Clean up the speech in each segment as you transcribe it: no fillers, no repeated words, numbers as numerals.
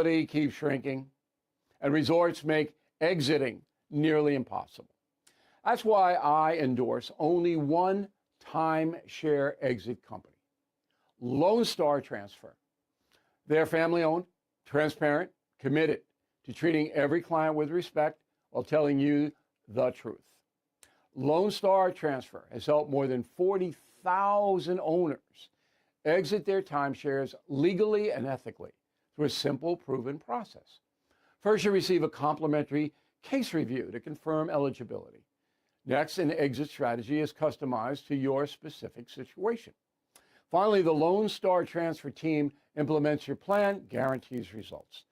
Availability keeps shrinking, and resorts make exiting nearly impossible. That's why I endorse only one timeshare exit company, Lone Star Transfer. They're family-owned, transparent, committed to treating every client with respect while telling you the truth. Lone Star Transfer has helped more than 40,000 owners exit their timeshares legally and ethically through a simple, proven process. First, you receive a complimentary case review to confirm eligibility. Next, an exit strategy is customized to your specific situation. Finally, the Lone Star Transfer team implements your plan, guarantees results.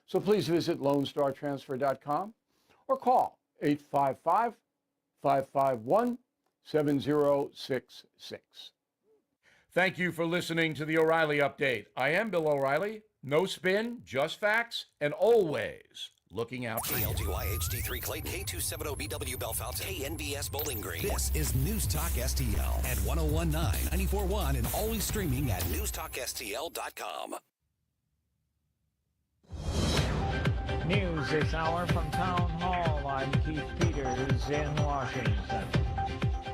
So please visit LoneStarTransfer.com or call 855-551-7066. Thank you for listening to the O'Reilly Update. I am Bill O'Reilly. No spin, just facts, and always looking out for you. KLGY HD3 Clayton, K270BW Bellefonte, KNBS Bowling Green. This is News Talk STL at 1019, 94.1, and always streaming at newstalkstl.com. News this hour from Town Hall. I'm Keith Peters in Washington.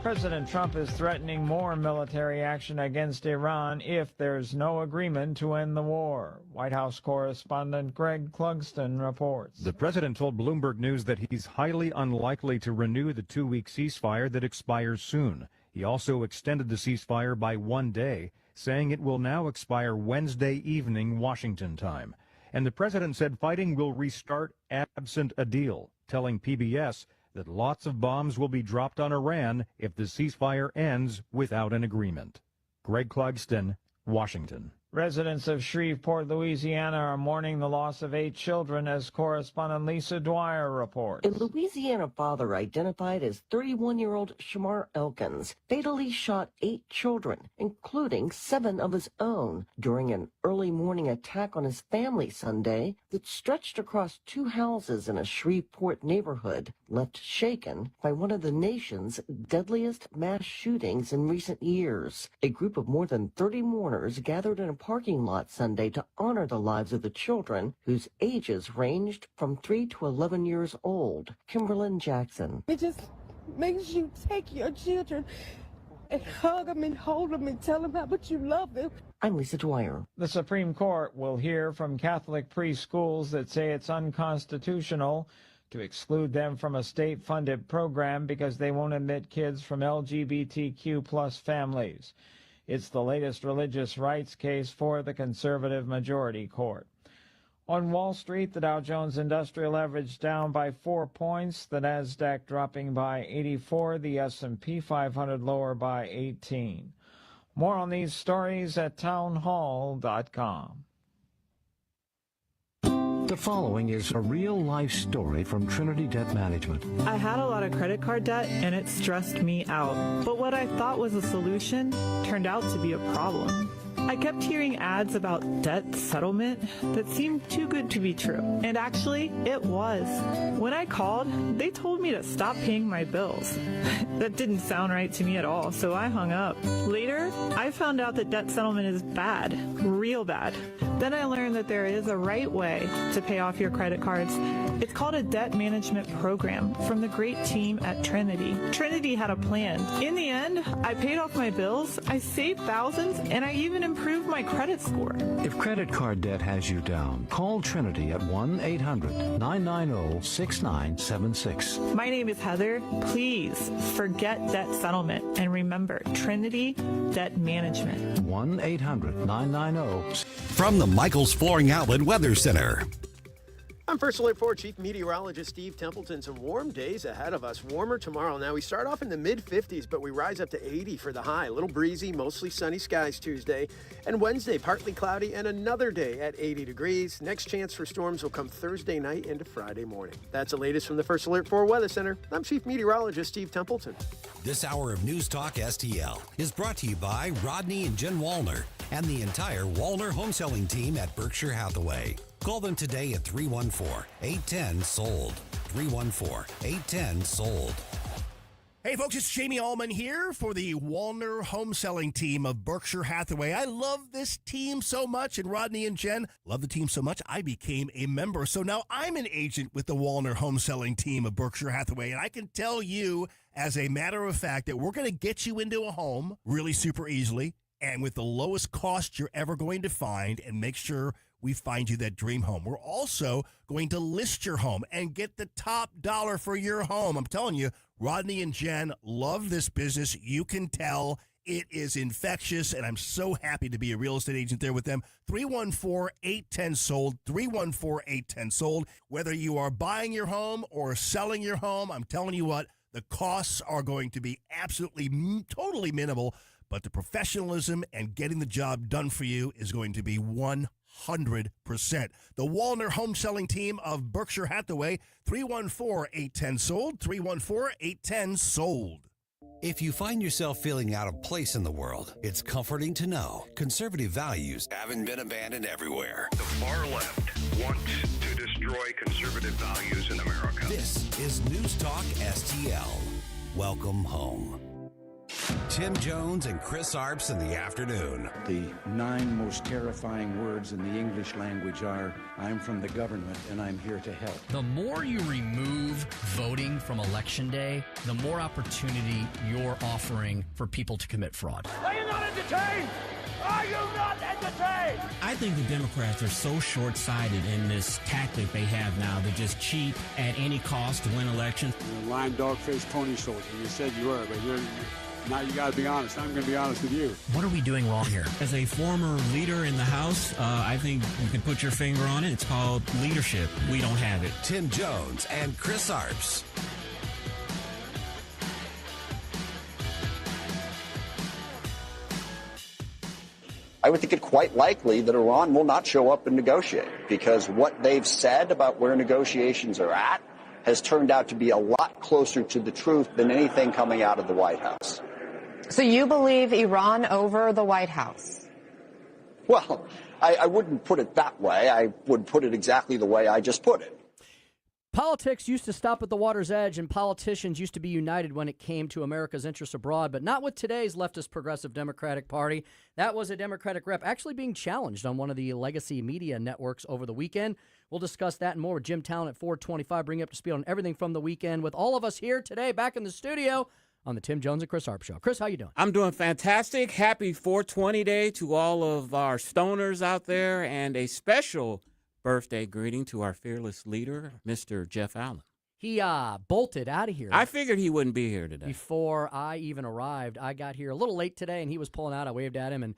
President Trump is threatening more military action against Iran if there's no agreement to end the war. White House correspondent Greg Clugston reports. The president told Bloomberg News that he's highly unlikely to renew the 2-week ceasefire that expires soon. He also extended the ceasefire by 1 day, saying it will now expire Wednesday evening Washington time. And the president said fighting will restart absent a deal, telling PBS that lots of bombs will be dropped on Iran if the ceasefire ends without an agreement. Greg Clugston, Washington. Residents of Shreveport, Louisiana are mourning the loss of 8 children, as correspondent Lisa Dwyer reports. A Louisiana father identified as 31-year-old Shamar Elkins fatally shot 8 children, including 7 of his own, during an early morning attack on his family Sunday that stretched across 2 houses in a Shreveport neighborhood, left shaken by one of the nation's deadliest mass shootings in recent years. A group of more than 30 mourners gathered in a parking lot Sunday to honor the lives of the children, whose ages ranged from 3 to 11 years old. Kimberlyn Jackson. It just makes you take your children and hug them and hold them and tell them how much you love them. I'm Lisa Dwyer. The Supreme Court will hear from Catholic preschools that say it's unconstitutional to exclude them from a state-funded program because they won't admit kids from LGBTQ plus families. It's the latest religious rights case for the conservative majority court. On Wall Street, the Dow Jones Industrial Average down by 4 points, the Nasdaq dropping by 84, the S&P 500 lower by 18. More on these stories at townhall.com. The following is a real-life story from Trinity Debt Management. I had a lot of credit card debt, and it stressed me out. But what I thought was a solution turned out to be a problem. I kept hearing ads about debt settlement that seemed too good to be true. And actually, it was. When I called, they told me to stop paying my bills. That didn't sound right to me at all, so I hung up. Later, I found out that debt settlement is bad, real bad. Then I learned that there is a right way to pay off your credit cards. It's called a debt management program from the great team at Trinity. Trinity had a plan. In the end, I paid off my bills, I saved thousands, and I even improved my credit score. If credit card debt has you down, call Trinity at 1-800-990-6976. My name is Heather. Please forget debt settlement and remember Trinity Debt Management. 1-800-990. From the Michaels Flooring Outlet Weather Center. I'm First Alert 4 Chief Meteorologist Steve Templeton. Some warm days ahead of us. Warmer tomorrow. Now, we start off in the mid-50s, but we rise up to 80 for the high. A little breezy, mostly sunny skies Tuesday. And Wednesday, partly cloudy, and another day at 80 degrees. Next chance for storms will come Thursday night into Friday morning. That's the latest from the First Alert 4 Weather Center. I'm Chief Meteorologist Steve Templeton. This hour of News Talk STL is brought to you by Rodney and Jen Wallner and the entire Wallner home selling team at Berkshire Hathaway. Call them today at 314-810-SOLD. 314-810-SOLD. Hey, folks, it's Jamie Allman here for the Walner home selling team of Berkshire Hathaway. I love this team so much, and Rodney and Jen love the team so much, I became a member. So now I'm an agent with the Walner home selling team of Berkshire Hathaway, and I can tell you, as a matter of fact, that we're going to get you into a home really super easily and with the lowest cost you're ever going to find, and make sure we find you that dream home. We're also going to list your home and get the top dollar for your home. I'm telling you, Rodney and Jen love this business. You can tell it is infectious, and I'm so happy to be a real estate agent there with them. 314-810-SOLD, 314-810-SOLD. Whether you are buying your home or selling your home, I'm telling you what, the costs are going to be absolutely totally minimal, but the professionalism and getting the job done for you is going to be 100%. The Walner home selling team of Berkshire Hathaway, 314-810-SOLD, 314-810-SOLD. If you find yourself feeling out of place in the world, it's comforting to know conservative values haven't been abandoned everywhere. The far left wants to destroy conservative values in America. This is News Talk STL. Welcome home. Tim Jones and Chris Arps in the afternoon. The 9 most terrifying words in the English language are, I'm from the government and I'm here to help. The more you remove voting from Election Day, the more opportunity you're offering for people to commit fraud. Are you not entertained? Are you not entertained? I think the Democrats are so short-sighted in this tactic they have now to just cheat at any cost to win elections. You're a lying dog-faced pony soldier. You said you were, but now you got to be honest. I'm going to be honest with you. What are we doing wrong here? As a former leader in the House, I think you can put your finger on it. It's called leadership. We don't have it. Tim Jones and Chris Arps. I would think it quite likely that Iran will not show up and negotiate, because what they've said about where negotiations are at has turned out to be a lot closer to the truth than anything coming out of the White House. So you believe Iran over the White House? Well, I wouldn't put it that way. I would put it exactly the way I just put it. Politics used to stop at the water's edge, and politicians used to be united when it came to America's interests abroad, but not with today's leftist progressive Democratic Party. That was a Democratic rep actually being challenged on one of the legacy media networks over the weekend. We'll discuss that and more with Jim Talon at 425, bring you up to speed on everything from the weekend with all of us here today back in the studio on the Tim Jones and Chris Arps Show. Chris, how you doing? I'm doing fantastic. Happy 420 Day to all of our stoners out there, and a special birthday greeting to our fearless leader, Mr. Jeff Allen. He bolted out of here. I figured he wouldn't be here today. Before I even arrived, I got here a little late today, and he was pulling out. I waved at him, and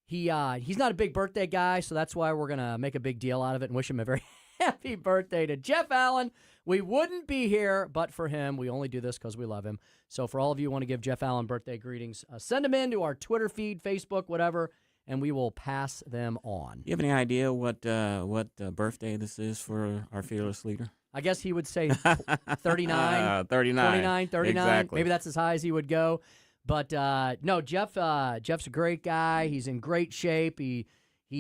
he's not a big birthday guy, so that's why we're going to make a big deal out of it and wish him a very happy birthday to Jeff Allen. We wouldn't be here but for him. We only do this because we love him. So for all of you who want to give Jeff Allen birthday greetings, send them in to our Twitter feed, Facebook, whatever, and we will pass them on. You have any idea what birthday this is for our fearless leader? I guess he would say 39, 39, 29, 39. Exactly. Maybe that's as high as he would go. But no, Jeff's a great guy. He's in great shape. He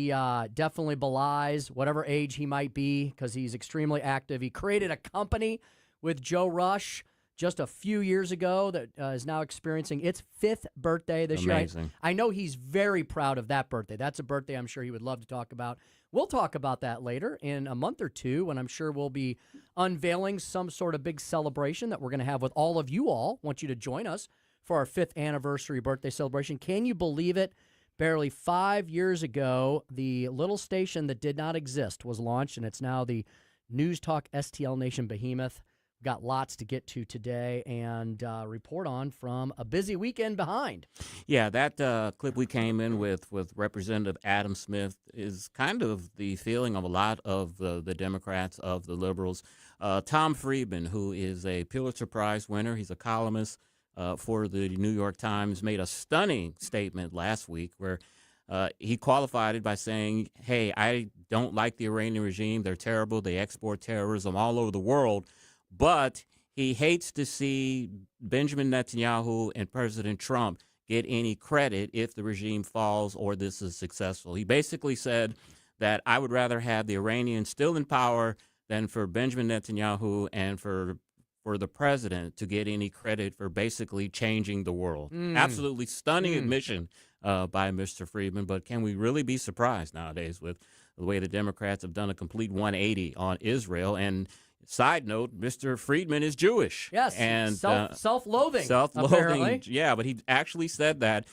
definitely belies whatever age he might be because he's extremely active. He created a company with Joe Rush just a few years ago that is now experiencing its 5th birthday this year. I know he's very proud of that birthday. That's a birthday I'm sure he would love to talk about. We'll talk about that later in a month or two when I'm sure we'll be unveiling some sort of big celebration that we're going to have with all of you all. I want you to join us for our 5th anniversary birthday celebration. Can you believe it? Barely 5 years ago, the little station that did not exist was launched, and it's now the News Talk STL Nation behemoth. Got lots to get to today and report on from a busy weekend behind. Yeah, that clip we came in with Representative Adam Smith is kind of the feeling of a lot of the Democrats, of the liberals. Tom Friedman, who is a Pulitzer Prize winner, he's a columnist for the New York Times, made a stunning statement last week where he qualified it by saying, hey, I don't like the Iranian regime. They're terrible. They export terrorism all over the world. But he hates to see Benjamin Netanyahu and President Trump get any credit if the regime falls or this is successful. He basically said that I would rather have the Iranians still in power than for Benjamin Netanyahu and for for the president to get any credit for basically changing the world. Mm. Absolutely stunning admission by Mr. Friedman, but can we really be surprised nowadays with the way the Democrats have done a complete 180 on Israel? And side note, Mr. Friedman is Jewish. Yes, and self-loathing, self-loathing. apparently. Yeah, but he actually said that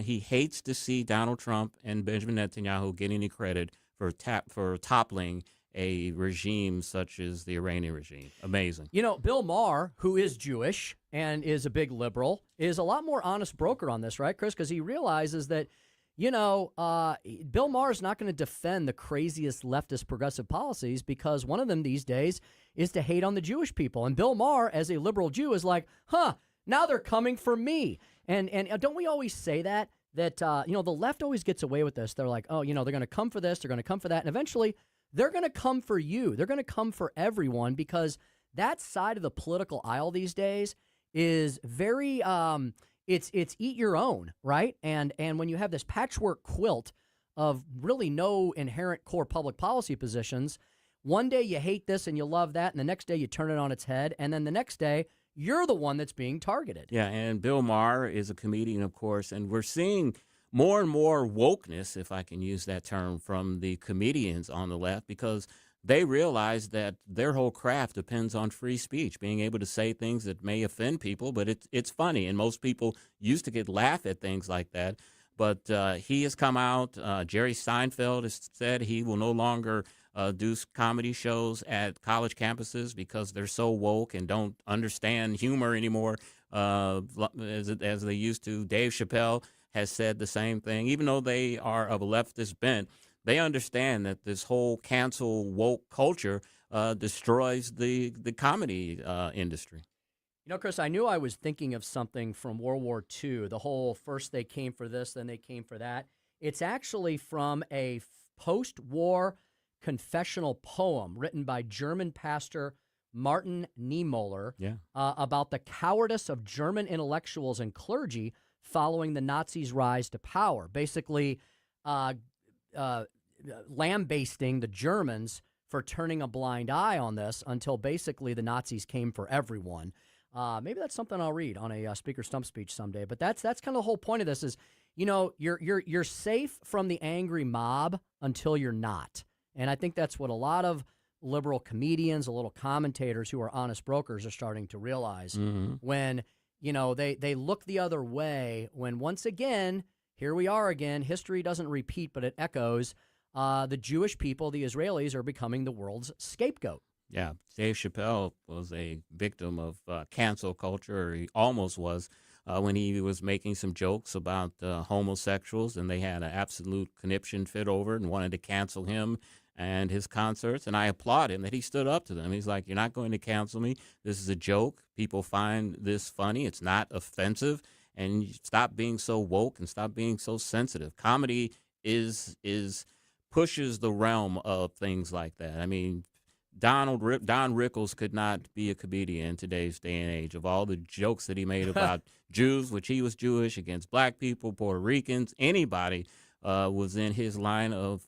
he hates to see Donald Trump and Benjamin Netanyahu get any credit for toppling a regime such as the Iranian regime. Amazing. You know, Bill Maher, who is Jewish and is a big liberal, is a lot more honest broker on this, right, Chris? Because he realizes that, Bill Maher is not going to defend the craziest leftist progressive policies because one of them these days is to hate on the Jewish people. And Bill Maher, as a liberal Jew, is like, now they're coming for me. And don't we always say that the left always gets away with this. They're like, they're going to come for this, they're going to come for that. And eventually they're going to come for you. They're going to come for everyone because that side of the political aisle these days is very it's eat your own, right? And when you have this patchwork quilt of really no inherent core public policy positions, one day you hate this and you love that, and the next day you turn it on its head, and then the next day you're the one that's being targeted. Yeah, and Bill Maher is a comedian, of course, and we're seeing more and more wokeness, if I can use that term, from the comedians on the left because they realize that their whole craft depends on free speech, being able to say things that may offend people, but it's funny. And most people used to laugh at things like that. But he has come out. Jerry Seinfeld has said he will no longer do comedy shows at college campuses because they're so woke and don't understand humor anymore as they used to. Dave Chappelle has said the same thing. Even though they are of a leftist bent, they understand that this whole cancel woke culture destroys the comedy industry. You know, Chris, I knew I was thinking of something from World War II. The whole first they came for this, then they came for that. It's actually from a post-war confessional poem written by German pastor Martin Niemöller about the cowardice of German intellectuals and clergy following the Nazis' rise to power, basically lambasting the Germans for turning a blind eye on this until basically the Nazis came for everyone. Maybe that's something I'll read on a speaker stump speech someday. But that's kind of the whole point of this is, you're safe from the angry mob until you're not. And I think that's what a lot of liberal comedians, a little commentators who are honest brokers are starting to realize when they look the other way when once again, here we are again, history doesn't repeat, but it echoes. The Jewish people, the Israelis, are becoming the world's scapegoat. Yeah, Dave Chappelle was a victim of cancel culture, or he almost was, when he was making some jokes about homosexuals, and they had an absolute conniption fit over and wanted to cancel him and his concerts, and I applaud him that he stood up to them. He's like, you're not going to cancel me. This is a joke. People find this funny. It's not offensive, and you stop being so woke and stop being so sensitive. Comedy pushes the realm of things like that. I mean, Don Rickles could not be a comedian in today's day and age. Of all the jokes that he made about Jews, which he was Jewish, against black people, Puerto Ricans, anybody was in his line of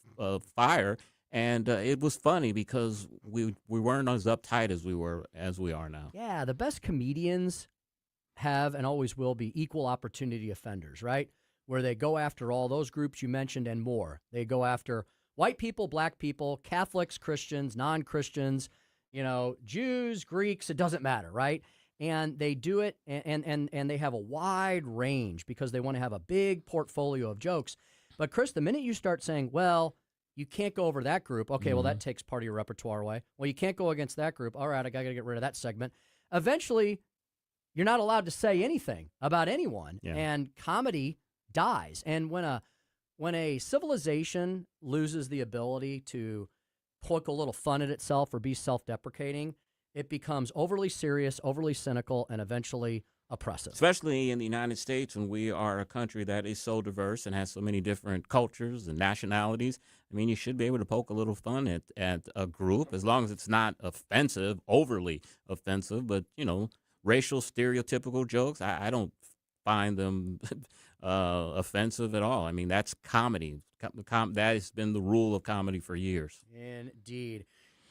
fire. And it was funny because we weren't as uptight as we are now. Yeah, the best comedians have and always will be equal opportunity offenders, right? Where they go after all those groups you mentioned and more. They go after white people, black people, Catholics, Christians, non-Christians, Jews, Greeks, it doesn't matter, right? And they do it and they have a wide range because they want to have a big portfolio of jokes. But Chris, the minute you start saying, well, you can't go over that group. Okay, well, that takes part of your repertoire away. Well, you can't go against that group. All right, I got to get rid of that segment. Eventually, you're not allowed to say anything about anyone, and comedy dies. And when a civilization loses the ability to poke a little fun at itself or be self-deprecating, it becomes overly serious, overly cynical, and eventually oppressive. Especially in the United States, when we are a country that is so diverse and has so many different cultures and nationalities. I mean, you should be able to poke a little fun at a group, as long as it's not offensive, overly offensive. But, racial stereotypical jokes, I don't find them offensive at all. I mean, that's comedy. That has been the rule of comedy for years. Indeed.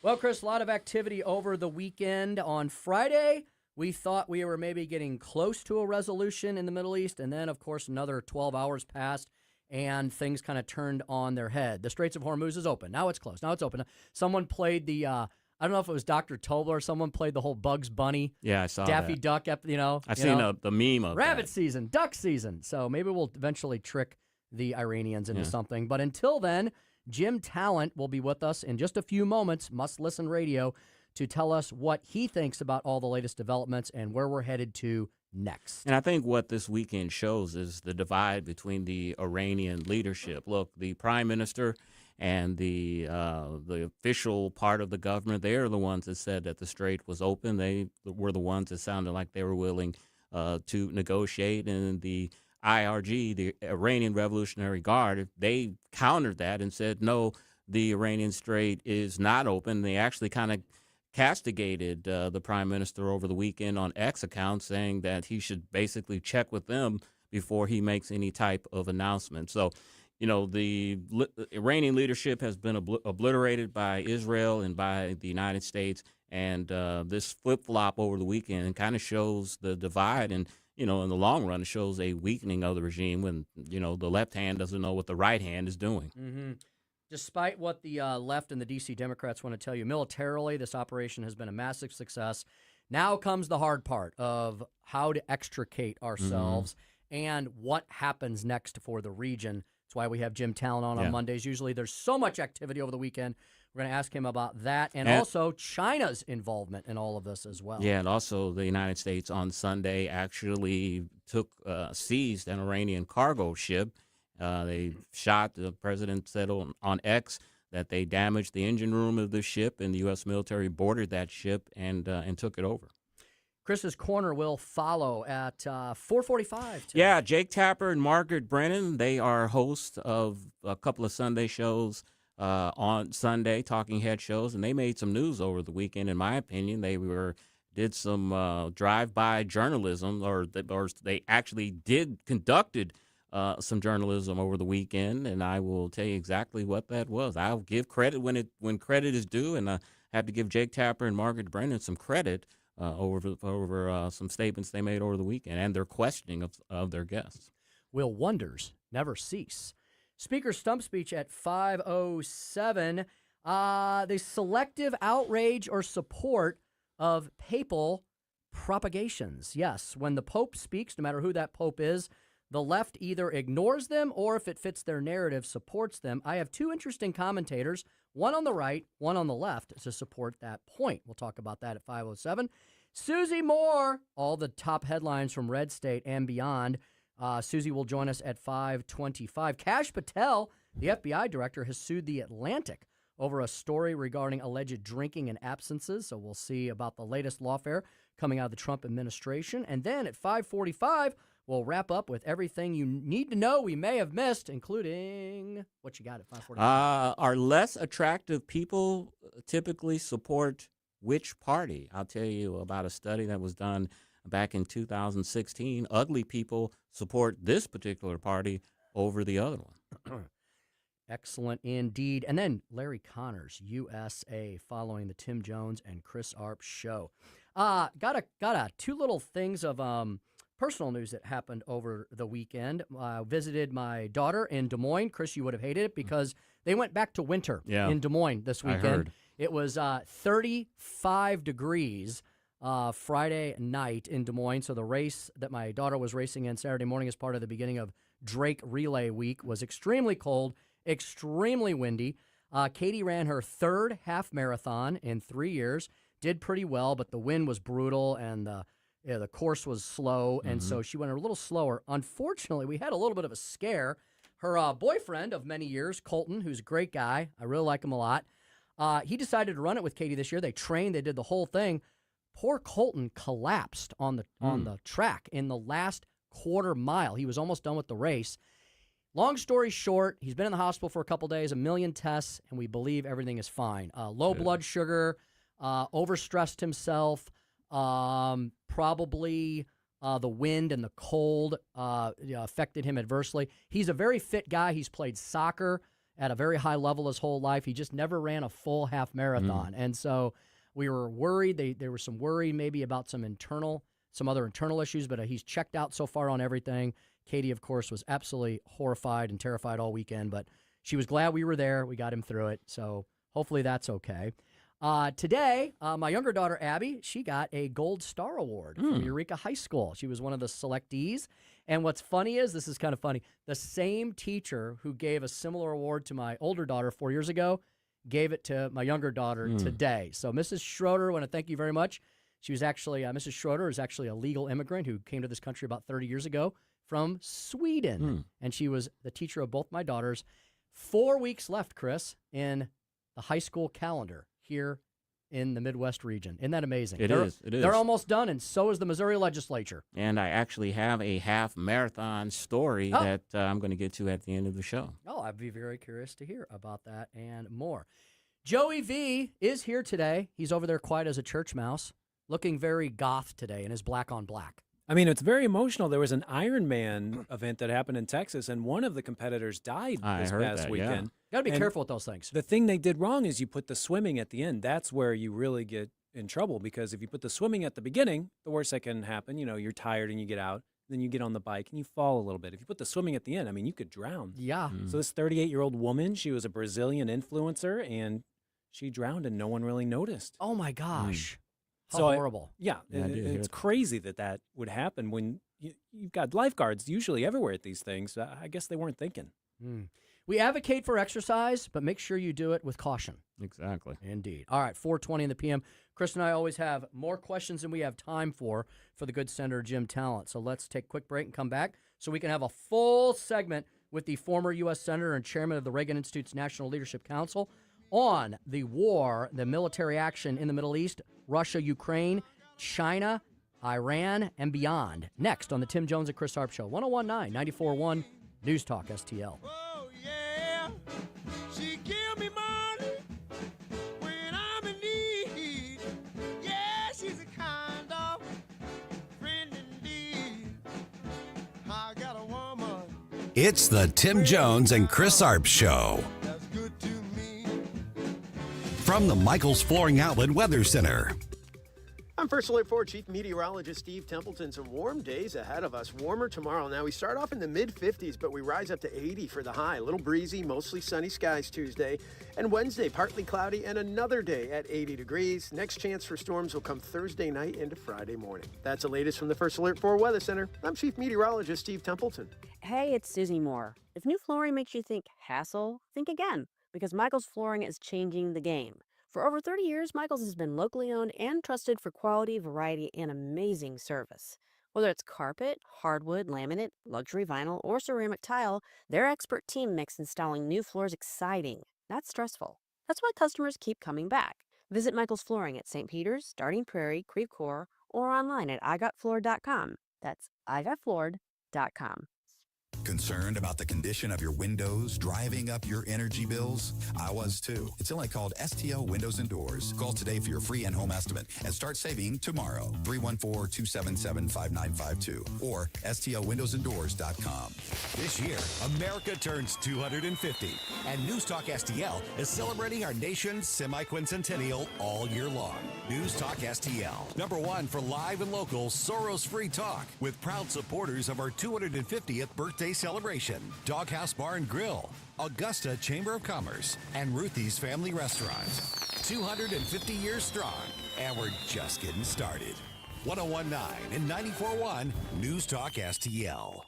Well, Chris, a lot of activity over the weekend. On Friday, we thought we were maybe getting close to a resolution in the Middle East, and then, of course, another 12 hours passed, and things kind of turned on their head. The Straits of Hormuz is open. Now it's closed. Now it's open. Someone played the, I don't know if it was Dr. Tobler, someone played the whole Bugs Bunny. Yeah, I saw Daffy that. Duck, I've seen the meme of rabbit that. season, duck season. So maybe we'll eventually trick the Iranians into something. But until then, Jim Talent will be with us in just a few moments, Must Listen Radio, to tell us what he thinks about all the latest developments and where we're headed to next. And I think what this weekend shows is the divide between the Iranian leadership. Look, the prime minister and the official part of the government, they are the ones that said that the strait was open. They were the ones that sounded like they were willing to negotiate, and the IRG, the Iranian Revolutionary Guard, they countered that and said, no, the Iranian Strait is not open. They actually kind of castigated the prime minister over the weekend on X account, saying that he should basically check with them before he makes any type of announcement. So, the Iranian leadership has been obliterated by Israel and by the United States, and this flip-flop over the weekend kind of shows the divide, and in the long run, it shows a weakening of the regime when, the left hand doesn't know what the right hand is doing. Mm-hmm. Despite what the left and the D.C. Democrats want to tell you, militarily, this operation has been a massive success. Now comes the hard part of how to extricate ourselves and what happens next for the region. That's why we have Jim Talent on Mondays. Usually there's so much activity over the weekend. We're going to ask him about that and also China's involvement in all of this as well. Yeah, and also the United States on Sunday actually seized an Iranian cargo ship. They shot, the president said on X that they damaged the engine room of the ship, and the U.S. military boarded that ship and took it over. Chris's Corner will follow at 4:45. Yeah, Jake Tapper and Margaret Brennan, they are hosts of a couple of Sunday shows on Sunday, talking head shows, and they made some news over the weekend, in my opinion. They did some drive-by journalism, or they actually conducted some journalism over the weekend, and I will tell you exactly what that was. I'll give credit when credit is due, and I have to give Jake Tapper and Margaret Brennan some credit over some statements they made over the weekend and their questioning of their guests. Will wonders never cease? Speaker's stump speech at 5:07. The selective outrage or support of papal propagations. Yes, when the Pope speaks, no matter who that Pope is, the left either ignores them or, if it fits their narrative, supports them. I have two interesting commentators, one on the right, one on the left, to support that point. We'll talk about that at 5:07. Susie Moore, all the top headlines from Red State and beyond. Susie will join us at 5:25. Kash Patel, the FBI director, has sued The Atlantic over a story regarding alleged drinking and absences. So we'll see about the latest lawfare coming out of the Trump administration. And then at 5:45, we'll wrap up with everything you need to know we may have missed, including what you got at 5:45. Are less attractive people typically support which party? I'll tell you about a study that was done back in 2016. Ugly people support this particular party over the other one. Excellent indeed. And then Larry Connors, USA, following the Tim Jones and Chris Arps show. Got two little things of personal news that happened over the weekend. Visited my daughter in Des Moines. Chris, you would have hated it because they went back to winter in Des Moines this weekend. I heard. It was 35 degrees Friday night in Des Moines. So the race that my daughter was racing in Saturday morning as part of the beginning of Drake Relay Week was extremely cold, extremely windy. Katie ran her third half marathon in 3 years, did pretty well, but the wind was brutal and the course was slow, and so she went a little slower. Unfortunately, we had a little bit of a scare. Her boyfriend of many years, Colton, who's a great guy, I really like him a lot, he decided to run it with Katie this year. They trained, they did the whole thing. Poor Colton collapsed on the track in the last quarter mile. He was almost done with the race. Long story short, he's been in the hospital for a couple days, 1 million tests, and we believe everything is fine. Low blood sugar, overstressed himself, probably the wind and the cold affected him adversely. He's a very fit guy. He's played soccer at a very high level his whole life. He just never ran a full half marathon. And so we were worried. There was some worry maybe about some other internal issues, but he's checked out so far on everything. Katie, of course, was absolutely horrified and terrified all weekend, but she was glad we were there. We got him through it. So hopefully that's okay. Today, my younger daughter, Abby, she got a Gold Star Award from Eureka High School. She was one of the selectees. And what's funny is, this is kind of funny, the same teacher who gave a similar award to my older daughter 4 years ago gave it to my younger daughter today. So Mrs. Schroeder, I want to thank you very much. She was actually, Mrs. Schroeder is actually a legal immigrant who came to this country about 30 years ago from Sweden. And she was the teacher of both my daughters. 4 weeks left, Chris, in the high school calendar here in the Midwest region. Isn't that amazing? It is. They're almost done, and so is the Missouri legislature. And I actually have a half marathon story that I'm going to get to at the end of the show. Oh, I'd be very curious to hear about that and more. Joey V is here today. He's over there quiet as a church mouse, looking very goth today in his black on black. I mean, it's very emotional. There was an Ironman event that happened in Texas, and one of the competitors died this past weekend. Got to be careful with those things. The thing they did wrong is you put the swimming at the end. That's where you really get in trouble, because if you put the swimming at the beginning, the worst that can happen, you're tired and you get out, then you get on the bike and you fall a little bit. If you put the swimming at the end, I mean, you could drown. Yeah. So this 38-year-old woman, she was a Brazilian influencer, and she drowned and no one really noticed. Oh, my gosh. How So horrible. It's crazy that would happen when you've got lifeguards usually everywhere at these things. I guess they weren't thinking. We advocate for exercise, but make sure you do it with caution. Exactly. Indeed. All right, 4:20 in the p.m. Chris and I always have more questions than we have time for the good Senator Jim Talent. So let's take a quick break and come back so we can have a full segment with the former U.S. Senator and chairman of the Reagan Institute's National Leadership Council on the war, the military action in the Middle East, Russia, Ukraine, China, Iran, and beyond. Next on the Tim Jones and Chris Arps Show, 101.9, 94.1, News Talk STL. Oh, yeah. She give me money when I'm in need. Yeah, she's a kind of friend indeed. I got a woman. It's the Tim Jones and Chris Arps Show. From the Michaels Flooring Outlet Weather Center. I'm First Alert 4 Chief Meteorologist Steve Templeton. Some warm days ahead of us. Warmer tomorrow. Now, we start off in the mid-50s, but we rise up to 80 for the high. A little breezy, mostly sunny skies Tuesday. And Wednesday, partly cloudy, and another day at 80 degrees. Next chance for storms will come Thursday night into Friday morning. That's the latest from the First Alert 4 Weather Center. I'm Chief Meteorologist Steve Templeton. Hey, it's Susie Moore. If new flooring makes you think hassle, think again, because Michaels Flooring is changing the game. For over 30 years, Michaels has been locally owned and trusted for quality, variety, and amazing service. Whether it's carpet, hardwood, laminate, luxury vinyl, or ceramic tile, their expert team makes installing new floors exciting, not stressful. That's why customers keep coming back. Visit Michaels Flooring at St. Peter's, Starting Prairie, Creve Coeur, or online at igotfloored.com. That's igotfloored.com. Concerned about the condition of your windows driving up your energy bills? I was too. It's only called STL Windows and Doors. Call today for your free in-home estimate and start saving tomorrow. 314-277-5952 or stlwindowsanddoors.com. This year, America turns 250, and News Talk STL is celebrating our nation's semi-quincentennial all year long. News Talk STL, #1 for live and local Soros-free talk, with proud supporters of our 250th birthday celebration. Doghouse Bar and Grill, Augusta Chamber of Commerce, and Ruthie's Family Restaurants. 250 years strong, and we're just getting started. 101.9 and 94.1 News Talk STL.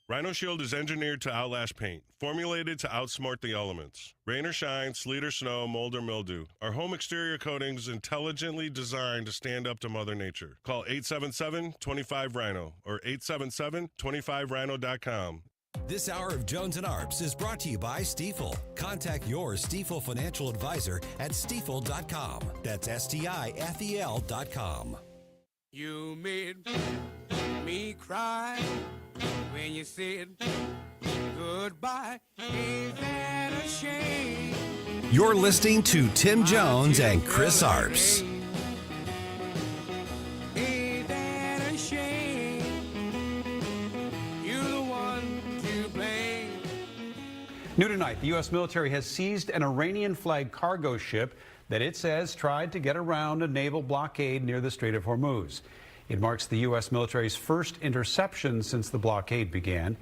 Rhino Shield is engineered to outlast paint, formulated to outsmart the elements. Rain or shine, sleet or snow, mold or mildew. Our home exterior coatings intelligently designed to stand up to Mother Nature. Call 877-25-RHINO or 877-25rhino.com. This hour of Jones and Arps is brought to you by Stiefel. Contact your Stiefel financial advisor at stiefel.com. That's STIFEL.com. You made me cry when you said goodbye. Ain't that a shame? You're listening to Tim Jones and Chris Arps. Ain't that a shame? You're the one to blame. New tonight, the U.S. military has seized an Iranian-flagged cargo ship that it says tried to get around a naval blockade near the Strait of Hormuz. It marks the U.S. military's first interception since the blockade began.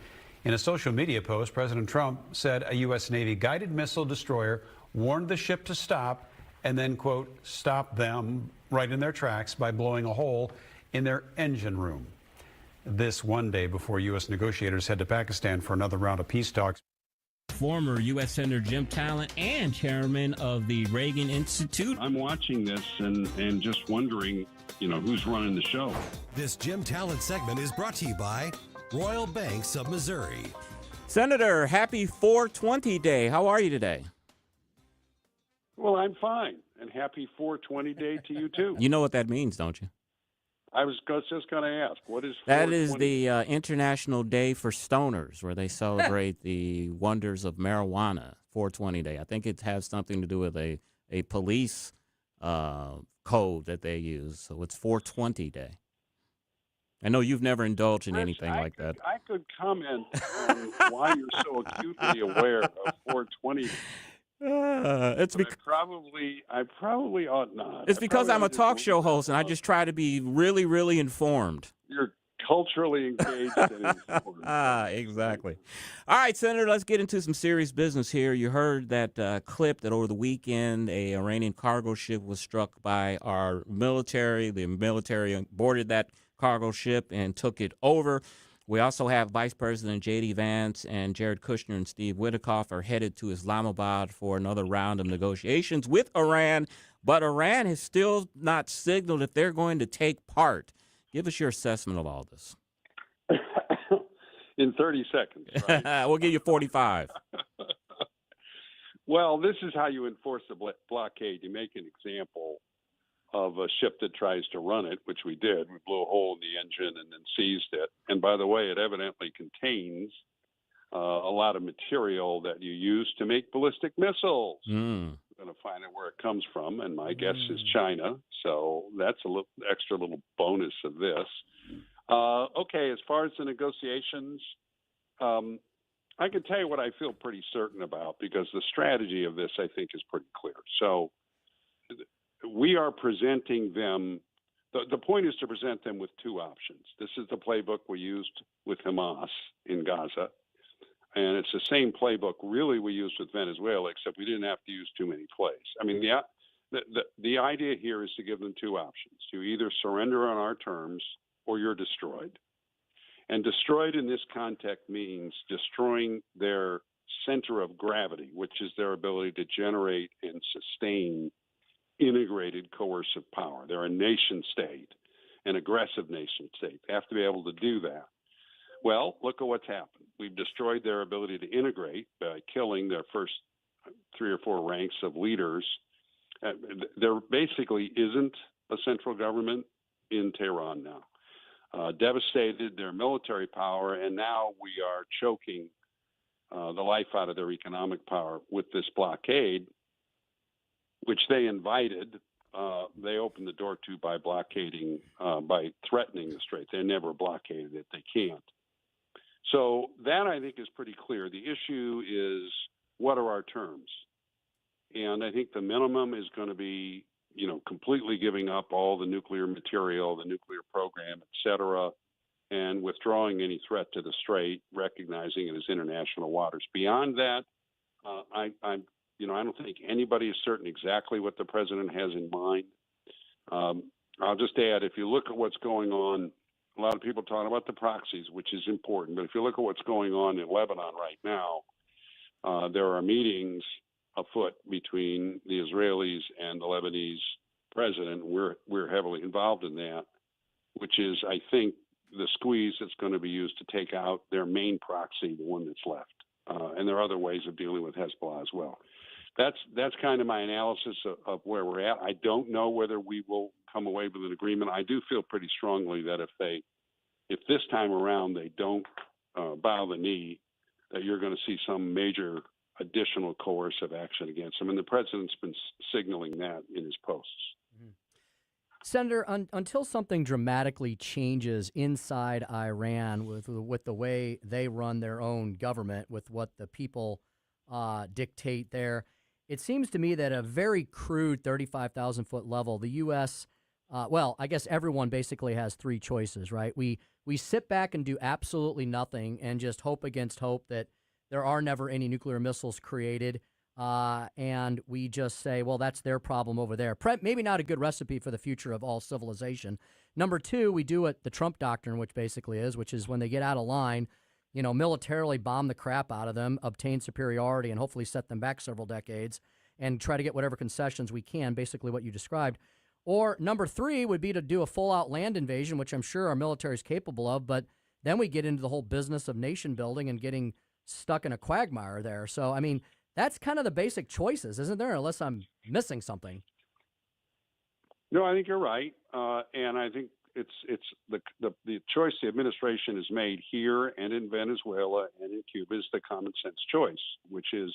In a social media post, President Trump said a U.S. Navy guided missile destroyer warned the ship to stop and then, quote, stop them right in their tracks by blowing a hole in their engine room. This one day before U.S. negotiators head to Pakistan for another round of peace talks. Former U.S. Senator Jim Talent and chairman of the Reagan Institute. I'm watching this and just wondering, who's running the show. This Jim Talent segment is brought to you by Royal Banks of Missouri. Senator, happy 420 Day. How are you today? Well, I'm fine, and happy 420 Day to you, too. You know what that means, don't you? I was just going to ask, what is 420? That is the International Day for Stoners, where they celebrate the wonders of marijuana, 420 Day. I think it has something to do with a police code that they use, so it's 420 Day. I know you've never indulged in anything like that. I could comment on why you're so acutely aware of 420. I probably ought not. It's because I'm a talk show host, and I just try to be really, really informed. You're culturally engaged and informed. Exactly. All right, Senator, let's get into some serious business here. You heard that clip that over the weekend a Iranian cargo ship was struck by our military. The military boarded that cargo ship and took it over. We also have Vice President J.D. Vance and Jared Kushner and Steve Witkoff are headed to Islamabad for another round of negotiations with Iran, but Iran has still not signaled if they're going to take part. Give us your assessment of all this. In 30 seconds, right? We'll give you 45. Well, this is how you enforce a blockade. You make an example of a ship that tries to run it, which we did. We blew a hole in the engine and then seized it. And by the way, it evidently contains a lot of material that you use to make ballistic missiles. I'm going to find out where it comes from, and my guess is China. So that's a little extra little bonus of this. Okay, as far as the negotiations, I can tell you what I feel pretty certain about, because the strategy of this, I think, is pretty clear. So we are presenting them. The point is to present them with two options. This is the playbook we used with Hamas in Gaza, and it's the same playbook really we used with Venezuela, except we didn't have to use too many plays. I mean, the idea here is to give them two options. You either surrender on our terms or you're destroyed. And destroyed in this context means destroying their center of gravity, which is their ability to generate and sustain integrated coercive power. They're a nation state, an aggressive nation state. They have to be able to do that. Well, look at what's happened. We've destroyed their ability to integrate by killing their first 3 or 4 ranks of leaders. There basically isn't a central government in Tehran now. Devastated their military power, and now we are choking the life out of their economic power with this blockade, which they invited. They opened the door to by blockading, by threatening the strait. They never blockaded it. They can't. So that, I think, is pretty clear. The issue is, what are our terms? And I think the minimum is going to be, completely giving up all the nuclear material, the nuclear program, et cetera, and withdrawing any threat to the strait, recognizing it as international waters. Beyond that, I don't think anybody is certain exactly what the president has in mind. I'll just add, if you look at what's going on, a lot of people talking about the proxies, which is important, but if you look at what's going on in Lebanon right now, there are meetings afoot between the Israelis and the Lebanese president. We're heavily involved in that, which is, I think, the squeeze that's going to be used to take out their main proxy, the one that's left. And there are other ways of dealing with Hezbollah as well. That's kind of my analysis of where we're at. I don't know whether we will come away with an agreement. I do feel pretty strongly that if this time around they don't bow the knee, that you're going to see some major additional coercive action against them. And the president's been signaling that in his posts. Senator, until something dramatically changes inside Iran with the way they run their own government, with what the people dictate there. It seems to me that a very crude 35,000-foot level, the U.S., well, I guess everyone basically has three choices, right? We sit back and do absolutely nothing and just hope against hope that there are never any nuclear missiles created, and we just say, well, that's their problem over there. Maybe not a good recipe for the future of all civilization. Number two, we do what the Trump doctrine, which is when they get out of line, militarily bomb the crap out of them, obtain superiority, and hopefully set them back several decades and try to get whatever concessions we can, basically what you described. Or number three would be to do a full-out land invasion, which I'm sure our military is capable of, but then we get into the whole business of nation building and getting stuck in a quagmire there. So, I mean, that's kind of the basic choices, isn't there, unless I'm missing something? No, I think you're right, and I think it's the choice the administration has made here and in Venezuela and in Cuba is the common sense choice, which is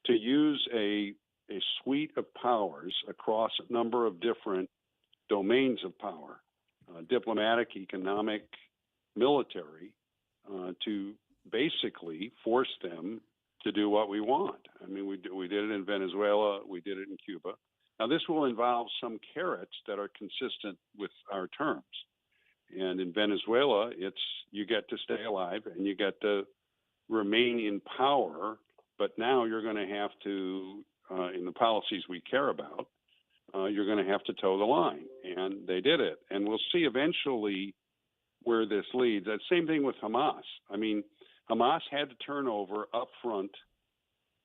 to use a suite of powers across a number of different domains of power, diplomatic, economic, military, to basically force them to do what we want. I mean, we did it in Venezuela, we did it in Cuba. Now, this will involve some carrots that are consistent with our terms. And in Venezuela, it's you get to stay alive and you get to remain in power, but now you're going to have to, in the policies we care about, you're going to have to toe the line. And they did it. And we'll see eventually where this leads. That same thing with Hamas. I mean, Hamas had to turn over up front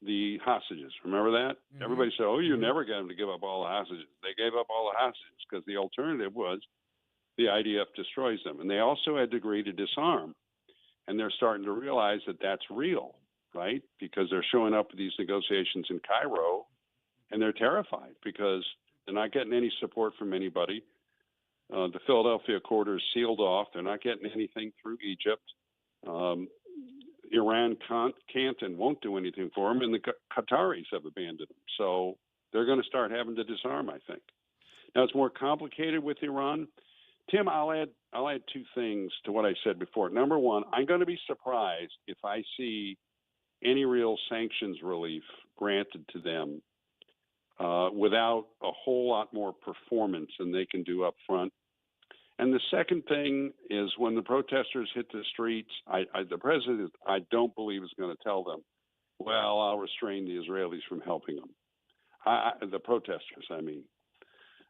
the hostages. Remember that? Mm-hmm. Everybody said, oh, you never get them to give up all the hostages. They gave up all the hostages because the alternative was the IDF destroys them. And they also had to agree to disarm. And they're starting to realize that that's real, right? Because they're showing up at these negotiations in Cairo, and they're terrified because they're not getting any support from anybody. The Philadelphia Accord is sealed off. They're not getting anything through Egypt. Iran can't and won't do anything for them, and the Qataris have abandoned them. So they're going to start having to disarm, I think. Now, it's more complicated with Iran. Tim, I'll add two things to what I said before. Number one, I'm going to be surprised if I see any real sanctions relief granted to them without a whole lot more performance than they can do up front. And the second thing is when the protesters hit the streets, the president, I don't believe, is going to tell them, well, I'll restrain the Israelis from helping them. The protesters, I mean.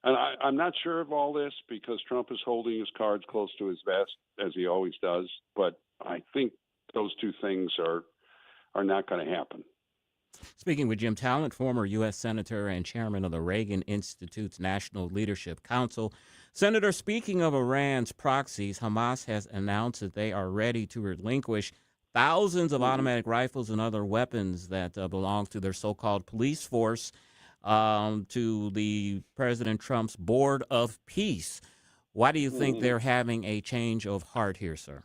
And I'm not sure of all this because Trump is holding his cards close to his vest, as he always does. But I think those two things are not going to happen. Speaking with Jim Talent, former U.S. Senator and chairman of the Reagan Institute's National Leadership Council. Senator, speaking of Iran's proxies, Hamas has announced that they are ready to relinquish thousands of automatic rifles and other weapons that belong to their so-called police force to the President Trump's Board of Peace. Why do you think they're having a change of heart here, sir?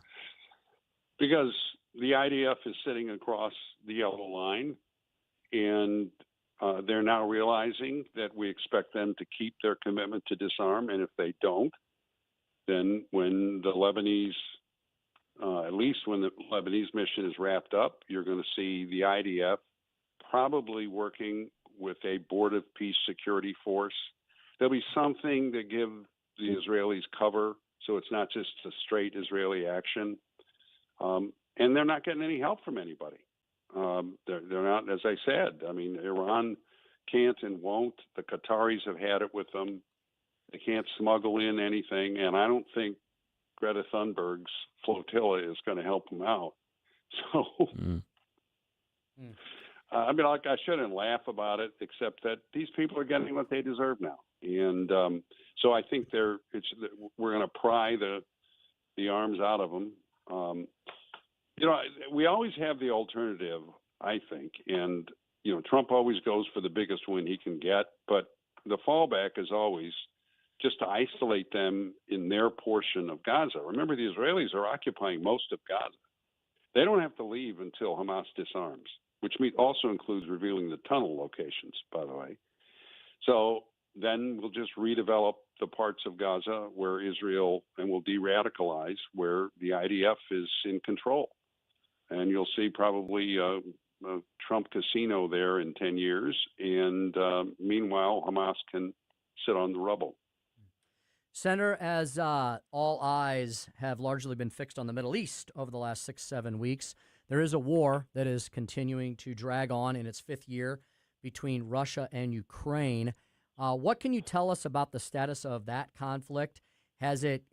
Because the IDF is sitting across the yellow line, and they're now realizing that we expect them to keep their commitment to disarm. And if they don't, then when the Lebanese, at least when the Lebanese mission is wrapped up, you're going to see the IDF probably working with a Board of Peace security force. There'll be something to give the Israelis cover, so it's not just a straight Israeli action. And they're not getting any help from anybody. They're not, as I said, I mean, Iran can't and won't. The Qataris have had it with them. They can't smuggle in anything, and I don't think Greta Thunberg's flotilla is going to help them out. So, I mean, like, I shouldn't laugh about it, except that these people are getting what they deserve now. And so I think we're going to pry the arms out of them. You know, we always have the alternative, I think, and, you know, Trump always goes for the biggest win he can get, but the fallback is always just to isolate them in their portion of Gaza. Remember, the Israelis are occupying most of Gaza. They don't have to leave until Hamas disarms, which also includes revealing the tunnel locations, by the way. So then we'll just redevelop the parts of Gaza where Israel, and we'll de-radicalize where the IDF is in control. And you'll see probably Trump casino there in 10 years, and meanwhile, Hamas can sit on the rubble. Senator, as all eyes have largely been fixed on the Middle East over the last 6-7 weeks, there is a war that is continuing to drag on in its 5th year between Russia and Ukraine. What can you tell us about the status of that conflict? Has it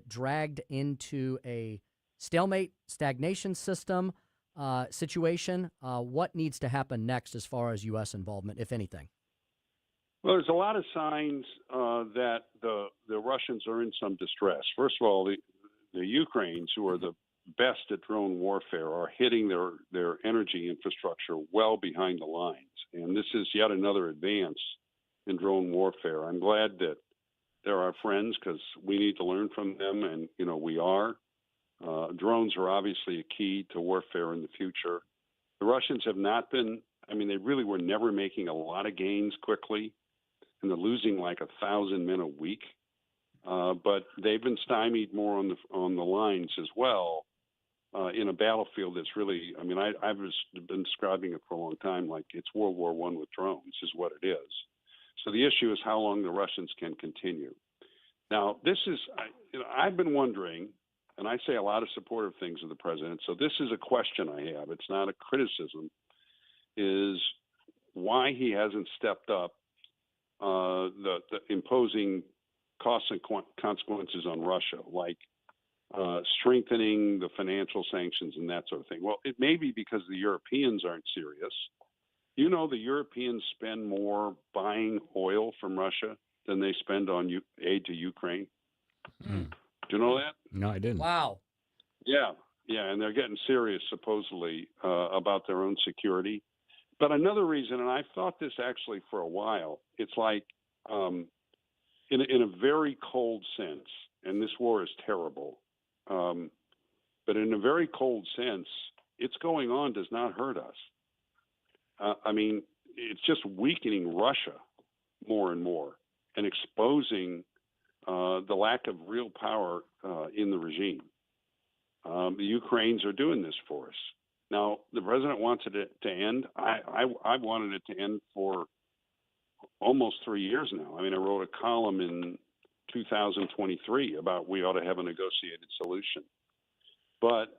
dragged into a stalemate, stagnation situation? What needs to happen next as far as U.S. involvement, if anything? Well, there's a lot of signs that the Russians are in some distress. First of all, the Ukrainians, who are the best at drone warfare, are hitting their energy infrastructure well behind the lines. And this is yet another advance in drone warfare. I'm glad that they're our friends because we need to learn from them, and, we are. Drones are obviously a key to warfare in the future. The Russians have not been, they really were never making a lot of gains quickly, and they're losing like 1,000 men a week. But they've been stymied more on the lines as well in a battlefield that's really, I've been describing it for a long time like it's World War I with drones is what it is. So the issue is how long the Russians can continue. Now, this is, I've been wondering, and I say a lot of supportive things of the president, so this is a question I have. It's not a criticism, is why he hasn't stepped up the imposing costs and consequences on Russia, like strengthening the financial sanctions and that sort of thing. Well, it may be because the Europeans aren't serious. The Europeans spend more buying oil from Russia than they spend on aid to Ukraine. Mm. Do you know that? No, I didn't. Wow. Yeah, and they're getting serious, supposedly, about their own security. But another reason, and I've thought this actually for a while, it's like in a very cold sense, and this war is terrible, but in a very cold sense, it's going on does not hurt us. It's just weakening Russia more and more and exposing the lack of real power in the regime. The Ukrainians are doing this for us. Now, the president wants it to end. I've wanted it to end for almost 3 years now. I wrote a column in 2023 about we ought to have a negotiated solution. But,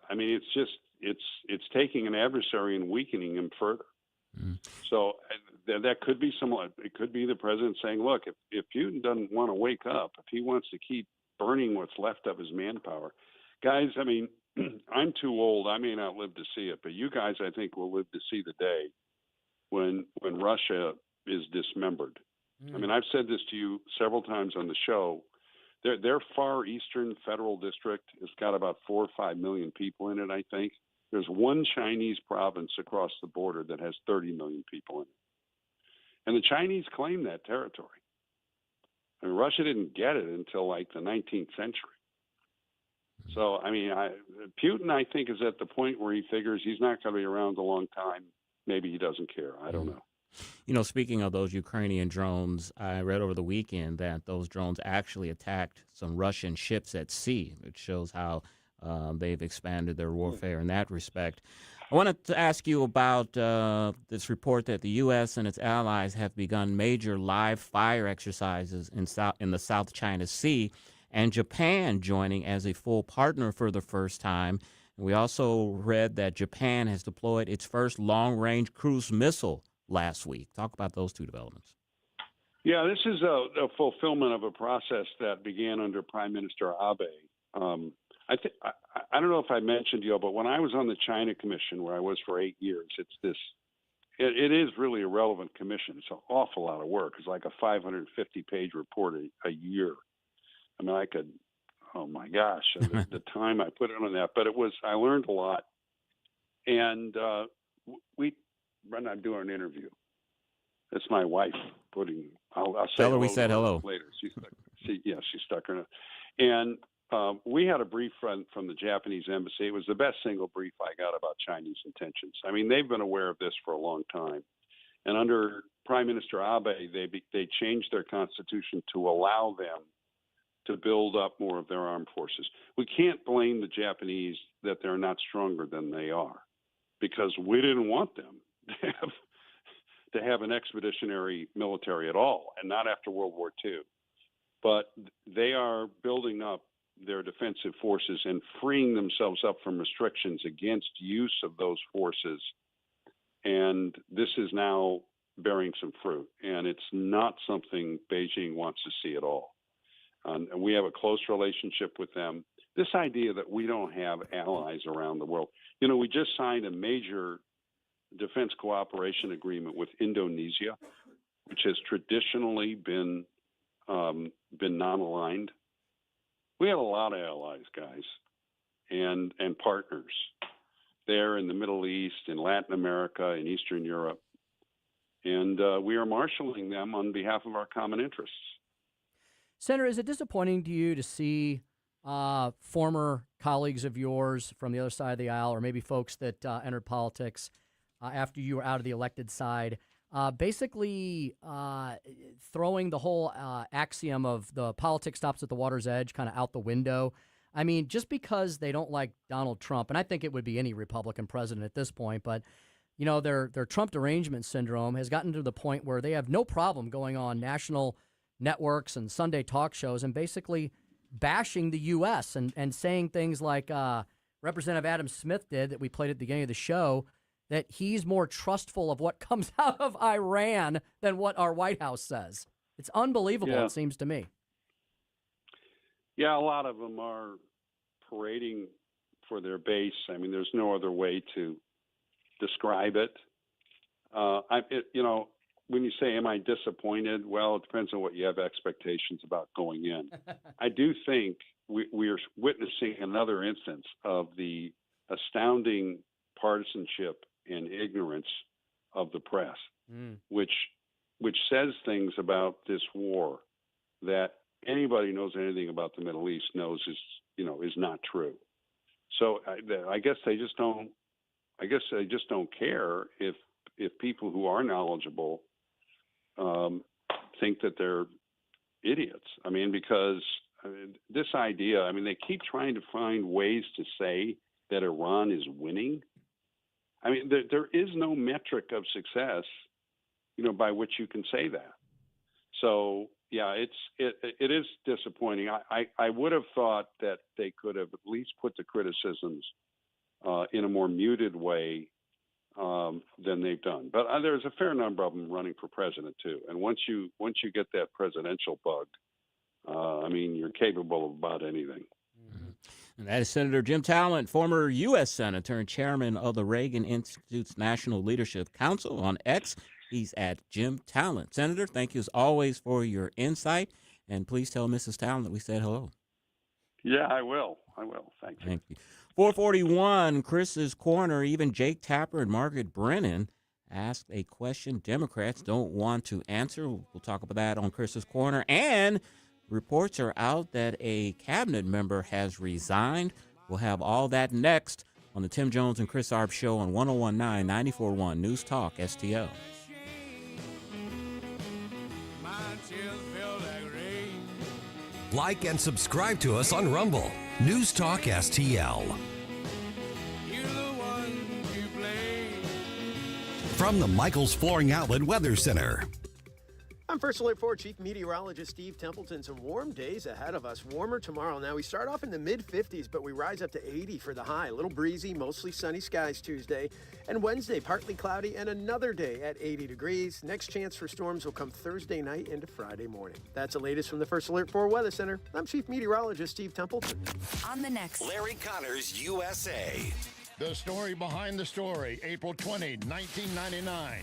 it's taking an adversary and weakening him further. Mm. So that could be it could be the president saying, look, if Putin doesn't want to wake up, if he wants to keep burning what's left of his manpower, guys, I'm too old. I may not live to see it, but you guys, I think, will live to see the day when Russia is dismembered. Mm. I've said this to you several times on the show. Their far eastern federal district has got about 4 or 5 million people in it, I think. There's one Chinese province across the border that has 30 million people in it. And the Chinese claim that territory. Russia didn't get it until like the 19th century. So, Putin, I think, is at the point where he figures he's not going to be around a long time. Maybe he doesn't care. I don't know. Speaking of those Ukrainian drones, I read over the weekend that those drones actually attacked some Russian ships at sea, which shows how they've expanded their warfare in that respect. I wanted to ask you about this report that the U.S. and its allies have begun major live fire exercises in the South China Sea, and Japan joining as a full partner for the first time. We also read that Japan has deployed its first long-range cruise missile last week. Talk about those two developments. Yeah, this is a fulfillment of a process that began under Prime Minister Abe. I don't know if I mentioned you, but when I was on the China Commission, where I was for 8 years, it is really a relevant commission. It's an awful lot of work. It's like a 550-page report a year. Oh my gosh, the time I put in on that. But I learned a lot. And I'm doing an interview. It's my wife I'll say tell her we said hello later. She stuck her. And we had a brief from the Japanese embassy. It was the best single brief I got about Chinese intentions. They've been aware of this for a long time. And under Prime Minister Abe, they changed their constitution to allow them to build up more of their armed forces. We can't blame the Japanese that they're not stronger than they are. because we didn't want them to have an expeditionary military at all, and not after World War II. But they are building up their defensive forces and freeing themselves up from restrictions against use of those forces. And this is now bearing some fruit, and it's not something Beijing wants to see at all. And we have a close relationship with them. This idea that we don't have allies around the world. You know, we just signed a major defense cooperation agreement with Indonesia, which has traditionally been non-aligned. We have a lot of allies, guys, and partners there in the Middle East, in Latin America, in Eastern Europe. And we are marshaling them on behalf of our common interests. Senator, is it disappointing to you to see former colleagues of yours from the other side of the aisle, or maybe folks that entered politics after you were out of the elected side, basically throwing the whole axiom of the politics stops at the water's edge kind of out the window? I mean, just because they don't like Donald Trump, and I think it would be any Republican president at this point, but you know, their Trump derangement syndrome has gotten to the point where they have no problem going on national networks and Sunday talk shows and basically bashing the U.S. and saying things like Representative Adam Smith did that we played at the beginning of the show, that he's more trustful of what comes out of Iran than what our White House says. It's unbelievable, Yeah. It seems to me. Yeah, a lot of them are parading for their base. I mean, there's no other way to describe it. You know, when you say, am I disappointed? Well, it depends on what you have expectations about going in. I do think we are witnessing another instance of the astounding partisanship and ignorance of the press, which says things about this war that anybody who knows anything about the Middle East knows is not true. So I guess they just don't. I guess they just don't care if people who are knowledgeable think that they're idiots. I mean, because this idea. I mean, they keep trying to find ways to say that Iran is winning. I mean, there is no metric of success, by which you can say that. So yeah, it is disappointing. I would have thought that they could have at least put the criticisms in a more muted way than they've done. But there's a fair number of them running for president too. And once you get that presidential bug, I mean, you're capable of about anything. And that is Senator Jim Talent, former U.S. Senator and chairman of the Reagan Institute's National Leadership Council. On X, he's at Jim Talent. Senator, thank you as always for your insight. And please tell Mrs. Talent that we said hello. Yeah, I will. Thank you. Thank you. 441, Chris's Corner. Even Jake Tapper and Margaret Brennan asked a question Democrats don't want to answer. We'll talk about that on Chris's Corner. And reports are out that a cabinet member has resigned. We'll have all that next on the Tim Jones and Chris Arps Show on 101.9, 94.1 News Talk STL. Like and subscribe to us on Rumble. News Talk STL. From the Michaels Flooring Outlet Weather Center. I'm First Alert 4 Chief Meteorologist Steve Templeton. Some warm days ahead of us. Warmer tomorrow. Now, we start off in the mid-50s, but we rise up to 80 for the high. A little breezy, mostly sunny skies Tuesday. And Wednesday, partly cloudy, and another day at 80 degrees. Next chance for storms will come Thursday night into Friday morning. That's the latest from the First Alert 4 Weather Center. I'm Chief Meteorologist Steve Templeton. On the next, Larry Connors, USA. The story behind the story, April 20, 1999.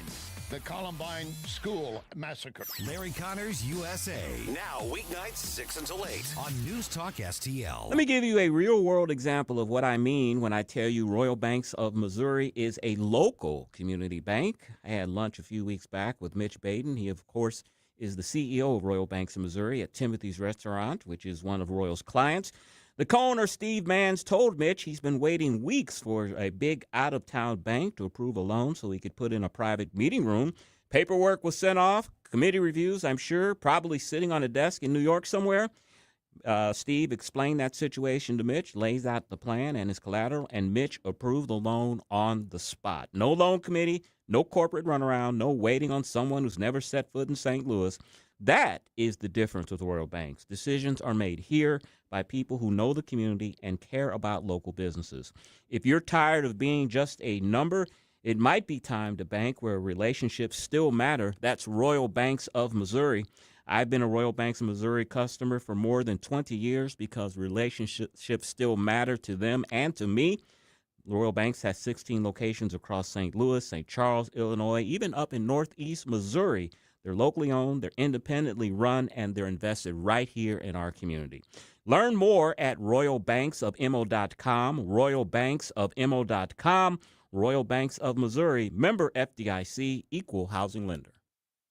The Columbine School Massacre. Larry Connors, USA. Now, weeknights 6 until 8 on News Talk STL. Let me give you a real-world example of what I mean when I tell you Royal Banks of Missouri is a local community bank. I had lunch a few weeks back with Mitch Baden. He, of course, is the CEO of Royal Banks of Missouri at Timothy's Restaurant, which is one of Royal's clients. The co-owner, Steve Manns, told Mitch he's been waiting weeks for a big out-of-town bank to approve a loan so he could put in a private meeting room. Paperwork was sent off, committee reviews, I'm sure, probably sitting on a desk in New York somewhere. Steve explained that situation to Mitch, lays out the plan and his collateral, and Mitch approved the loan on the spot. No loan committee, no corporate runaround, no waiting on someone who's never set foot in St. Louis. That is the difference with Royal Banks. Decisions are made here by people who know the community and care about local businesses. If you're tired of being just a number, it might be time to bank where relationships still matter. That's Royal Banks of Missouri. I've been a Royal Banks of Missouri customer for more than 20 years because relationships still matter to them and to me. Royal Banks has 16 locations across St. Louis, St. Charles, Illinois, even up in Northeast Missouri. They're locally owned, they're independently run, and they're invested right here in our community. Learn more at royalbanksofmo.com, royalbanksofmo.com, Royal Banks of Missouri, member FDIC, equal housing lender.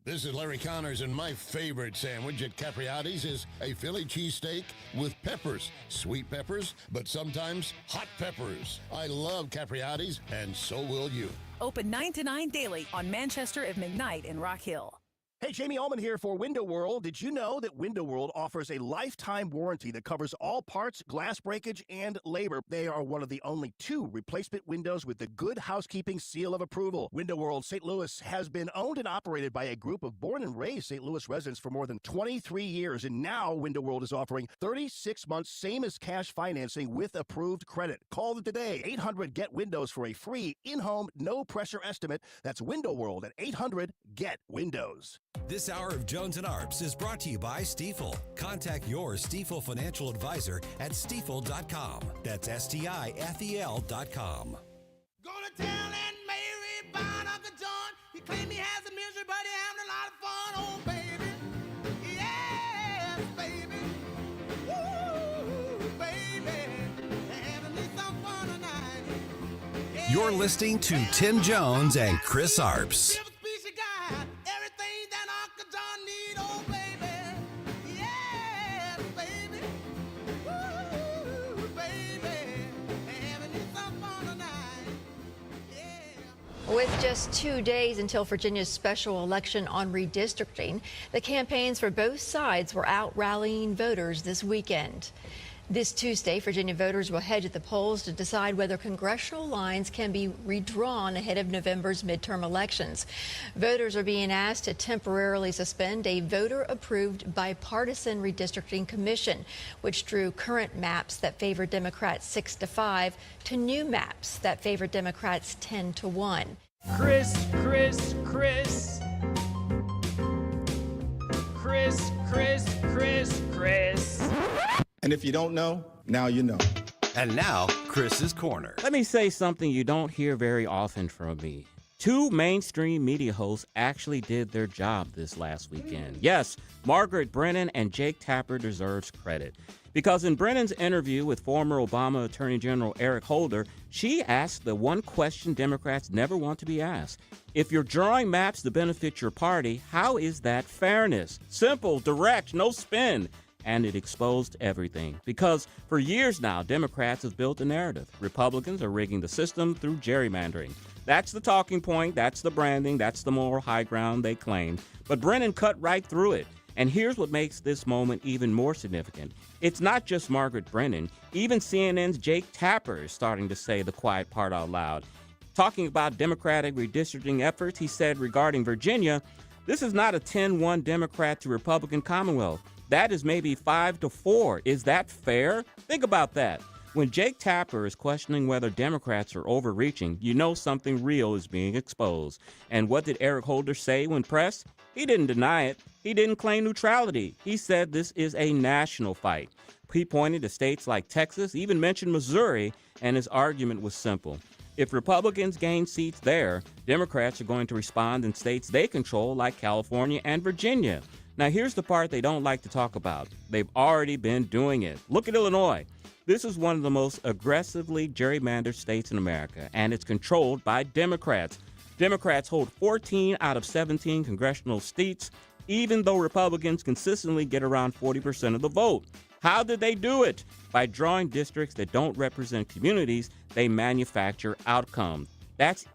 This is Larry Connors, and my favorite sandwich at Capriati's is a Philly cheesesteak with peppers. Sweet peppers, but sometimes hot peppers. I love Capriati's, and so will you. Open 9 to 9 daily on Manchester at McKnight in Rock Hill. Hey, Jamie Allman here for Window World. Did you know that Window World offers a lifetime warranty that covers all parts, glass breakage, and labor? They are one of the only 2 replacement windows with the Good Housekeeping seal of approval. Window World St. Louis has been owned and operated by a group of born and raised St. Louis residents for more than 23 years, and now Window World is offering 36 months same as cash financing with approved credit. Call them today, 800-GET-WINDOWS for a free in-home, no-pressure estimate. That's Window World at 800-GET-WINDOWS. This hour of Jones and Arps is brought to you by Stifel. Contact your Stifel financial advisor at stifel.com. That's STIFEL.com. Gonna tell Aunt Mary about Uncle John. He claimed he has a misery, but he having a lot of fun. Oh, baby. Yes, baby. Woo, baby. Having me some fun tonight. You're listening to Tim Jones and Chris Arps. With just 2 days until Virginia's special election on redistricting, the campaigns for both sides were out rallying voters this weekend. This Tuesday, Virginia voters will head to the polls to decide whether congressional lines can be redrawn ahead of November's midterm elections. Voters are being asked to temporarily suspend a voter-approved bipartisan redistricting commission, which drew current maps that favor Democrats 6-5 to new maps that favor Democrats 10-1. Chris. And if you don't know, now you know. And now, Chris's Corner. Let me say something you don't hear very often from me. 2 mainstream media hosts actually did their job this last weekend. Yes, Margaret Brennan and Jake Tapper deserves credit. Because in Brennan's interview with former Obama Attorney General Eric Holder, she asked the one question Democrats never want to be asked. If you're drawing maps to benefit your party, how is that fairness? Simple, direct, no spin. And it exposed everything. Because for years now, Democrats have built a narrative. Republicans are rigging the system through gerrymandering. That's the talking point, that's the branding, that's the moral high ground they claim. But Brennan cut right through it. And here's what makes this moment even more significant. It's not just Margaret Brennan. Even CNN's Jake Tapper is starting to say the quiet part out loud. Talking about Democratic redistricting efforts, he said regarding Virginia, this is not a 10-1 Democrat to Republican Commonwealth. That is maybe 5-4. Is that fair? Think about that. When Jake Tapper is questioning whether Democrats are overreaching, you know something real is being exposed. And what did Eric Holder say when pressed? He didn't deny it. He didn't claim neutrality. He said this is a national fight. He pointed to states like Texas, even mentioned Missouri, and his argument was simple. If Republicans gain seats there, Democrats are going to respond in states they control like California and Virginia. Now, here's the part they don't like to talk about. They've already been doing it. Look at Illinois. This is one of the most aggressively gerrymandered states in America, and it's controlled by Democrats. Democrats hold 14 out of 17 congressional seats, even though Republicans consistently get around 40% of the vote. How did they do it? By drawing districts that don't represent communities, they manufacture outcomes.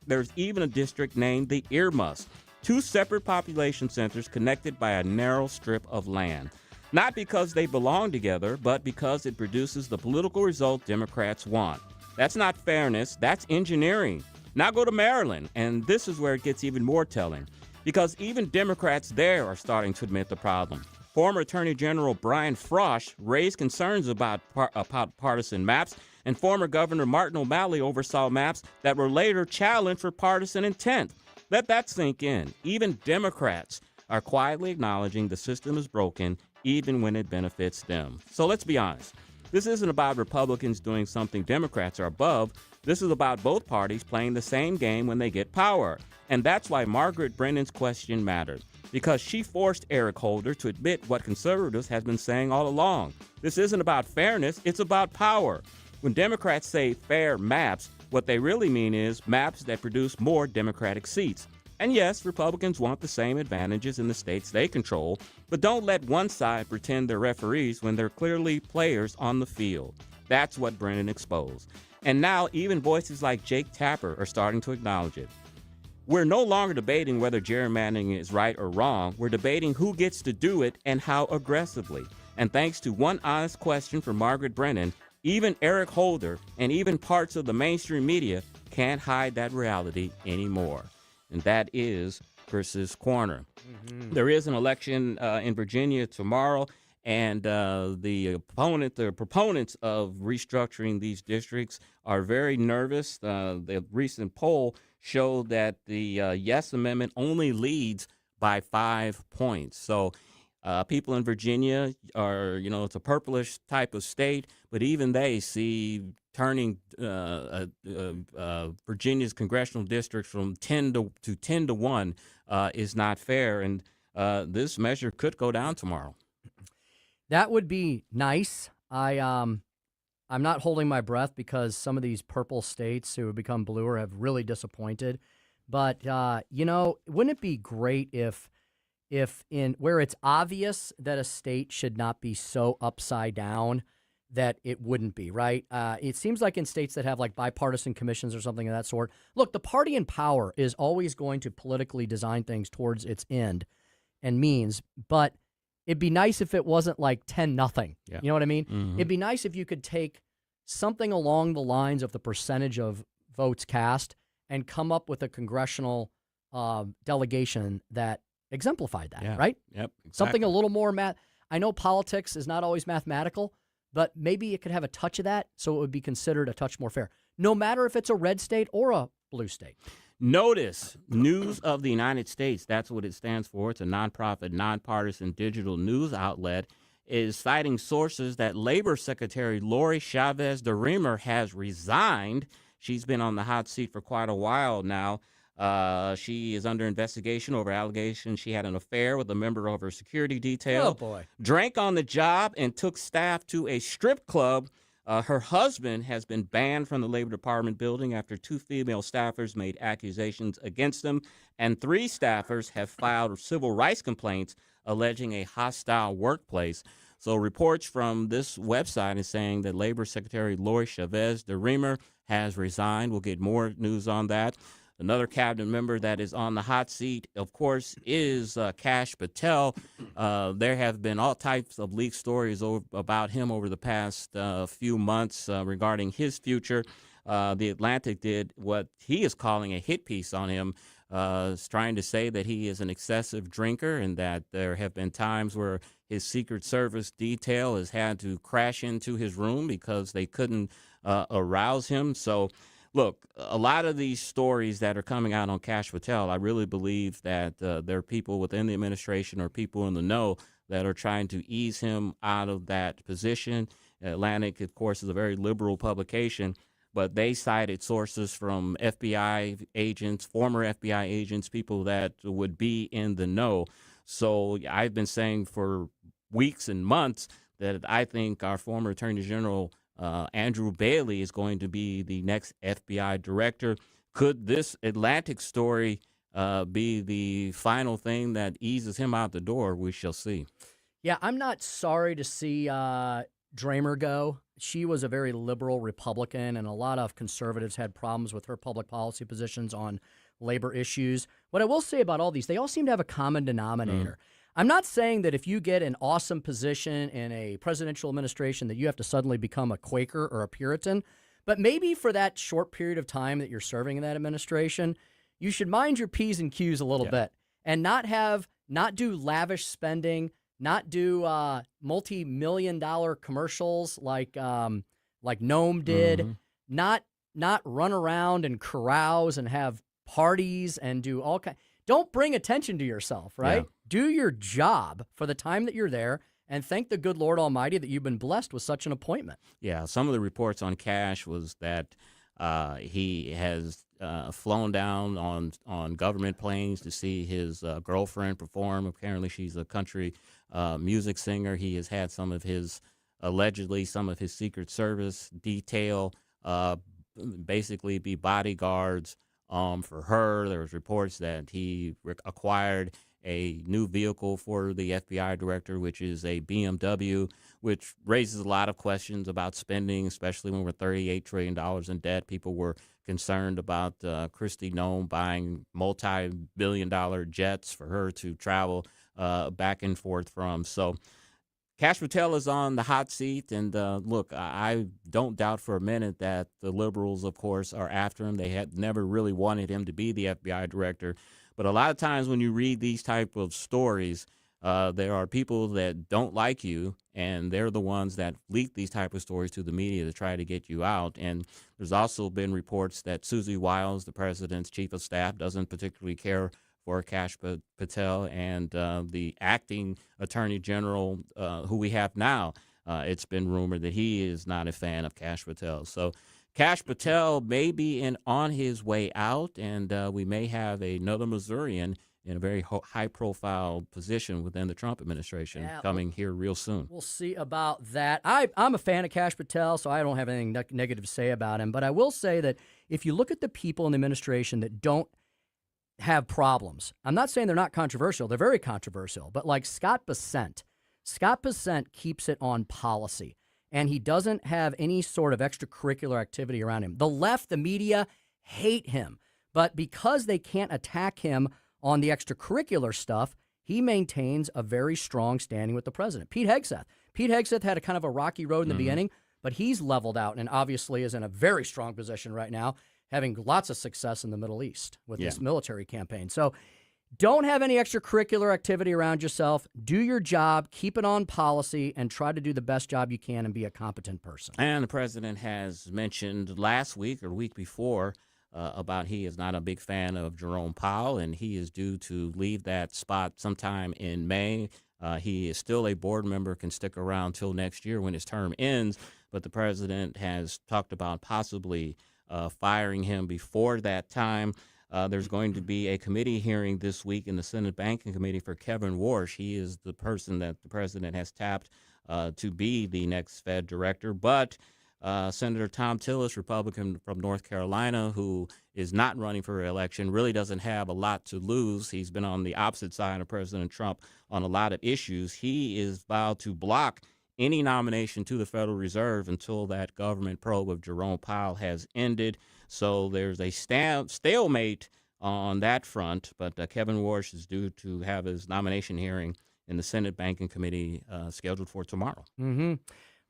There's even a district named the Earmuffs. 2 separate population centers connected by a narrow strip of land. Not because they belong together, but because it produces the political result Democrats want. That's not fairness, that's engineering. Now go to Maryland, and this is where it gets even more telling, because even Democrats there are starting to admit the problem. Former Attorney General Brian Frosh raised concerns about partisan maps, and former Governor Martin O'Malley oversaw maps that were later challenged for partisan intent. Let that sink in. Even Democrats are quietly acknowledging the system is broken, even when it benefits them. So let's be honest. This isn't about Republicans doing something Democrats are above. This is about both parties playing the same game when they get power. And that's why Margaret Brennan's question mattered, because she forced Eric Holder to admit what conservatives have been saying all along. This isn't about fairness, it's about power. When Democrats say fair maps, what they really mean is maps that produce more Democratic seats. And yes, Republicans want the same advantages in the states they control, but don't let one side pretend they're referees when they're clearly players on the field. That's what Brennan exposed. And now even voices like Jake Tapper are starting to acknowledge it. We're no longer debating whether gerrymandering is right or wrong. We're debating who gets to do it and how aggressively. And thanks to one honest question from Margaret Brennan, even Eric Holder and even parts of the mainstream media can't hide that reality anymore. And that is Chris's Corner. Mm-hmm. There is an election in Virginia tomorrow, and the proponents of restructuring these districts are very nervous. The recent poll showed that the yes amendment only leads by 5 points. So people in Virginia are, it's a purplish type of state, but even they see turning Virginia's congressional districts from 10 to 1 is not fair, and this measure could go down tomorrow. That would be nice. I'm not holding my breath because some of these purple states who have become bluer have really disappointed. But wouldn't it be great if in where it's obvious that a state should not be so upside down that it wouldn't be, right? It seems like in states that have like bipartisan commissions or something of that sort, look, the party in power is always going to politically design things towards its end and means, but it'd be nice if it wasn't like 10-0. Yeah. You know what I mean? Mm-hmm. It'd be nice if you could take something along the lines of the percentage of votes cast and come up with a congressional delegation that exemplified that, right? Yep. Exactly. Something a little more I know politics is not always mathematical, but maybe it could have a touch of that so it would be considered a touch more fair, no matter if it's a red state or a blue state. Notice, News of the United States, that's what it stands for. It's a nonprofit, nonpartisan digital news outlet, is citing sources that Labor Secretary Lori Chavez DeRemer has resigned. She's been on the hot seat for quite a while now. She is under investigation over allegations she had an affair with a member of her security detail. Oh, boy. Drank on the job and took staff to a strip club. Her husband has been banned from the Labor Department building after 2 female staffers made accusations against him, and 3 staffers have filed civil rights complaints alleging a hostile workplace. So reports from this website is saying that Labor Secretary Lori Chavez DeRemer has resigned. We'll get more news on that. Another cabinet member that is on the hot seat, of course, is Kash Patel. There have been all types of leaked stories about him over the past few months regarding his future. The Atlantic did what he is calling a hit piece on him, trying to say that he is an excessive drinker and that there have been times where his Secret Service detail has had to crash into his room because they couldn't arouse him. So, look, a lot of these stories that are coming out on Kash Patel, I really believe that there are people within the administration or people in the know that are trying to ease him out of that position. Atlantic, of course, is a very liberal publication, but they cited sources from FBI agents, former FBI agents, people that would be in the know. So I've been saying for weeks and months that I think our former Attorney General Andrew Bailey is going to be the next FBI director. Could this Atlantic story be the final thing that eases him out the door? We shall see. Yeah, I'm not sorry to see Dramer go. She was a very liberal Republican, and a lot of conservatives had problems with her public policy positions on labor issues. What I will say about all these, they all seem to have a common denominator. I'm not saying that if you get an awesome position in a presidential administration that you have to suddenly become a Quaker or a Puritan, but maybe for that short period of time that you're serving in that administration, you should mind your P's and Q's a little bit and not do lavish spending, not do multi-million-dollar commercials like Noam did, not run around and carouse and have parties and do all kinds. Don't bring attention to yourself, right? Yeah. Do your job for the time that you're there and thank the good Lord Almighty that you've been blessed with such an appointment. Yeah, some of the reports on Cash was that he has flown down on government planes to see his girlfriend perform. Apparently, she's a country music singer. He has had allegedly some of his Secret Service detail basically be bodyguards for her. There was reports that he acquired a new vehicle for the FBI director, which is a BMW, which raises a lot of questions about spending, especially when we're $38 trillion in debt. People were concerned about Kristi Noem buying multi-billion-dollar jets for her to travel back and forth from. So Kash Patel is on the hot seat, and look, I don't doubt for a minute that the liberals, of course, are after him. They had never really wanted him to be the FBI director. But a lot of times when you read these type of stories, there are people that don't like you, and they're the ones that leak these type of stories to the media to try to get you out. And there's also been reports that Susie Wiles, the president's chief of staff, doesn't particularly care for Kash Patel, and the acting attorney general who we have now, it's been rumored that he is not a fan of Kash Patel. So Kash Patel may be on his way out, and we may have another Missourian in a very high-profile position within the Trump administration coming here real soon. We'll see about that. I'm a fan of Kash Patel, so I don't have anything negative to say about him. But I will say that if you look at the people in the administration that don't have problems, I'm not saying they're not controversial. They're very controversial. But like Scott Bessent keeps it on policy. And he doesn't have any sort of extracurricular activity around him. The left, the media, hate him. But because they can't attack him on the extracurricular stuff, he maintains a very strong standing with the president. Pete Hegseth had a kind of a rocky road in the beginning, but he's leveled out and obviously is in a very strong position right now, having lots of success in the Middle East with this military campaign. So don't have any extracurricular activity around yourself. Do your job, keep it on policy, and try to do the best job you can and be a competent person. And the president has mentioned last week or the week before about he is not a big fan of Jerome Powell, and he is due to leave that spot sometime in May. He is still a board member, can stick around till next year when his term ends, but the president has talked about possibly firing him before that time. There's going to be a committee hearing this week in the Senate Banking Committee for Kevin Warsh. He is the person that the president has tapped to be the next Fed director. But Senator Tom Tillis, Republican from North Carolina, who is not running for re-election, really doesn't have a lot to lose. He's been on the opposite side of President Trump on a lot of issues. He is vowed to block any nomination to the Federal Reserve until that government probe of Jerome Powell has ended. So there's a stalemate on that front, but Kevin Warsh is due to have his nomination hearing in the Senate Banking Committee scheduled for tomorrow. I'm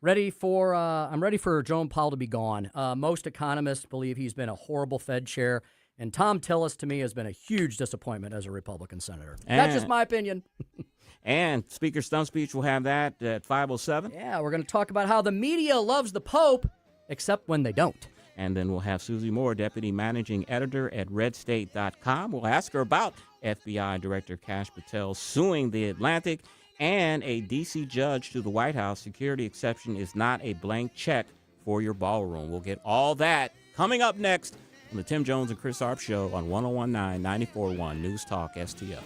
ready for Jerome Powell to be gone. Most economists believe he's been a horrible Fed chair, and Tom Tillis, to me, has been a huge disappointment as a Republican senator. That's just my opinion. And Speaker's Stump Speech, we'll have that at 5:07. Yeah, we're going to talk about how the media loves the Pope, except when they don't. And then we'll have Susie Moore, Deputy Managing Editor at RedState.com. We'll ask her about FBI Director Kash Patel suing The Atlantic, and a D.C. judge to the White House. Security exception is not a blank check for your ballroom. We'll get all that coming up next on the Tim Jones and Chris Arps Show on 101.9, 94.1 News Talk STL.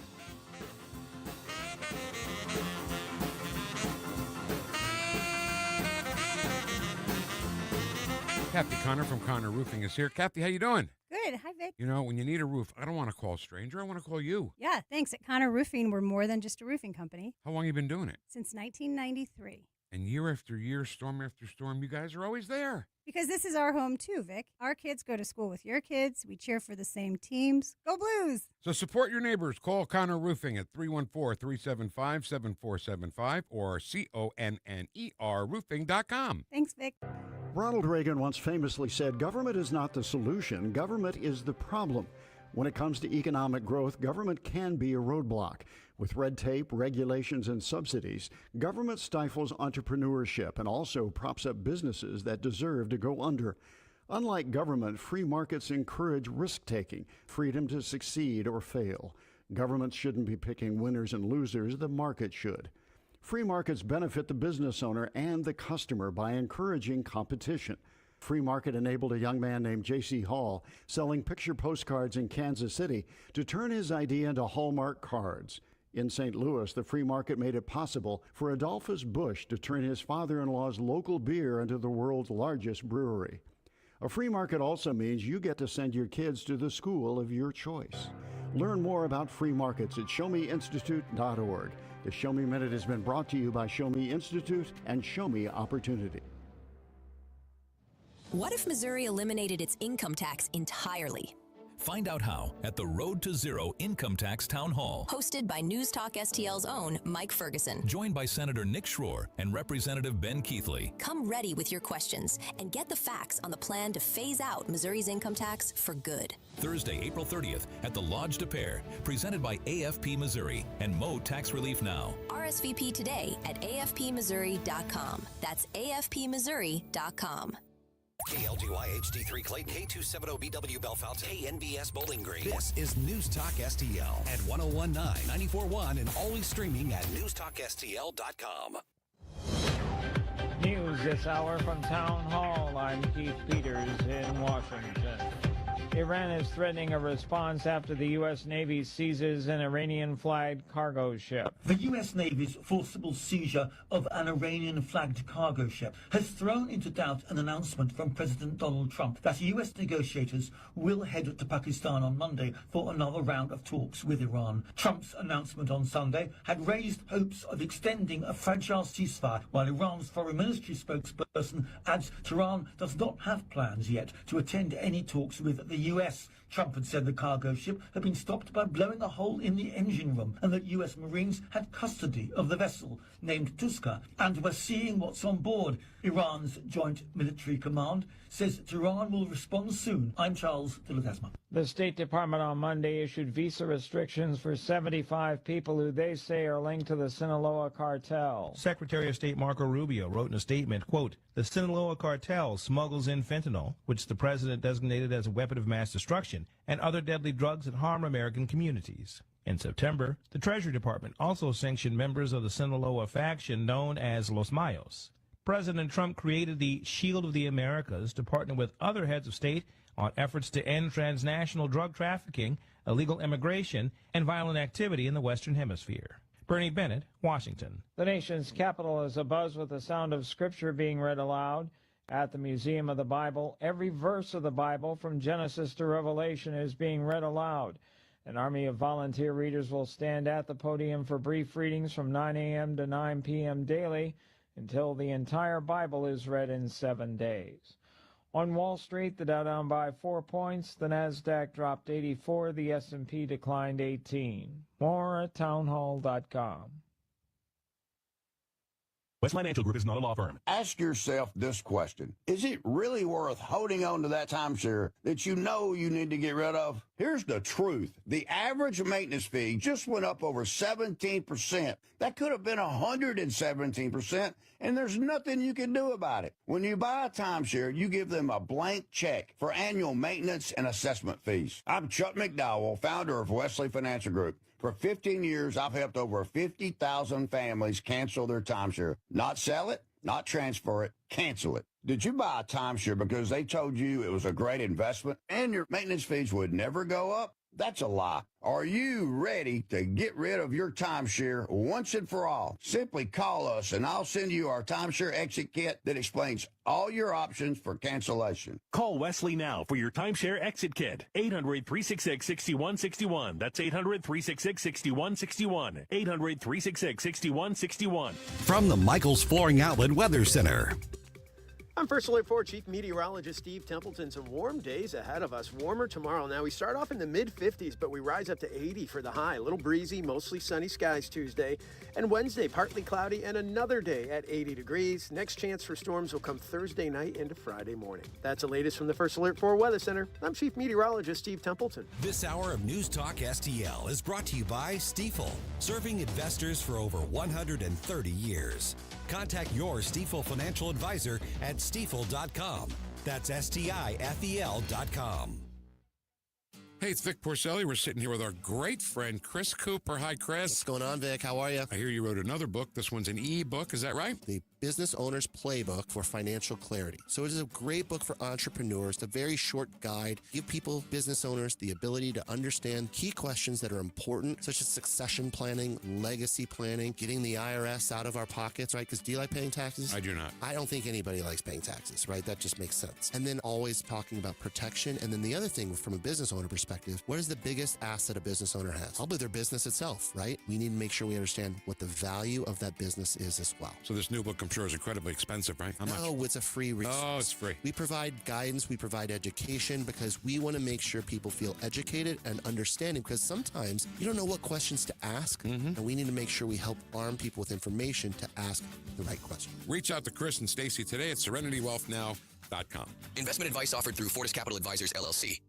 Kathy Connor from Connor Roofing is here. Kathy, how you doing? Good. Hi, Vic. You know, when you need a roof, I don't want to call a stranger. I want to call you. Yeah, thanks. At Connor Roofing, we're more than just a roofing company. How long you been doing it? Since 1993. And year after year, storm after storm, you guys are always there. Because this is our home too, Vic. Our kids go to school with your kids. We cheer for the same teams. Go Blues! So support your neighbors. Call Connor Roofing at 314-375-7475 or CONNER roofing.com. Thanks, Vic. Ronald Reagan once famously said, "Government is not the solution, government is the problem." When it comes to economic growth, government can be a roadblock. With red tape, regulations, and subsidies, government stifles entrepreneurship and also props up businesses that deserve to go under. Unlike government, free markets encourage risk-taking, freedom to succeed or fail. Governments shouldn't be picking winners and losers, the market should. Free markets benefit the business owner and the customer by encouraging competition. Free Market enabled a young man named J.C. Hall selling picture postcards in Kansas City to turn his idea into Hallmark cards. In St. Louis, the free market made it possible for Adolphus Busch to turn his father-in-law's local beer into the world's largest brewery. A free market also means you get to send your kids to the school of your choice. Learn more about free markets at showmeinstitute.org. The Show Me Minute has been brought to you by Show Me Institute and Show Me Opportunity. What if Missouri eliminated its income tax entirely? Find out how at the Road to Zero Income Tax Town Hall. Hosted by News Talk STL's own Mike Ferguson. Joined by Senator Nick Schroer and Representative Ben Keithley. Come ready with your questions and get the facts on the plan to phase out Missouri's income tax for good. Thursday, April 30th at the Lodge de Pere, presented by AFP Missouri and Mo Tax Relief Now. RSVP today at afpmissouri.com. That's afpmissouri.com. KLGY HD3 Clayton, K270BW Bellefonte, KNBS Bowling Green. This is News Talk STL at 1019, 94.1, and always streaming at newstalkstl.com. News this hour from Town Hall. I'm Keith Peters in Washington. Iran is threatening a response after the U.S. Navy seizes an Iranian-flagged cargo ship. The U.S. Navy's forcible seizure of an Iranian-flagged cargo ship has thrown into doubt an announcement from President Donald Trump that U.S. negotiators will head to Pakistan on Monday for another round of talks with Iran. Trump's announcement on Sunday had raised hopes of extending a fragile ceasefire, while Iran's foreign ministry spokesperson adds Tehran does not have plans yet to attend any talks with the U.S. Trump had said the cargo ship had been stopped by blowing a hole in the engine room and that U.S. Marines had custody of the vessel, named Tuska, and were seeing what's on board. Iran's Joint Military Command says Tehran will respond soon. I'm Charles de Ledesma. The State Department on Monday issued visa restrictions for 75 people who they say are linked to the Sinaloa cartel. Secretary of State Marco Rubio wrote in a statement, quote, "The Sinaloa cartel smuggles in fentanyl, which the president designated as a weapon of mass destruction, and other deadly drugs that harm American communities." In September, the Treasury Department also sanctioned members of the Sinaloa faction known as Los Mayos. President Trump created the Shield of the Americas to partner with other heads of state on efforts to end transnational drug trafficking, illegal immigration, and violent activity in the Western Hemisphere. Bernie Bennett, Washington. The nation's capital is abuzz with the sound of Scripture being read aloud. At the Museum of the Bible, every verse of the Bible from Genesis to Revelation is being read aloud. An army of volunteer readers will stand at the podium for brief readings from 9 a.m. to 9 p.m. daily until the entire Bible is read in 7 days. On Wall Street, the Dow down by 4 points, the Nasdaq dropped 84, the S&P declined 18. More at townhall.com. West Financial Group is not a law firm. Ask yourself this question. Is it really worth holding on to that timeshare that you know you need to get rid of? Here's the truth. The average maintenance fee just went up over 17%. That could have been 117%, and there's nothing you can do about it. When you buy a timeshare, you give them a blank check for annual maintenance and assessment fees. I'm Chuck McDowell, founder of Wesley Financial Group. For 15 years, I've helped over 50,000 families cancel their timeshare. Not sell it, not transfer it, cancel it. Did you buy a timeshare because they told you it was a great investment and your maintenance fees would never go up? That's a lie. Are you ready to get rid of your timeshare once and for all? Simply call us and I'll send you our timeshare exit kit that explains all your options for cancellation. Call Wesley now for your timeshare exit kit. 800-366-6161. That's 800-366-6161. 800-366-6161. From the Michaels Flooring Outlet Weather Center. I'm First Alert 4 Chief Meteorologist Steve Templeton. Some warm days ahead of us. Warmer tomorrow. Now, we start off in the mid-50s, but we rise up to 80 for the high. A little breezy, mostly sunny skies Tuesday. And Wednesday, partly cloudy, and another day at 80 degrees. Next chance for storms will come Thursday night into Friday morning. That's the latest from the First Alert 4 Weather Center. I'm Chief Meteorologist Steve Templeton. This hour of News Talk STL is brought to you by Stifel, serving investors for over 130 years. Contact your Stifel financial advisor at stifel.com. That's STIFEL.com. Hey, it's Vic Porcelli. We're sitting here with our great friend, Chris Cooper. Hi, Chris. What's going on, Vic? How are you? I hear you wrote another book. This one's an e-book. Is that right? The Business Owner's Playbook for Financial Clarity. So it is a great book for entrepreneurs. It's a very short guide. Give people, business owners, the ability to understand key questions that are important, such as succession planning, legacy planning, getting the IRS out of our pockets, right? Because do you like paying taxes? I do not. I don't think anybody likes paying taxes, right? That just makes sense. And then always talking about protection. And then the other thing from a business owner perspective, what is the biggest asset a business owner has? Probably their business itself, right? We need to make sure we understand what the value of that business is as well. So this new book, I'm sure, is incredibly expensive, right? How much? No, it's a free resource. Oh, it's free. We provide guidance, we provide education because we want to make sure people feel educated and understanding because sometimes you don't know what questions to ask, and we need to make sure we help arm people with information to ask the right question. Reach out to Chris and Stacy today at SerenityWealthNow.com. Investment advice offered through Fortis Capital Advisors, LLC.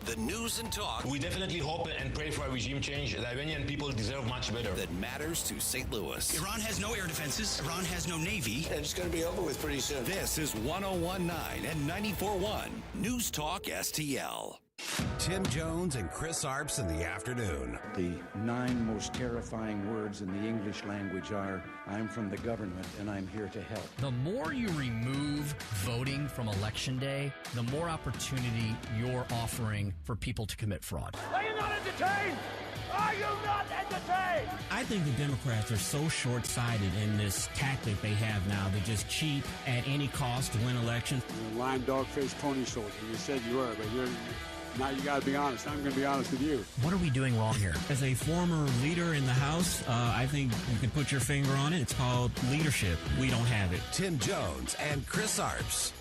The news and talk We definitely hope and pray for a regime change. The Iranian people deserve much better. that matters to St. Louis. Iran has no air defenses. Iran has no navy. And it's going to be over with pretty soon. This is 101.9 and 94.1 News Talk STL. Tim Jones and Chris Arps in the afternoon. The 9 most terrifying words in the English language are, I'm from the government and I'm here to help. The more you remove voting from Election Day, the more opportunity you're offering for people to commit fraud. Are you not entertained? Are you not entertained? I think the Democrats are so short-sighted in this tactic they have now to just cheat at any cost to win elections. You're a lying dog-faced pony soldier. You said you were, but now you got to be honest. I'm going to be honest with you. What are we doing wrong here? As a former leader in the House, I think you can put your finger on it. It's called leadership. We don't have it. Tim Jones and Chris Arps.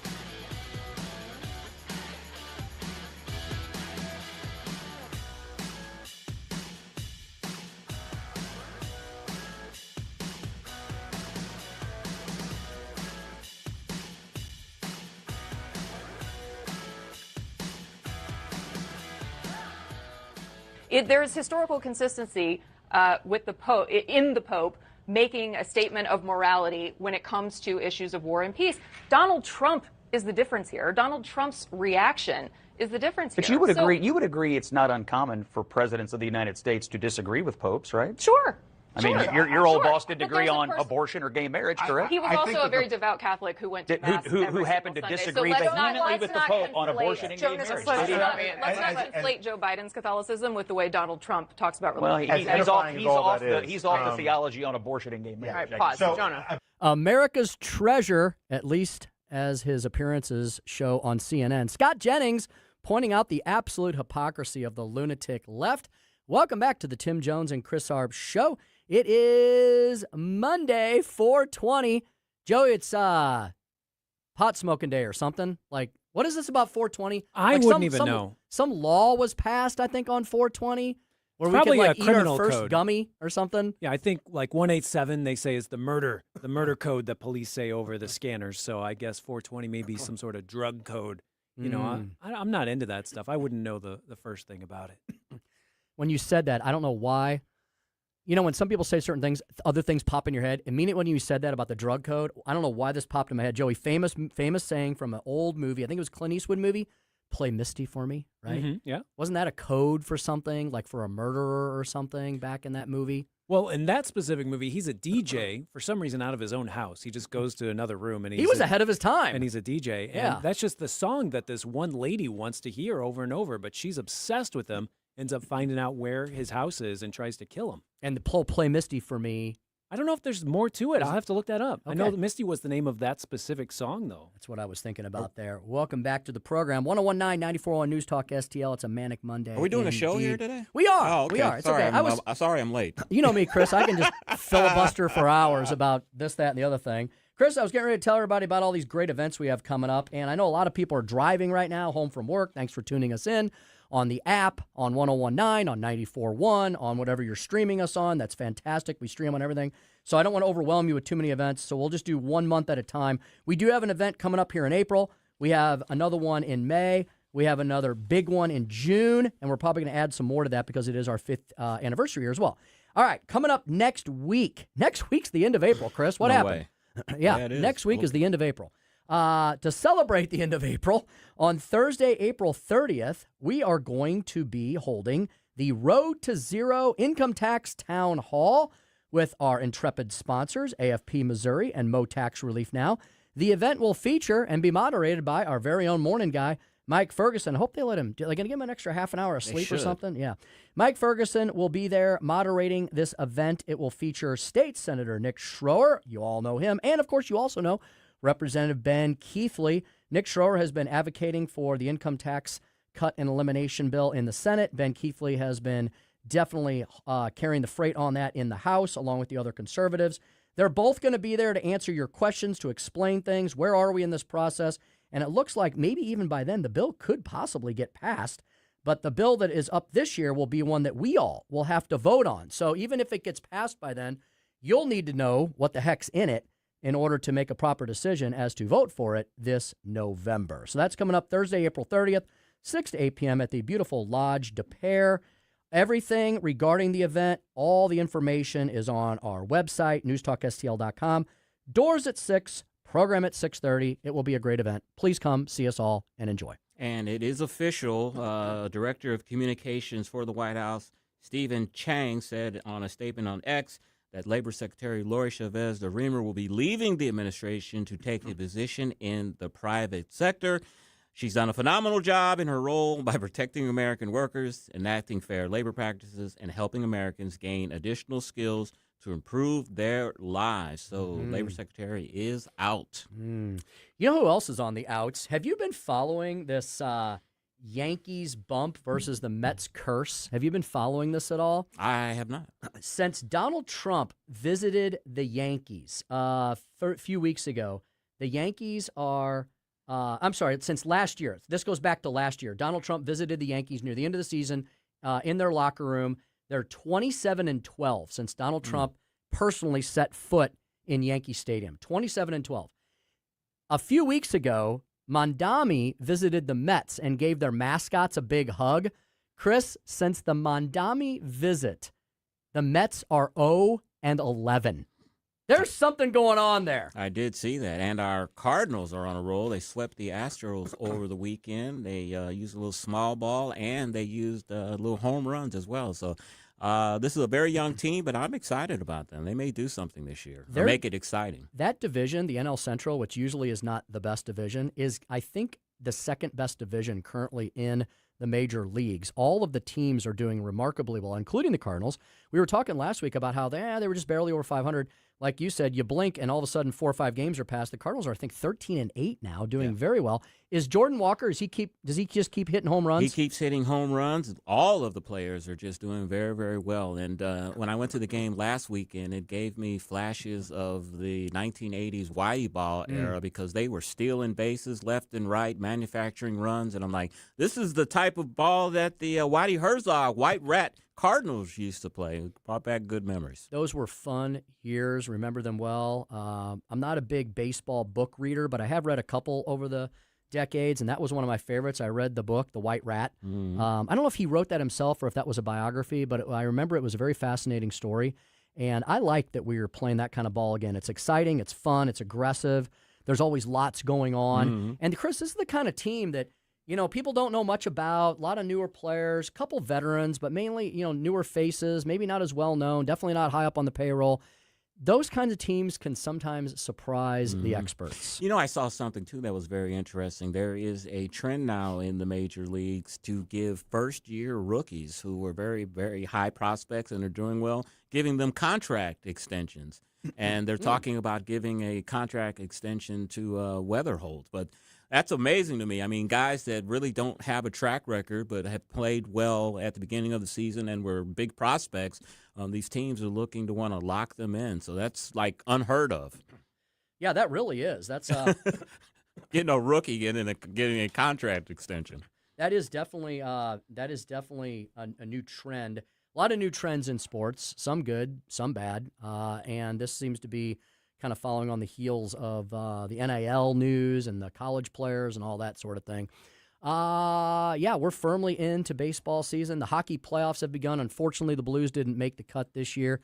There is historical consistency with the Pope, in the Pope making a statement of morality when it comes to issues of war and peace. Donald Trump is the difference here. Donald Trump's reaction is the difference but here. But you would agree it's not uncommon for presidents of the United States to disagree with popes, right? Sure. I mean, your old boss didn't agree on abortion or gay marriage, correct? He was also a very devout Catholic who went to Mass who happened to disagree vehemently with the Pope on abortion and gay marriage. Let's not conflate Joe Biden's Catholicism with the way Donald Trump talks about religion. Well, he's off the theology on abortion and gay marriage. All right, pause. Jonah. America's treasure, at least as his appearances show on CNN. Scott Jennings pointing out the absolute hypocrisy of the lunatic left. Welcome back to the Tim Jones and Chris Arps show. It is Monday, 4/20. Joey, it's pot smoking day or something. Like, what is this about 4/20? I wouldn't even know. Some law was passed, I think, on 4/20, where Probably we could a eat our criminal first code. gummy or something. Yeah, I think like 187 they say is the murder code that police say over the scanners. So I guess 420 may be some sort of drug code. You know, I'm not into that stuff. I wouldn't know the first thing about it. When you said that, I don't know why. You know, when some people say certain things, other things pop in your head. Immediately when you said that about the drug code, I don't know why this popped in my head. Joey, famous saying from an old movie, I think it was Clint Eastwood movie, "Play Misty for me," right? Mm-hmm, yeah. Wasn't that a code for something, like for a murderer or something back in that movie? Well, in that specific movie, he's a DJ for some reason out of his own house. He just goes to another room and he was ahead of his time. And he's a DJ. Yeah. And that's just the song that this one lady wants to hear over and over, but she's obsessed with him. ends up finding out where his house is and tries to kill him. And the whole Play Misty for me. I don't know if there's more to it. I'll have to look that up. Okay. I know that Misty was the name of that specific song, though. That's what I was thinking about there. Welcome back to the program. 1019-9401 News Talk STL. It's a manic Monday. Are we doing a show indeed. here today? We are. Oh, okay. We are. It's sorry, okay. Sorry I'm late. You know me, Chris. I can just filibuster for hours about this, that, and the other thing. Chris, I was getting ready to tell everybody about all these great events we have coming up, and I know a lot of people are driving right now, home from work. Thanks for tuning us in on the app, on 1019, on 94.1, on whatever you're streaming us on. That's fantastic. We stream on everything. So I don't want to overwhelm you with too many events, so we'll just do 1 month at a time. We do have an event coming up here in April. We have another one in May. We have another big one in June, and we're probably going to add some more to that because it is our 5th anniversary here as well. All right, coming up next week. Next week's the end of April, Chris. What happened? Yeah, it is. next week is the end of April. To celebrate the end of April, on Thursday, April 30th, we are going to be holding the Road to Zero Income Tax Town Hall with our intrepid sponsors, AFP Missouri and Mo Tax Relief Now. The event will feature and be moderated by our very own morning guy, Mike Ferguson. I hope they let him. Are they going to give him an extra half an hour of sleep or something? Yeah. Mike Ferguson will be there moderating this event. It will feature State Senator Nick Schroer. You all know him. And, of course, you also know Representative Ben Keithley. Nick Schroer has been advocating for the income tax cut and elimination bill in the Senate. Ben Keithley has been definitely carrying the freight on that in the House, along with the other conservatives. They're both going to be there to answer your questions, to explain things. Where are we in this process? And it looks like maybe even by then the bill could possibly get passed. But the bill that is up this year will be one that we all will have to vote on. So even if it gets passed by then, you'll need to know what the heck's in it in order to make a proper decision as to vote for it this November. So that's coming up Thursday, April 30th, 6 to 8 p.m. at the beautiful Lodge de Pere. Everything regarding the event, all the information is on our website, newstalkstl.com. Doors at 6, program at 6:30. It will be a great event. Please come, see us all, and enjoy. And it is official. Director of Communications for the White House, Stephen Chang, said on a statement on X that Labor Secretary Lori Chavez de Reamer will be leaving the administration to take a position in the private sector. She's done a phenomenal job in her role by protecting American workers, enacting fair labor practices, and helping Americans gain additional skills to improve their lives. So Labor Secretary is out. You know who else is on the outs? Have you been following this Yankees bump versus the Mets curse? Have you been following this at all? I have not. Since Donald Trump visited the Yankees a few weeks ago, the Yankees are... since last year. This goes back to last year. Donald Trump visited the Yankees near the end of the season in their locker room. They're 27-12 since Donald Trump personally set foot in Yankee Stadium. 27-12. A few weeks ago, Mondami visited the Mets and gave their mascots a big hug. Chris, since the Mondami visit, the Mets are 0-11. There's something going on there. I did see that. And our Cardinals are on a roll. They swept the Astros over the weekend. They used a little small ball, and they used little home runs as well. So this is a very young team, but I'm excited about them. They may do something this year or make it exciting. That division, the NL Central, which usually is not the best division, is, I think, the second best division currently in the major leagues. All of the teams are doing remarkably well, including the Cardinals. We were talking last week about how they were just barely over 500. Like you said, you blink and all of a sudden 4 or 5 games are passed. The Cardinals are, I think, 13-8 now, doing very well. Is Jordan Walker, does he just keep hitting home runs? He keeps hitting home runs. All of the players are just doing very, very well. And when I went to the game last weekend, it gave me flashes of the 1980s Whitey Ball era because they were stealing bases left and right, manufacturing runs. And I'm like, this is the type of ball that the Whitey Herzog, White Rat Cardinals used to play. It brought back good memories. Those were fun years. Remember them well. I'm not a big baseball book reader, but I have read a couple over the decades, and that was one of my favorites. I read the book, The White Rat. I don't know if he wrote that himself or if that was a biography, but I remember it was a very fascinating story, and I like that we are playing that kind of ball again. It's exciting, it's fun, it's aggressive. There's always lots going on. And, Chris, this is the kind of team that, people don't know much about. A lot of newer players, a couple veterans, but mainly, newer faces, maybe not as well known, definitely not high up on the payroll. those kinds of teams can sometimes surprise the experts. You know, I saw something, too, that was very interesting. There is a trend now in the major leagues to give first-year rookies who were very, very high prospects and are doing well, giving them contract extensions. And they're talking about giving a contract extension to Weatherholt. But that's amazing to me. I mean, guys that really don't have a track record but have played well at the beginning of the season and were big prospects, these teams are looking to want to lock them in. So that's like unheard of. Yeah, that really is. That's getting a rookie getting a contract extension. That is definitely a new trend. A lot of new trends in sports, some good, some bad, and this seems to be kind of following on the heels of the NIL news and the college players and all that sort of thing. Yeah, we're firmly into baseball season. The hockey playoffs have begun. Unfortunately, the Blues didn't make the cut this year.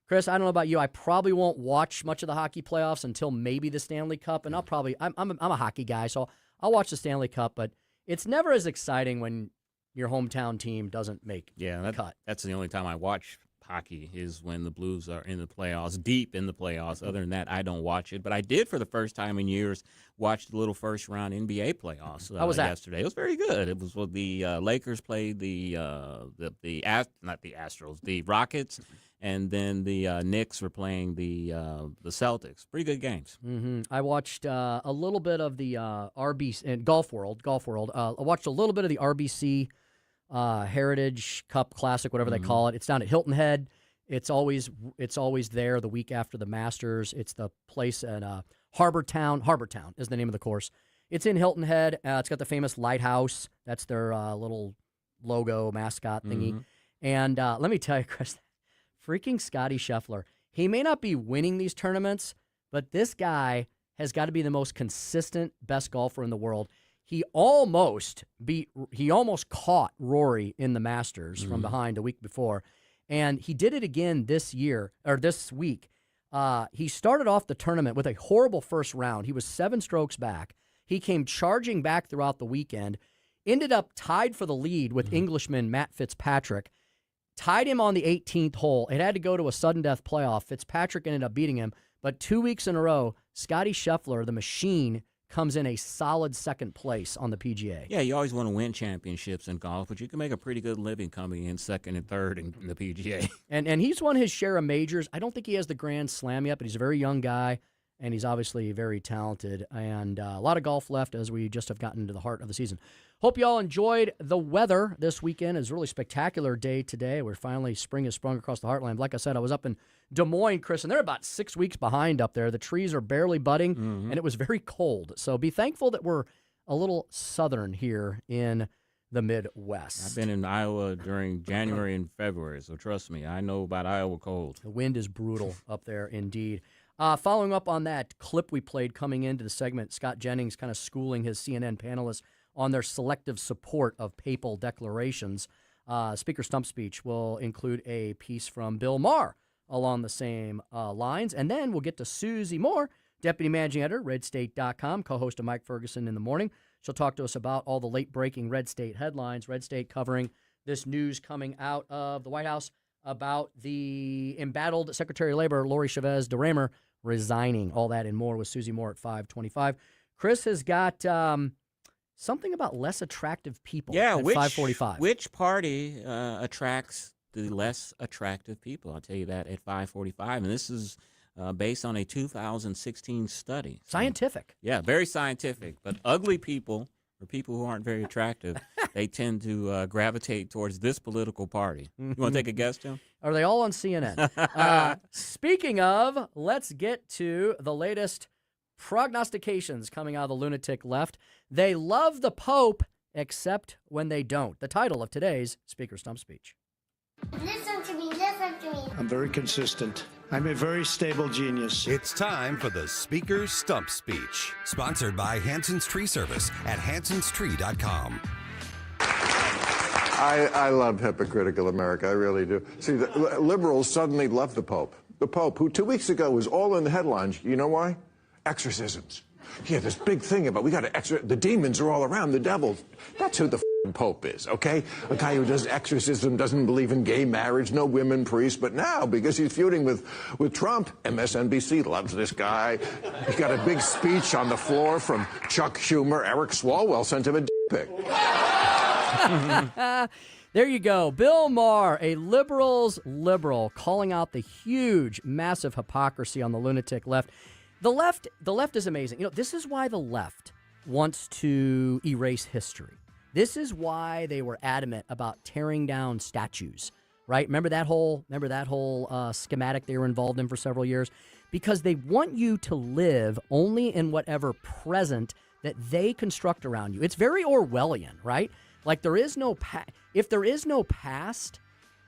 Chris, I don't know about you. I probably won't watch much of the hockey playoffs until maybe the Stanley Cup, and I'm a hockey guy, so I'll watch the Stanley Cup, but it's never as exciting when your hometown team doesn't make the cut. That's the only time I watch hockey is when the Blues are in the playoffs, deep in the playoffs. Other than that, I don't watch it. But I did, for the first time in years, watch the little first-round NBA playoffs. How was that? Yesterday? It was very good. It was when the Lakers played the Rockets, and then the Knicks were playing the Celtics. Pretty good games. Mm-hmm. I watched a little bit of the RBC and Golf World. I watched a little bit of the RBC Heritage Cup Classic, whatever they call it. It's down at Hilton Head. It's always there the week after the Masters. It's the place at Harbor Town. Harbor Town is the name of the course. It's in Hilton Head. It's got the famous lighthouse. That's their little logo mascot thingy. And let me tell you, Chris, freaking Scotty Scheffler. He may not be winning these tournaments, but this guy has got to be the most consistent, best golfer in the world. He almost caught Rory in the Masters from behind a week before, and he did it again this week. He started off the tournament with a horrible first round. He was 7 strokes back. He came charging back throughout the weekend, ended up tied for the lead with Englishman Matt Fitzpatrick, tied him on the 18th hole. It had to go to a sudden death playoff. Fitzpatrick ended up beating him, but 2 weeks in a row, Scotty Scheffler, the machine, comes in a solid second place on the PGA. Yeah, you always want to win championships in golf, but you can make a pretty good living coming in second and third in the PGA. And he's won his share of majors. I don't think he has the Grand Slam yet, but he's a very young guy, and he's obviously very talented. And a lot of golf left as we just have gotten into the heart of the season. Hope you all enjoyed the weather this weekend. It's a really spectacular day today. We're finally, spring has sprung across the heartland. Like I said, I was up in Des Moines, Chris, and they're about 6 weeks behind up there. The trees are barely budding, and it was very cold. So be thankful that we're a little southern here in the Midwest. I've been in Iowa during January and February, so trust me, I know about Iowa cold. The wind is brutal up there indeed. Following up on that clip we played coming into the segment, Scott Jennings kind of schooling his CNN panelists on their selective support of papal declarations. Speaker Stump Speech will include a piece from Bill Maher along the same lines. And then we'll get to Susie Moore, Deputy Managing Editor, RedState.com, co-host of Mike Ferguson in the Morning. She'll talk to us about all the late-breaking Red State headlines. Red State covering this news coming out of the White House about the embattled Secretary of Labor, Lori Chavez DeRaymer, resigning. All that and more with Susie Moore at 5:25. Chris has got something about less attractive people at 5:45. Which party attracts the less attractive people? I'll tell you that at 5:45. And this is based on a 2016 study. Scientific. Yeah, very scientific. But ugly people, or people who aren't very attractive, they tend to gravitate towards this political party. You want to take a guess, Jim? Are they all on CNN? Speaking of, let's get to the latest prognostications coming out of the lunatic left. They love the Pope, except when they don't. The title of today's Speaker Stump Speech. Listen to me, listen to me. I'm very consistent. I'm a very stable genius. It's time for the Speaker Stump Speech, sponsored by Hanson's Tree Service at hansonstree.com. I love hypocritical America. I really do. See, the liberals suddenly love the Pope. The Pope, who 2 weeks ago was all in the headlines. You know why? Exorcisms. Yeah, this big thing about we got to exorcise. The demons are all around. The devil. That's who the Pope is, okay? A guy who does exorcism, doesn't believe in gay marriage, no women priests, but now, because he's feuding with Trump, MSNBC loves this guy. He got a big speech on the floor from Chuck Schumer. Eric Swalwell sent him a pic. There you go. Bill Maher, a liberal's liberal, calling out the huge, massive hypocrisy on the lunatic left. The left is amazing. You know, this is why the left wants to erase history. This is why they were adamant about tearing down statues, right? Remember that whole schematic they were involved in for several years? Because they want you to live only in whatever present that they construct around you. It's very Orwellian, right? Like if there is no past,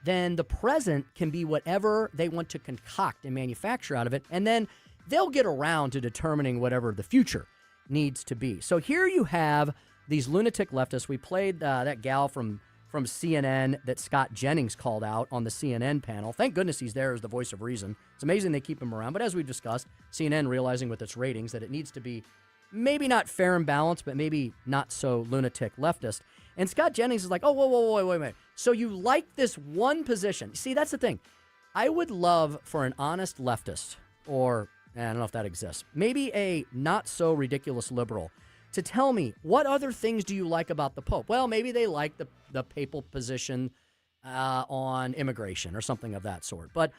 then the present can be whatever they want to concoct and manufacture out of it, and then they'll get around to determining whatever the future needs to be. So here you have these lunatic leftists. We played that gal from CNN that Scott Jennings called out on the CNN panel. Thank goodness he's there as the voice of reason. It's amazing they keep him around. But as we've discussed, CNN realizing with its ratings that it needs to be maybe not fair and balanced, but maybe not so lunatic leftist. And Scott Jennings is like, oh, wait a minute. So you like this one position. See, that's the thing. I would love for an honest leftist, or I don't know if that exists, maybe a not so ridiculous liberal, to tell me, what other things do you like about the Pope? Well, maybe they like the papal position on immigration or something of that sort. But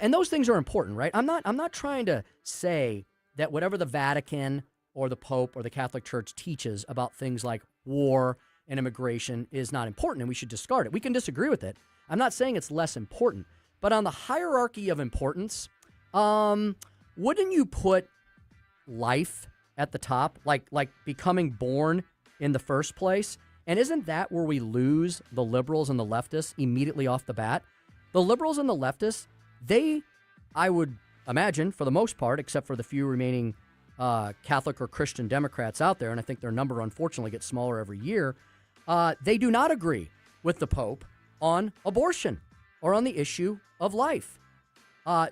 and those things are important, right? I'm not trying to say that whatever the Vatican or the Pope or the Catholic Church teaches about things like war and immigration is not important and we should discard it. We can disagree with it. I'm not saying it's less important. But on the hierarchy of importance, wouldn't you put life at the top, like becoming born in the first place? And isn't that where we lose the liberals and the leftists immediately off the bat? The liberals and the leftists, I would imagine, for the most part, except for the few remaining Catholic or Christian Democrats out there, and I think their number unfortunately gets smaller every year, they do not agree with the Pope on abortion or on the issue of life.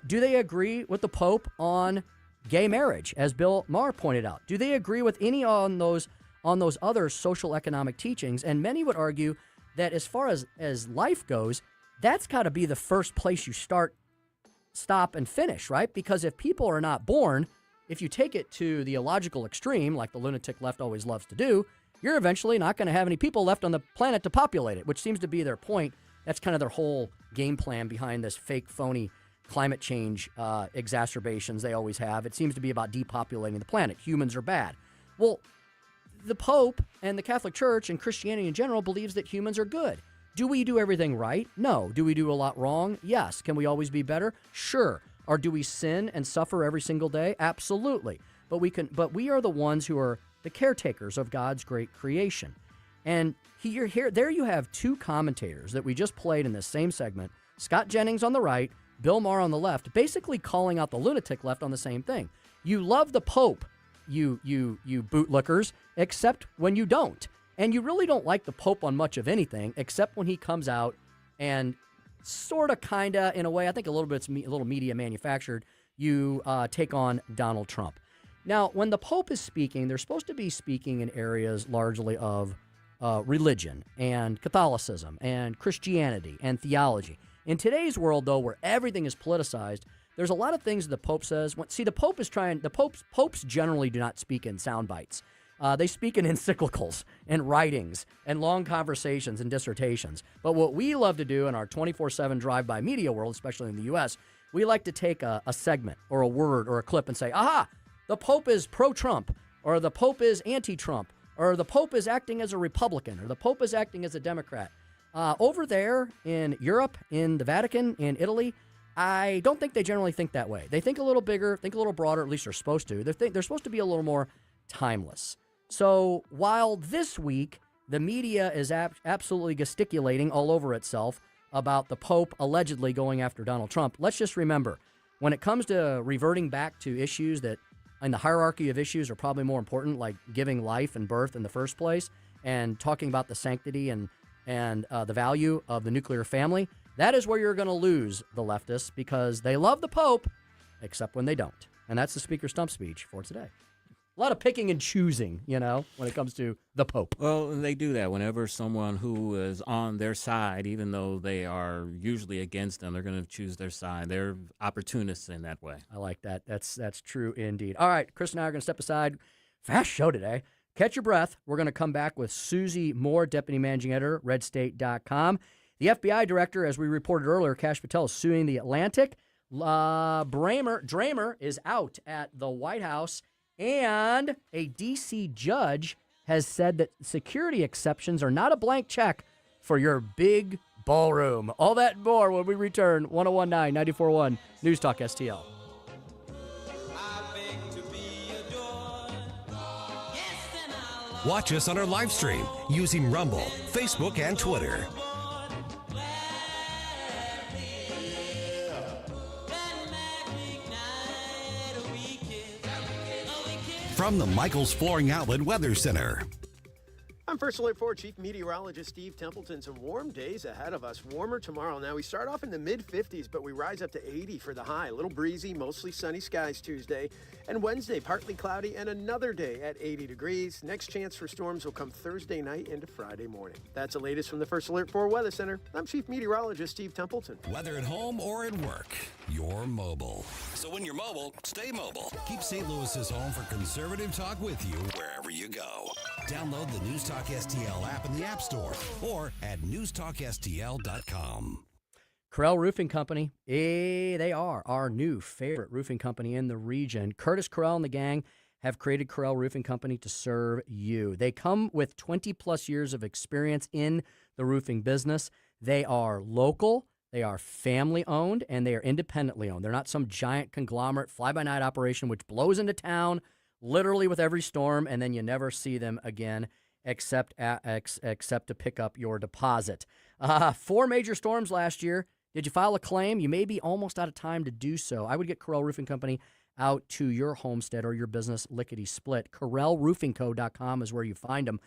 Do they agree with the Pope on gay marriage, as Bill Maher pointed out? Do they agree with any on those other social economic teachings? And many would argue that as far as life goes, that's got to be the first place you start, stop, and finish, right? Because if people are not born, if you take it to the illogical extreme, like the lunatic left always loves to do, you're eventually not going to have any people left on the planet to populate it, which seems to be their point. That's kind of their whole game plan behind this fake, phony climate change exacerbations they always have. It seems to be about depopulating the planet. Humans are bad. Well, the Pope and the Catholic Church and Christianity in general believes that humans are good. Do we do everything right? No. Do we do a lot wrong? Yes. Can we always be better? Sure. Or do we sin and suffer every single day? Absolutely. But we are the ones who are the caretakers of God's great creation. And there you have two commentators that we just played in this same segment, Scott Jennings on the right, Bill Maher on the left, basically calling out the lunatic left on the same thing. You love the Pope, you bootlickers, except when you don't. And you really don't like the Pope on much of anything, except when he comes out and sort of, kind of, in a way, I think a little media manufactured, you take on Donald Trump. Now, when the Pope is speaking, they're supposed to be speaking in areas largely of religion and Catholicism and Christianity and theology. In today's world, though, where everything is politicized, there's a lot of things that the Pope says. See, the popes generally do not speak in sound bites. They speak in encyclicals and writings and long conversations and dissertations. But what we love to do in our 24/7 drive-by media world, especially in the U.S., we like to take a segment or a word or a clip and say, aha, the Pope is pro-Trump, or the Pope is anti-Trump, or the Pope is acting as a Republican, or the Pope is acting as a Democrat. Over there in Europe, in the Vatican, in Italy, I don't think they generally think that way. They think a little bigger, think a little broader, at least they're supposed to. They're supposed to be a little more timeless. So while this week the media is absolutely gesticulating all over itself about the Pope allegedly going after Donald Trump, let's just remember, when it comes to reverting back to issues that in the hierarchy of issues are probably more important, like giving life and birth in the first place and talking about the sanctity and the value of the nuclear family, that is where you're going to lose the leftists because they love the Pope, except when they don't. And that's the Speaker Stump speech for today. a lot of picking and choosing, when it comes to the Pope. Well, they do that whenever someone who is on their side, even though they are usually against them, they're going to choose their side. They're opportunists in that way. I like that. That's true indeed. All right, Chris and I are going to step aside. Fast show today. Catch your breath. We're going to come back with Susie Moore, Deputy Managing Editor, RedState.com. The FBI director, as we reported earlier, Kash Patel, is suing The Atlantic. Dramer is out at the White House, and a D.C. judge has said that security exceptions are not a blank check for your big ballroom. All that and more when we return. 101.9, 94.1, News Talk STL. Watch us on our live stream using Rumble, Facebook, and Twitter. From the Michaels Flooring Outlet Weather Center. I'm First Alert 4 Chief Meteorologist Steve Templeton. Some warm days ahead of us. Warmer tomorrow. Now, we start off in the mid-50s, but we rise up to 80 for the high. A little breezy, mostly sunny skies Tuesday. And Wednesday, partly cloudy, and another day at 80 degrees. Next chance for storms will come Thursday night into Friday morning. That's the latest from the First Alert 4 Weather Center. I'm Chief Meteorologist Steve Templeton. Whether at home or at work, you're mobile. So when you're mobile, stay mobile. Keep St. Louis's home for conservative talk with you wherever you go. Download the News Talk STL app in the App Store or at newstalkstl.com. Correll Roofing Company, they are our new favorite roofing company in the region. Curtis Correll and the gang have created Correll Roofing Company to serve you. They come with 20-plus years of experience in the roofing business. They are local, they are family-owned, and they are independently owned. They're not some giant conglomerate fly-by-night operation which blows into town literally with every storm, and then you never see them again except to pick up your deposit. 4 major storms last year. Did you file a claim? You may be almost out of time to do so. I would get Correll Roofing Company out to your homestead or your business lickety-split. CorrellRoofingCo.com is where you find them.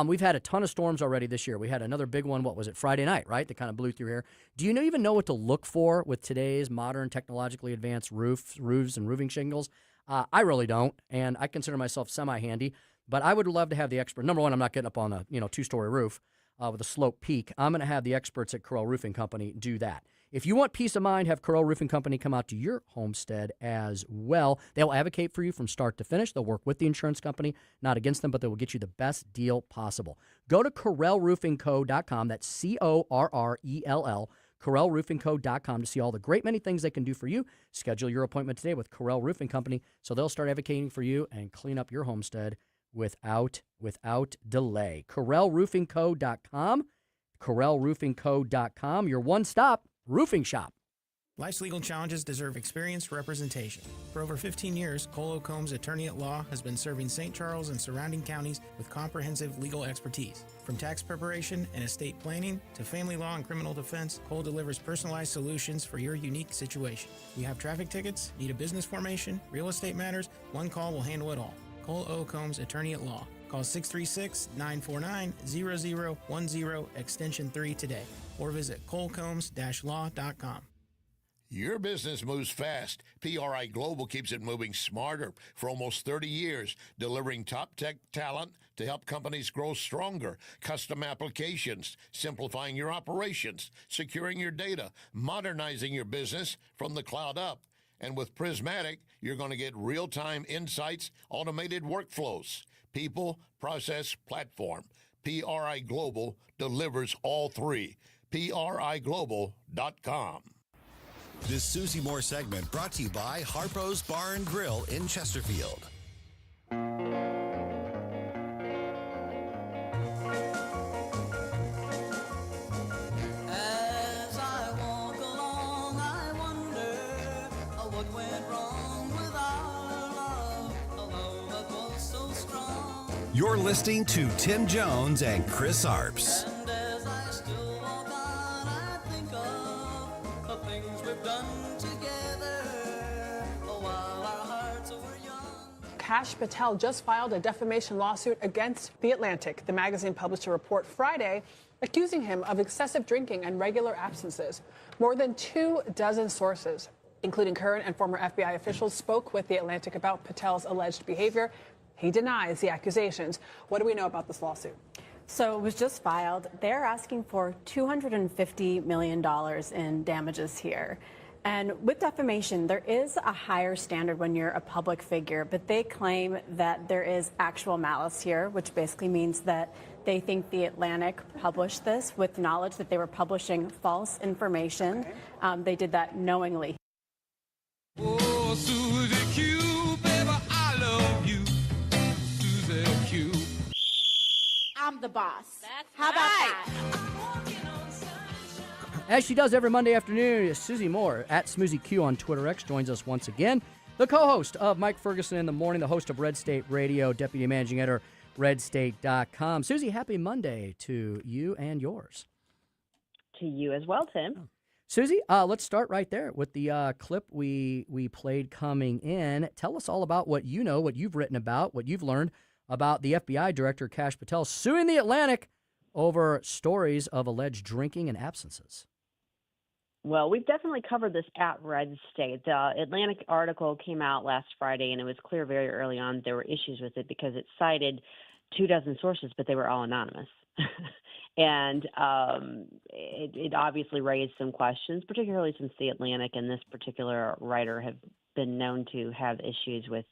We've had a ton of storms already this year. We had another big one, what was it, Friday night, right? That kind of blew through here. Do you even know what to look for with today's modern, technologically advanced roofs and roofing shingles? I really don't, and I consider myself semi-handy, but I would love to have the expert. Number one, I'm not getting up on a 2-story roof with a slope peak. I'm going to have the experts at Correll Roofing Company do that. If you want peace of mind, have Correll Roofing Company come out to your homestead as well. They'll advocate for you from start to finish. They'll work with the insurance company, not against them, but they will get you the best deal possible. Go to CorrellRoofingCo.com. That's CORRELL. CorrellRoofingCo.com to see all the great many things they can do for you. Schedule your appointment today with Correll Roofing Company so they'll start advocating for you and clean up your homestead without delay. CorrellRoofingCo.com. CorrellRoofingCo.com, your one-stop roofing shop. Life's legal challenges deserve experienced representation. For over 15 years, Cole Combs Attorney at Law has been serving St. Charles and surrounding counties with comprehensive legal expertise. From tax preparation and estate planning to family law and criminal defense, Cole delivers personalized solutions for your unique situation. You have traffic tickets, need a business formation, real estate matters, one call will handle it all. Cole O. Combs Attorney at Law. Call 636-949-0010 extension 3 today or visit colecombs-law.com. Your business moves fast. PRI Global keeps it moving smarter for almost 30 years, delivering top tech talent to help companies grow stronger, custom applications, simplifying your operations, securing your data, modernizing your business from the cloud up. And with Prismatic, you're going to get real-time insights, automated workflows, people, process, platform. PRI Global delivers all three. PRIGlobal.com. This Susie Moore segment brought to you by Harpo's Bar and Grill in Chesterfield. As I walk along, I wonder what went wrong with our love, a love that was so strong. You're listening to Tim Jones and Chris Arps. And as I still walk on, I think of the things we've done together while our hearts were young. Kash Patel just filed a defamation lawsuit against The Atlantic. The magazine published a report Friday accusing him of excessive drinking and regular absences. More than 24 sources, including current and former FBI officials, spoke with The Atlantic about Patel's alleged behavior. He denies the accusations. What do we know about this lawsuit? So it was just filed. They're asking for $250 million in damages here. And with defamation, there is a higher standard when you're a public figure, but they claim that there is actual malice here, which basically means that they think The Atlantic published this with knowledge that they were publishing false information. They did that knowingly. Oh, Susie Q, baby, I love you. Susie Q. I'm the boss. How about that? As she does every Monday afternoon, Susie Moore at Smoozy Q on Twitter X joins us once again. The co-host of Mike Ferguson in the Morning, the host of Red State Radio, deputy managing editor, redstate.com. Susie, happy Monday to you and yours. To you as well, Tim. Susie, let's start right there with the clip we played coming in. Tell us all about what you know, what you've written about, what you've learned about the FBI director, Kash Patel, suing The Atlantic over stories of alleged drinking and absences. Well, we've definitely covered this at Red State. The Atlantic article came out last Friday, and it was clear very early on there were issues with it because it cited 24 sources, but they were all anonymous. And it obviously raised some questions, particularly since The Atlantic and this particular writer have been known to have issues with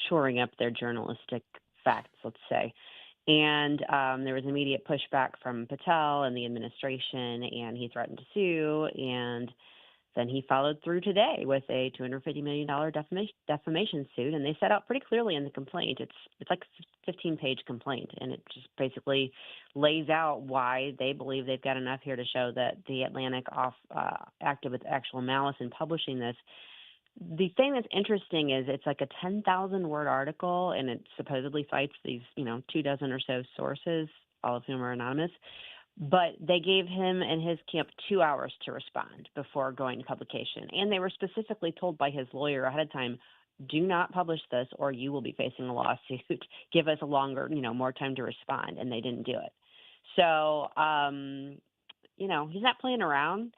shoring up their journalistic facts, let's say. And there was immediate pushback from Patel and the administration, and he threatened to sue. And then he followed through today with a $250 million defamation suit. And they set out pretty clearly in the complaint. It's like a 15-page complaint, and it just basically lays out why they believe they've got enough here to show that The Atlantic acted with actual malice in publishing this. The thing that's interesting is it's like a 10,000-word article, and it supposedly cites these, 24 or so sources, all of whom are anonymous. But they gave him and his camp 2 hours to respond before going to publication. And they were specifically told by his lawyer ahead of time, do not publish this or you will be facing a lawsuit. Give us a longer, more time to respond. And they didn't do it. So, he's not playing around.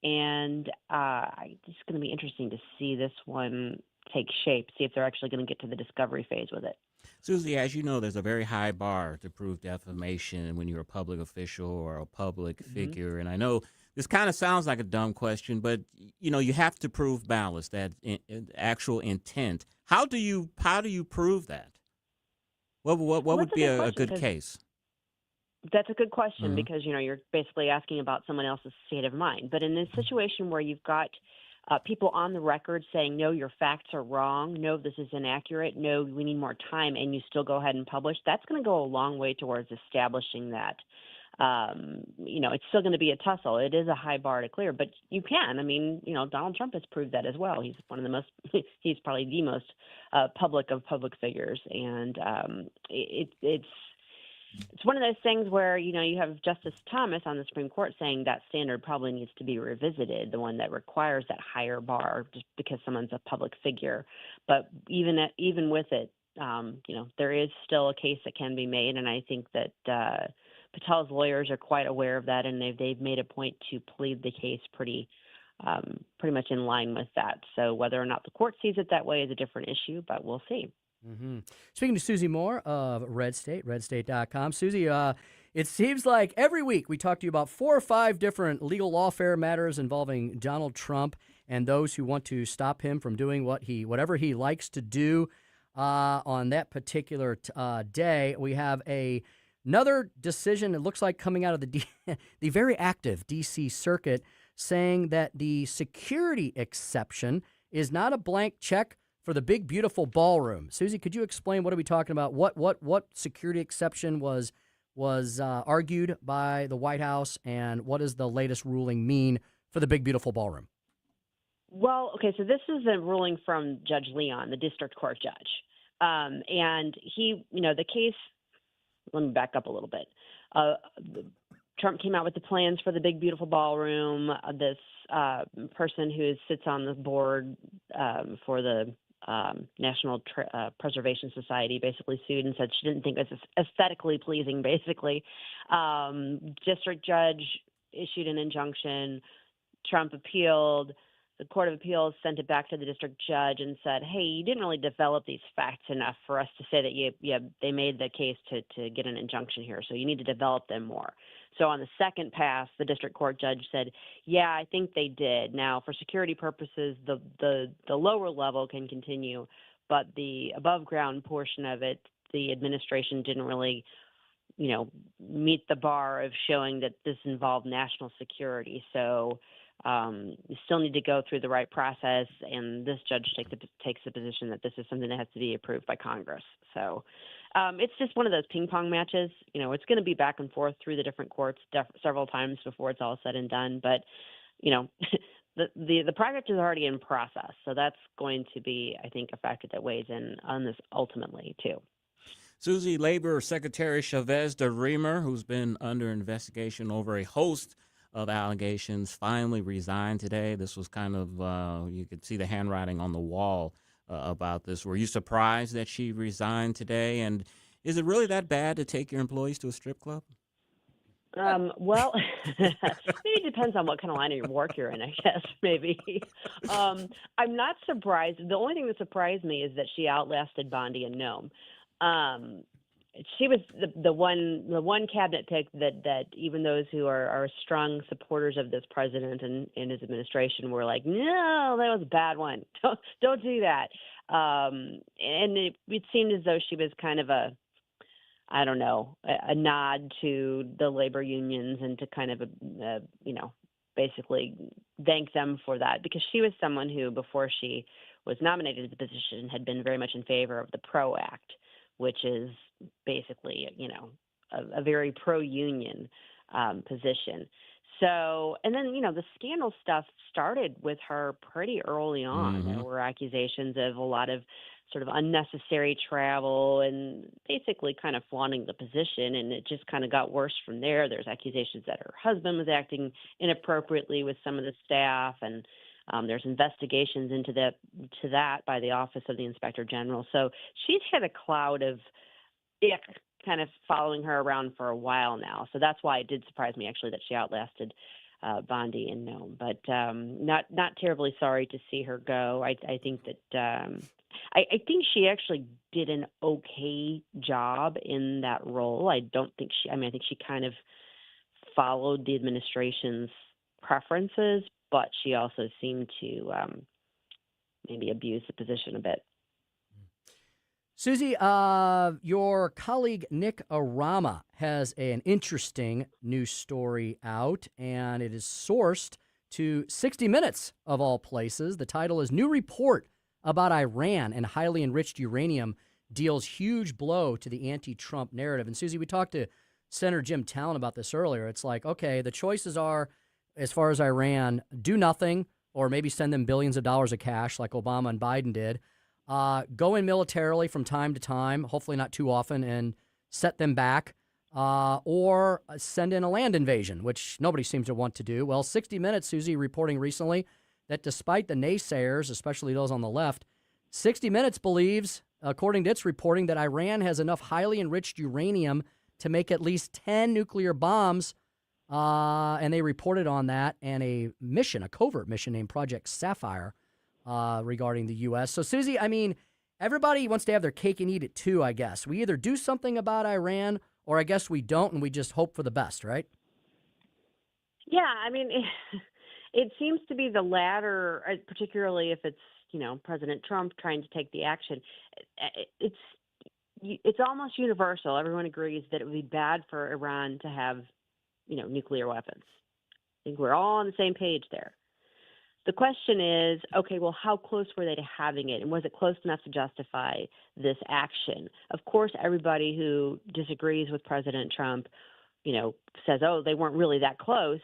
And it's going to be interesting to see this one take shape, see if they're actually going to get to the discovery phase with it. Susie, as you know, there's a very high bar to prove defamation when you're a public official or a public figure. And I know this kind of sounds like a dumb question, but, you have to prove malice, that actual intent. How do you prove that? What would be a good case? That's a good question because, you're basically asking about someone else's state of mind. But in this situation where you've got people on the record saying, no, your facts are wrong, no, this is inaccurate, no, we need more time, and you still go ahead and publish, that's going to go a long way towards establishing that. It's still going to be a tussle. It is a high bar to clear, but you can. Donald Trump has proved that as well. He's one of the most, he's probably the most public of public figures. And it's one of those things where, you have Justice Thomas on the Supreme Court saying that standard probably needs to be revisited, the one that requires that higher bar just because someone's a public figure. But even with it, there is still a case that can be made. And I think that Patel's lawyers are quite aware of that, and they've made a point to plead the case pretty much in line with that. So whether or not the court sees it that way is a different issue, but we'll see. Speaking to Susie Moore of Red State, redstate.com. Susie, it seems like every week we talk to you about 4 or 5 different legal lawfare matters involving Donald Trump and those who want to stop him from doing whatever he likes to do on that particular day. We have another decision, it looks like, coming out of the very active D.C. Circuit saying that the security exception is not a blank check for the big, beautiful ballroom. Susie, could you explain what are we talking about? What security exception was argued by the White House, and what does the latest ruling mean for the big, beautiful ballroom? Well, okay, so this is a ruling from Judge Leon, the district court judge. And he, the case, let me back up a little bit. Trump came out with the plans for the big, beautiful ballroom. This person who sits on the board for the National Preservation Society basically sued and said she didn't think it was aesthetically pleasing, basically. District judge issued an injunction. Trump appealed. the Court of Appeals sent it back to the district judge and said, hey, you didn't really develop these facts enough for us to say that they made the case to get an injunction here, so you need to develop them more. So on the second pass, the district court judge said, yeah, I think they did. Now, for security purposes, the lower level can continue, but the above ground portion of it, the administration didn't really meet the bar of showing that this involved national security. So you still need to go through the right process, and this judge takes the position that this is something that has to be approved by Congress. So it's just one of those ping pong matches. It's going to be back and forth through the different courts several times before it's all said and done. But the project is already in process, so that's going to be, I think, a factor that weighs in on this ultimately too. Susie, Labor Secretary Chavez de Remer, who's been under investigation over a host of allegations, finally resigned today. This was kind of, you could see the handwriting on the wall about this. Were you surprised that she resigned today? And is it really that bad to take your employees to a strip club? Well, maybe it depends on what kind of line of work you're in, I guess, maybe. I'm not surprised. The only thing that surprised me is that she outlasted Bondi and Nome. She was the one cabinet pick that even those who are strong supporters of this president and his administration were like, no, that was a bad one. Don't do that. And it seemed as though she was kind of a nod to the labor unions and to kind of basically thank them for that, because she was someone who, before she was nominated to the position, had been very much in favor of the PRO Act, which is basically, a very pro-union position. So, and then, the scandal stuff started with her pretty early on. Mm-hmm. There were accusations of a lot of sort of unnecessary travel and basically kind of flaunting the position, and it just kind of got worse from there. There's accusations that her husband was acting inappropriately with some of the staff, and there's investigations into that by the Office of the Inspector General. So she's had a cloud of ick kind of following her around for a while now. So that's why it did surprise me, actually, that she outlasted Bondi and Nome. But not terribly sorry to see her go. I think that I think she actually did an okay job in that role. I think she kind of followed the administration's preferences, but she also seemed to maybe abuse the position a bit. Susie, your colleague Nick Arama has an interesting news story out, and it is sourced to 60 Minutes, of all places. The title is New Report About Iran and Highly Enriched Uranium Deals Huge Blow to the Anti-Trump Narrative. And Susie, we talked to Senator Jim Talon about this earlier. It's like, okay, the choices are, as far as Iran, do nothing or maybe send them billions of dollars of cash like Obama and Biden did. Go in militarily from time to time, hopefully not too often, and set them back, or send in a land invasion, which nobody seems to want to do. Well, 60 Minutes, Susie, reporting recently that despite the naysayers, especially those on the left, 60 Minutes believes, according to its reporting, that Iran has enough highly enriched uranium to make at least 10 nuclear bombs, and they reported on that and a covert mission named Project Sapphire, regarding the U.S. So, Susie, I mean, everybody wants to have their cake and eat it too, I guess. We either do something about Iran or I guess we don't, and we just hope for the best, right? Yeah, I mean, it seems to be the latter, particularly if it's, President Trump trying to take the action. It's almost universal. Everyone agrees that it would be bad for Iran to have, nuclear weapons. I think we're all on the same page there. The question is, okay, well, how close were they to having it? And was it close enough to justify this action? Of course, everybody who disagrees with President Trump, says, oh, they weren't really that close.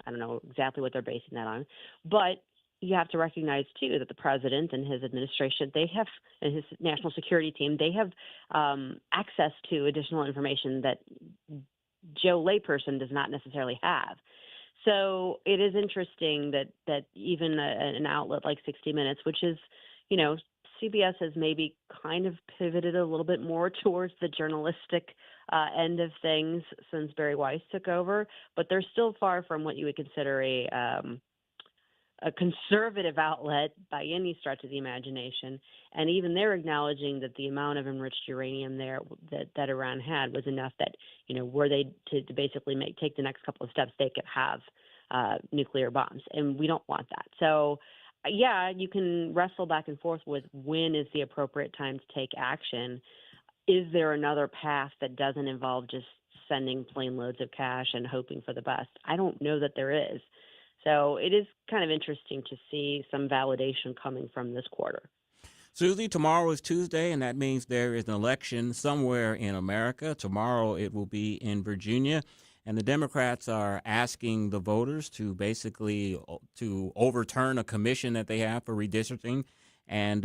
I don't know exactly what they're basing that on. But you have to recognize, too, that the president and his administration, and his national security team, they have access to additional information that Joe layperson does not necessarily have. So it is interesting that even an outlet like 60 Minutes, which is, CBS has maybe kind of pivoted a little bit more towards the journalistic end of things since Barry Weiss took over, but they're still far from what you would consider a a conservative outlet by any stretch of the imagination, and even they're acknowledging that the amount of enriched uranium there that Iran had was enough that, were they to basically take the next couple of steps, they could have nuclear bombs, and we don't want that. So, yeah, you can wrestle back and forth with when is the appropriate time to take action. Is there another path that doesn't involve just sending plane loads of cash and hoping for the best? I don't know that there is. So it is kind of interesting to see some validation coming from this quarter. Susie, tomorrow is Tuesday, and that means there is an election somewhere in America. Tomorrow it will be in Virginia, and the Democrats are asking the voters to basically to overturn a commission that they have for redistricting, and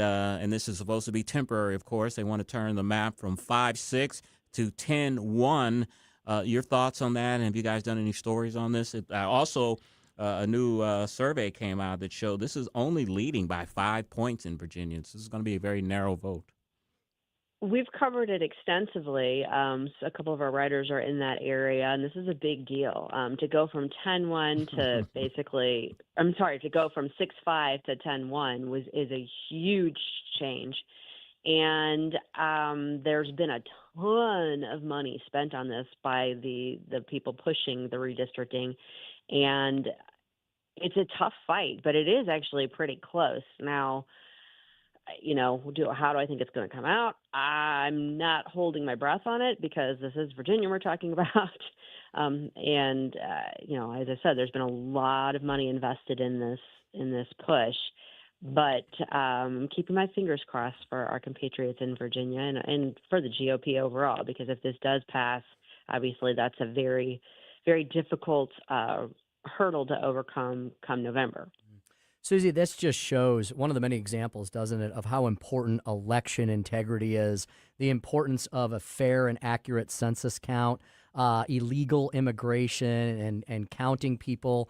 this is supposed to be temporary, of course. They want to turn the map from 5-6 to 10-1. Your thoughts on that? And have you guys done any stories on this? A new survey came out that showed this is only leading by 5 points in Virginia. So this is going to be a very narrow vote. We've covered it extensively. So a couple of our writers are in that area, and this is a big deal. To go from 10-1 to to go from 6-5 to 10-1 is a huge change. And there's been a ton of money spent on this by the people pushing the redistricting. And it's a tough fight, but it is actually pretty close. Now, how do I think it's going to come out? I'm not holding my breath on it because this is Virginia we're talking about. As I said, there's been a lot of money invested in this push. But I'm keeping my fingers crossed for our compatriots in Virginia and for the GOP overall, because if this does pass, obviously that's a very, very difficult hurdle to overcome come November. Susie, this just shows one of the many examples, doesn't it, of how important election integrity is, the importance of a fair and accurate census count, illegal immigration and counting people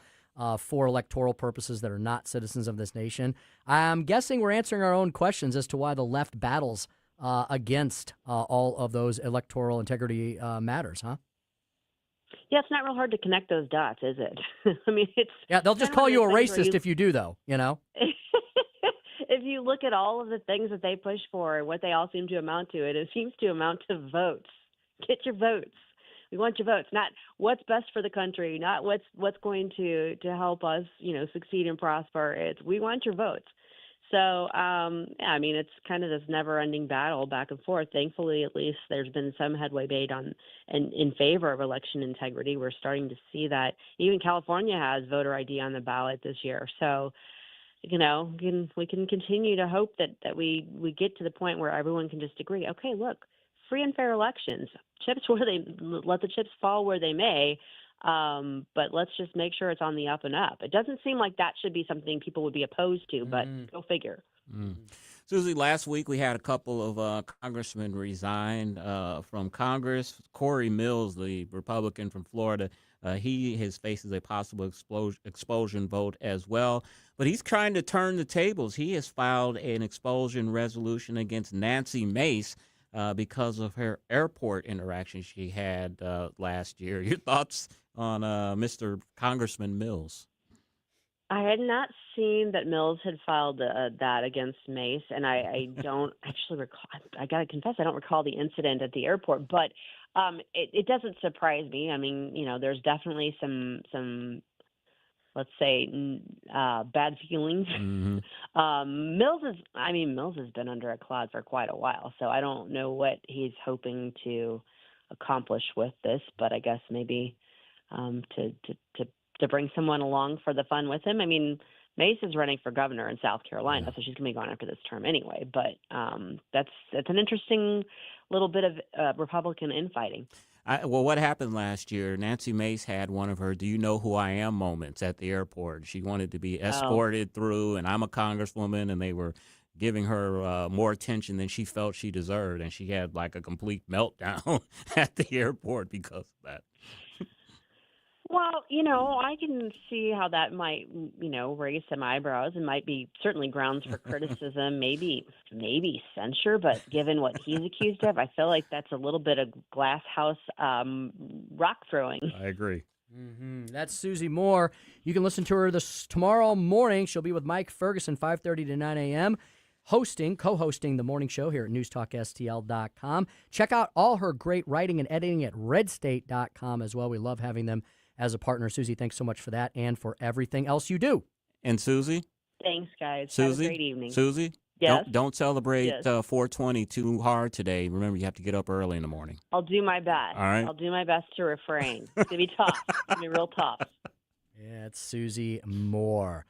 for electoral purposes that are not citizens of this nation. I'm guessing we're answering our own questions as to why the left battles against all of those electoral integrity matters, huh? Yeah, it's not real hard to connect those dots, is it? I mean, they'll just call you a racist if you do, though, If you look at all of the things that they push for and what they all seem to amount to, it seems to amount to votes. Get your votes. We want your votes, not what's best for the country, not what's going to help us, succeed and prosper. It's we want your votes. So, it's kind of this never-ending battle back and forth. Thankfully, at least there's been some headway made in favor of election integrity. We're starting to see that. Even California has voter ID on the ballot this year. So, we can continue to hope that we get to the point where everyone can just agree, okay, look, free and fair elections, let the chips fall where they may. But let's just make sure it's on the up and up. It doesn't seem like that should be something people would be opposed to, but go figure. Susie, last week we had a couple of congressmen resign from Congress. Corey Mills, the Republican from Florida, his faces a possible expulsion vote as well. But he's trying to turn the tables. He has filed an expulsion resolution against Nancy Mace because of her airport interaction she had last year. Your thoughts on Mr. Congressman Mills? I had not seen that Mills had filed that against Mace, and I don't actually recall. I got to confess, I don't recall the incident at the airport, but it doesn't surprise me. I mean, there's definitely some let's say, bad feelings. Mm-hmm. Mills has been under a cloud for quite a while, so I don't know what he's hoping to accomplish with this, but I guess maybe to bring someone along for the fun with him. I mean, Mace is running for governor in South Carolina, so she's going to be gone after this term anyway. But that's an interesting little bit of Republican infighting. What happened last year, Nancy Mace had one of her "do you know who I am" moments at the airport. She wanted to be escorted through, and I'm a congresswoman, and they were giving her more attention than she felt she deserved, and she had like a complete meltdown at the airport because of that. Well, I can see how that might, raise some eyebrows and might be certainly grounds for criticism, maybe censure. But given what he's accused of, I feel like that's a little bit of glass house rock throwing. I agree. That's Susie Moore. You can listen to her tomorrow morning. She'll be with Mike Ferguson, 5:30 to 9 a.m., co-hosting the morning show here at newstalkstl.com. Check out all her great writing and editing at redstate.com as well. We love having them as a partner. Susie, thanks so much for that and for everything else you do. And Susie? Thanks, guys. Susie? Have a great evening. Susie? Yes? Don't celebrate Yes. 420 too hard today. Remember, you have to get up early in the morning. I'll do my best. All right. I'll do my best to refrain. It's going to be tough. It's going to be real tough. Yeah, it's Susie Moore.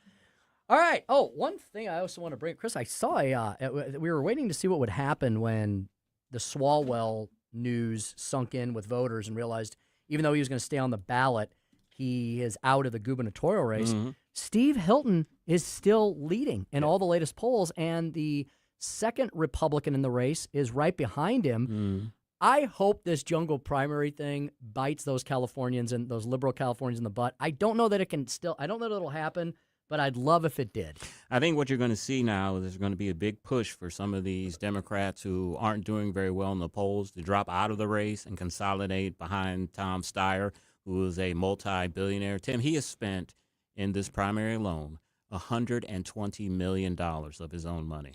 All right. Oh, one thing I also want to bring, Chris, I saw we were waiting to see what would happen when the Swalwell news sunk in with voters and realized even though he was going to stay on the ballot, he is out of the gubernatorial race. Mm-hmm. Steve Hilton is still leading in all the latest polls, and the second Republican in the race is right behind him. I hope this jungle primary thing bites those Californians and those liberal Californians in the butt. I don't know that I don't know that it'll happen, but I'd love if it did. I think what you're going to see now is there's going to be a big push for some of these Democrats who aren't doing very well in the polls to drop out of the race and consolidate behind Tom Steyer, who is a multi-billionaire. Tim, he has spent in this primary alone $120 million of his own money.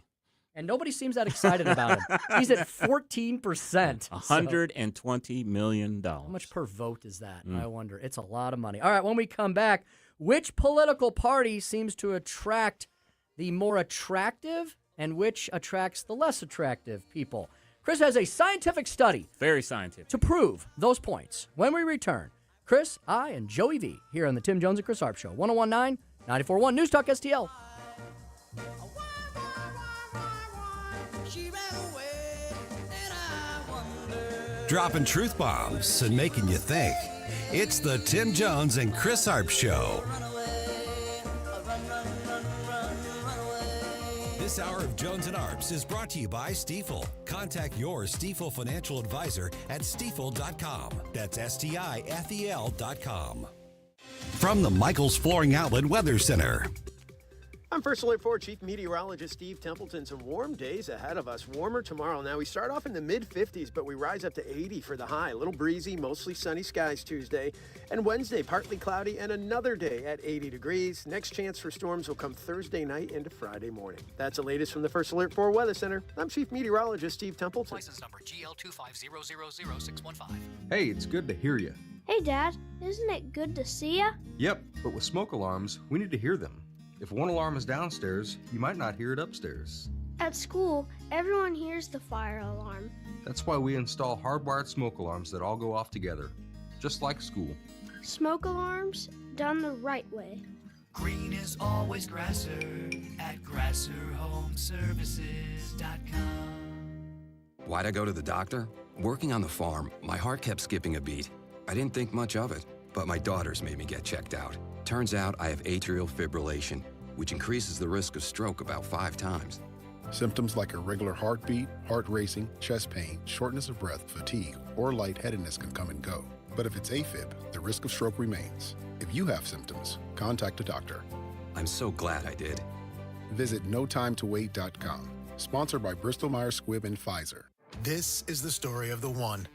And nobody seems that excited about him. He's at 14%. $120 million. How much per vote is that? I wonder. It's a lot of money. All right, when we come back, which political party seems to attract the more attractive and which attracts the less attractive people? Chris has a scientific study. Very scientific. To prove those points. When we return, Chris, I, and Joey V here on the Tim Jones and Chris Arps Show. 101.9, 94.1 News Talk STL. Dropping truth bombs and making you think. It's the Tim Jones and Chris Arps Show. This hour of Jones and Arps is brought to you by Stifel. Contact your Stifel financial advisor at stifel.com. That's STIFEL.com. From the Michaels Flooring Outlet Weather Center. I'm First Alert 4 Chief Meteorologist Steve Templeton. Some warm days ahead of us. Warmer tomorrow. Now, we start off in the mid-50s, but we rise up to 80 for the high. A little breezy, mostly sunny skies Tuesday. And Wednesday, partly cloudy, and another day at 80 degrees. Next chance for storms will come Thursday night into Friday morning. That's the latest from the First Alert 4 Weather Center. I'm Chief Meteorologist Steve Templeton. License number GL250000615. Hey, it's good to hear you. Hey, Dad. Isn't it good to see ya? Yep, but with smoke alarms, we need to hear them. If one alarm is downstairs, you might not hear it upstairs. At school, everyone hears the fire alarm. That's why we install hardwired smoke alarms that all go off together, just like school. Smoke alarms done the right way. Green is always grasser at grasserhomeservices.com. Why'd I go to the doctor? Working on the farm, my heart kept skipping a beat. I didn't think much of it, but my daughters made me get checked out. Turns out I have atrial fibrillation, which increases the risk of stroke about 5 times. Symptoms like irregular heartbeat, heart racing, chest pain, shortness of breath, fatigue, or lightheadedness can come and go. But if it's AFib, the risk of stroke remains. If you have symptoms, contact a doctor. I'm so glad I did. Visit notimetowait.com. Sponsored by Bristol-Myers Squibb and Pfizer. This is the story of the one.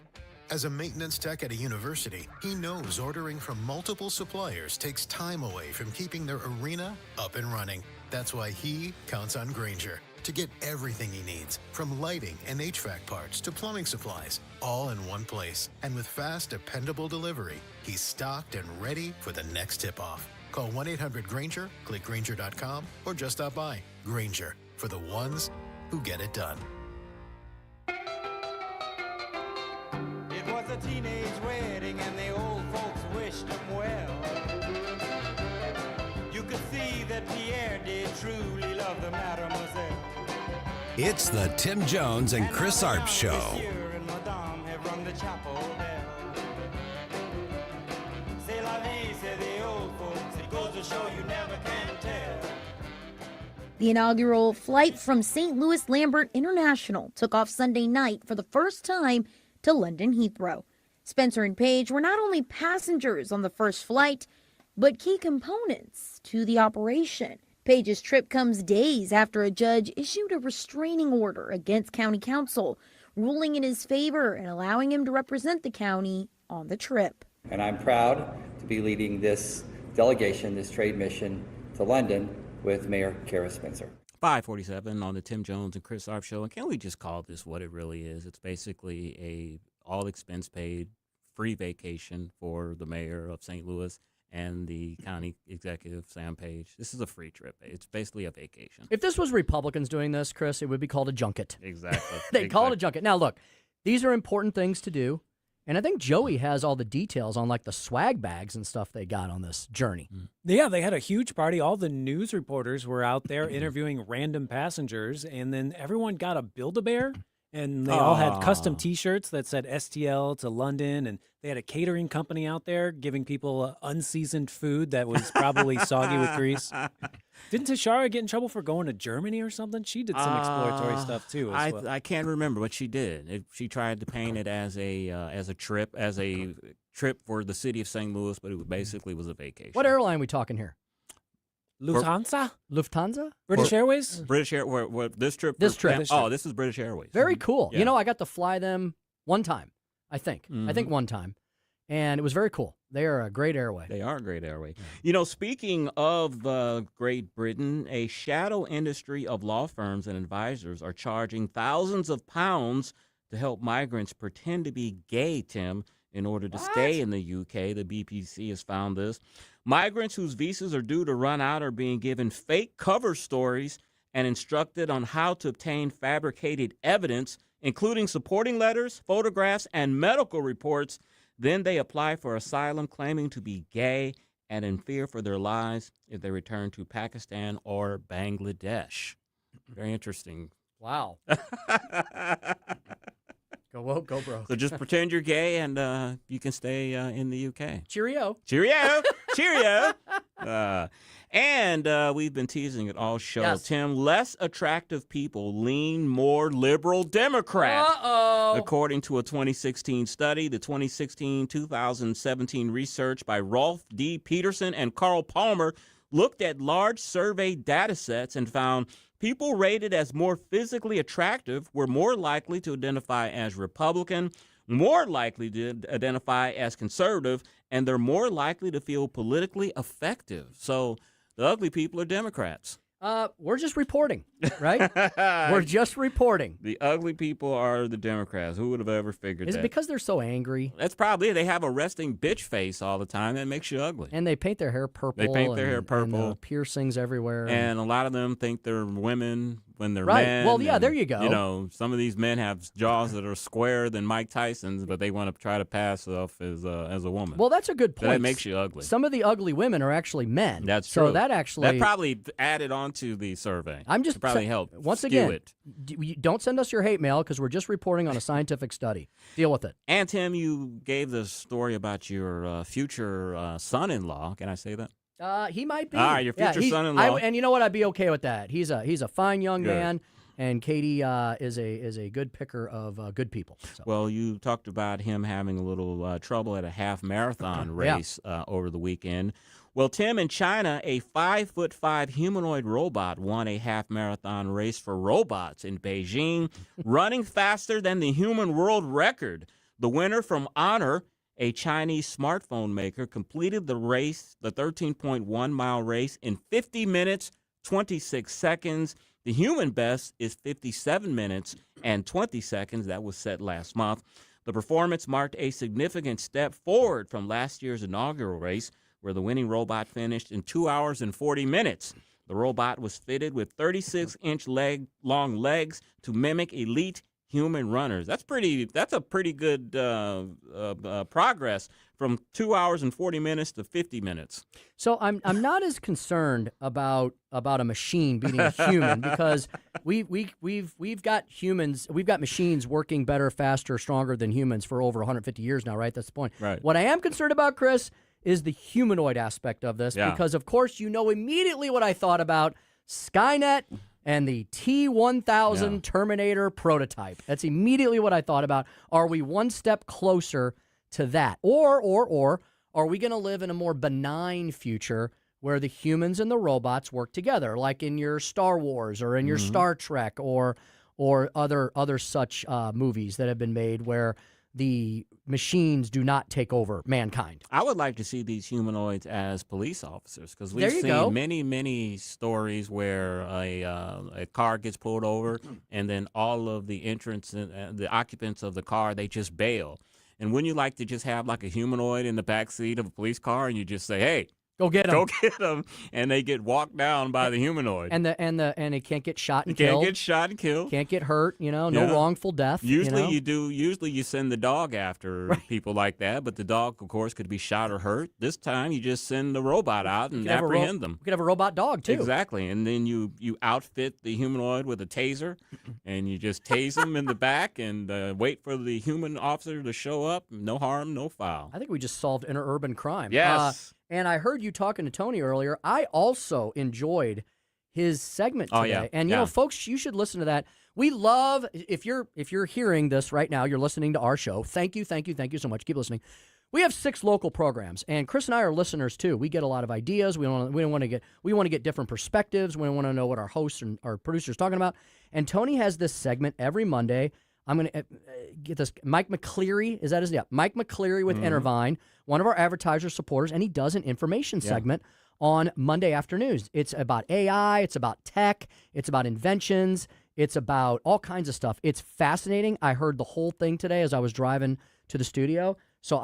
As a maintenance tech at a university, he knows ordering from multiple suppliers takes time away from keeping their arena up and running. That's why he counts on Grainger to get everything he needs, from lighting and HVAC parts to plumbing supplies, all in one place. And with fast, dependable delivery, he's stocked and ready for the next tip-off. Call 1-800-GRAINGER, click Grainger.com, or just stop by. Grainger, for the ones who get it done. It was a teenage wedding and the old folks wished him well. You could see that Pierre did truly love the mademoiselle. It's the Tim Jones and Chris Arps Show. Monsieur and Madame have rung the chapel bell. C'est la vie, say the old folks. It goes to show you never can tell. The inaugural flight from St. Louis Lambert International took off Sunday night for the first time to London Heathrow. Spencer and Paige were not only passengers on the first flight, but key components to the operation. Paige's trip comes days after a judge issued a restraining order against county council, ruling in his favor and allowing him to represent the county on the trip. And I'm proud to be leading this delegation, this trade mission to London with Mayor Kara Spencer. 547 on the Tim Jones and Chris Arps show. And can we just call this what it really is? It's basically a all expense paid free vacation for the mayor of St. Louis and the county executive, Sam Page. This is a free trip. It's basically a vacation. If this was Republicans doing this, Chris, it would be called a junket. Exactly. They call it a junket. Now, look, these are important things to do. And I think Joey has all the details on like the swag bags and stuff they got on this journey. Yeah, they had a huge party. All the news reporters were out there interviewing random passengers, and then everyone got a Build-A-Bear, and they all had custom T-shirts that said STL to London, and they had a catering company out there giving people unseasoned food that was probably soggy with grease. Didn't Tashara get in trouble for going to Germany or something? She did some exploratory stuff too. I can't remember what she did. She tried to paint it as a trip for the city of St. Louis, but it basically was a vacation. What airline are we talking here? Lufthansa? British Airways? British Air. This trip. This trip. This is British Airways. Very cool. Yeah. You know, I got to fly them one time, I think. I think one time. And it was very cool. They are a great airway. They are a great airway. You know, speaking of Great Britain, a shadow industry of law firms and advisors are charging thousands of pounds to help migrants pretend to be gay, Tim, in order to stay in the UK. The BBC has found this. Migrants whose visas are due to run out are being given fake cover stories and instructed on how to obtain fabricated evidence, including supporting letters, photographs, and medical reports. Then they apply for asylum, claiming to be gay and in fear for their lives if they return to Pakistan or Bangladesh. Very interesting. Wow. Go woke, go broke. So just pretend you're gay and you can stay in the UK. Cheerio. Cheerio. Cheerio. And we've been teasing it all show. Yes. Tim, less attractive people lean more liberal Democrat. Uh-oh. According to a 2016 study, the 2016-2017 research by Rolf D. Peterson and Carl Palmer looked at large survey data sets and found people rated as more physically attractive were more likely to identify as Republican, more likely to identify as conservative, and they're more likely to feel politically effective. So the ugly people are Democrats. We're just reporting, right? We're just reporting. The ugly people are the Democrats. Who would have ever figured Is that? it because they're so angry? That's probably it. They have a resting bitch face all the time. That makes you ugly. And they paint their hair purple. They paint their hair and, purple. piercings everywhere. And a lot of them think they're women when they're Right. men. Well, yeah, and, there you go. You know, some of these men have jaws that are squarer than Mike Tyson's, but they want to try to pass off as a woman. Well, that's a good point. That makes you ugly. Some of the ugly women are actually men. That's true. So that probably added on to the survey. I'm just to probably help once skew again. it. Don't send us your hate mail because we're just reporting on a scientific study. Deal with it. And Tim, you gave the story about your future son-in-law. Can I say that? He might be. All right, your future son-in-law. And you know what? I'd be okay with that. He's a fine young Good. man, and Katie is a good picker of good people. So. Well, you talked about him having a little trouble at a half marathon race over the weekend. Well, Tim, in China, a 5'5" humanoid robot won a half marathon race for robots in Beijing, running faster than the human world record. The winner from Honor, a Chinese smartphone maker, completed the race, the 13.1-mile race, in 50 minutes, 26 seconds. The human best is 57 minutes and 20 seconds. That was set last month. The performance marked a significant step forward from last year's inaugural race, where the winning robot finished in 2 hours and 40 minutes. The robot was fitted with 36-inch long legs to mimic elite human runners. That's a pretty good progress from 2 hours and 40 minutes to 50 minutes. So I'm not as concerned about a machine beating a human because we've got machines working better, faster, stronger than humans for over 150 years now, right? That's the point. Right. What I am concerned about, Chris, is the humanoid aspect of this because, of course, you know immediately what I thought about Skynet and the T-1000 Terminator prototype. That's immediately what I thought about. Are we one step closer to that? Or are we going to live in a more benign future where the humans and the robots work together, like in your Star Wars or in your Star Trek or other such movies that have been made where the machines do not take over mankind. I would like to see these humanoids as police officers because There we've you seen go. many stories where a car gets pulled over and then all of the entrants and the occupants of the car, they just bail. And wouldn't you like to just have like a humanoid in the back seat of a police car and you just say, hey, Go get them. go get them, and they get walked down by the humanoid. And it can't get shot and Can't killed. get shot and killed. Can't get hurt. No Yeah. wrongful death. Usually you know? Usually you send the dog after people like that, but the dog, of course, could be shot or hurt. This time you just send the robot out and apprehend them. We could have a robot dog too. Exactly, and then you outfit the humanoid with a taser, and you just tase them in the back and wait for the human officer to show up. No harm, no foul. I think we just solved interurban crime. Yes. And I heard you talking to Tony earlier. I also enjoyed his segment today. Oh, yeah. And you know, folks, you should listen to that. We love if you're hearing this right now, you're listening to our show. Thank you so much. Keep listening. We have 6 local programs, and Chris and I are listeners too. We get a lot of ideas. We want to get different perspectives. We want to know what our hosts and our producers are talking about. And Tony has this segment every Monday. I'm going to get this. Mike McCleary, is that his? Yeah, Mike McCleary with Intervine, one of our advertiser supporters, and he does an information segment on Monday afternoons. It's about AI, it's about tech, it's about inventions, it's about all kinds of stuff. It's fascinating. I heard the whole thing today as I was driving to the studio. So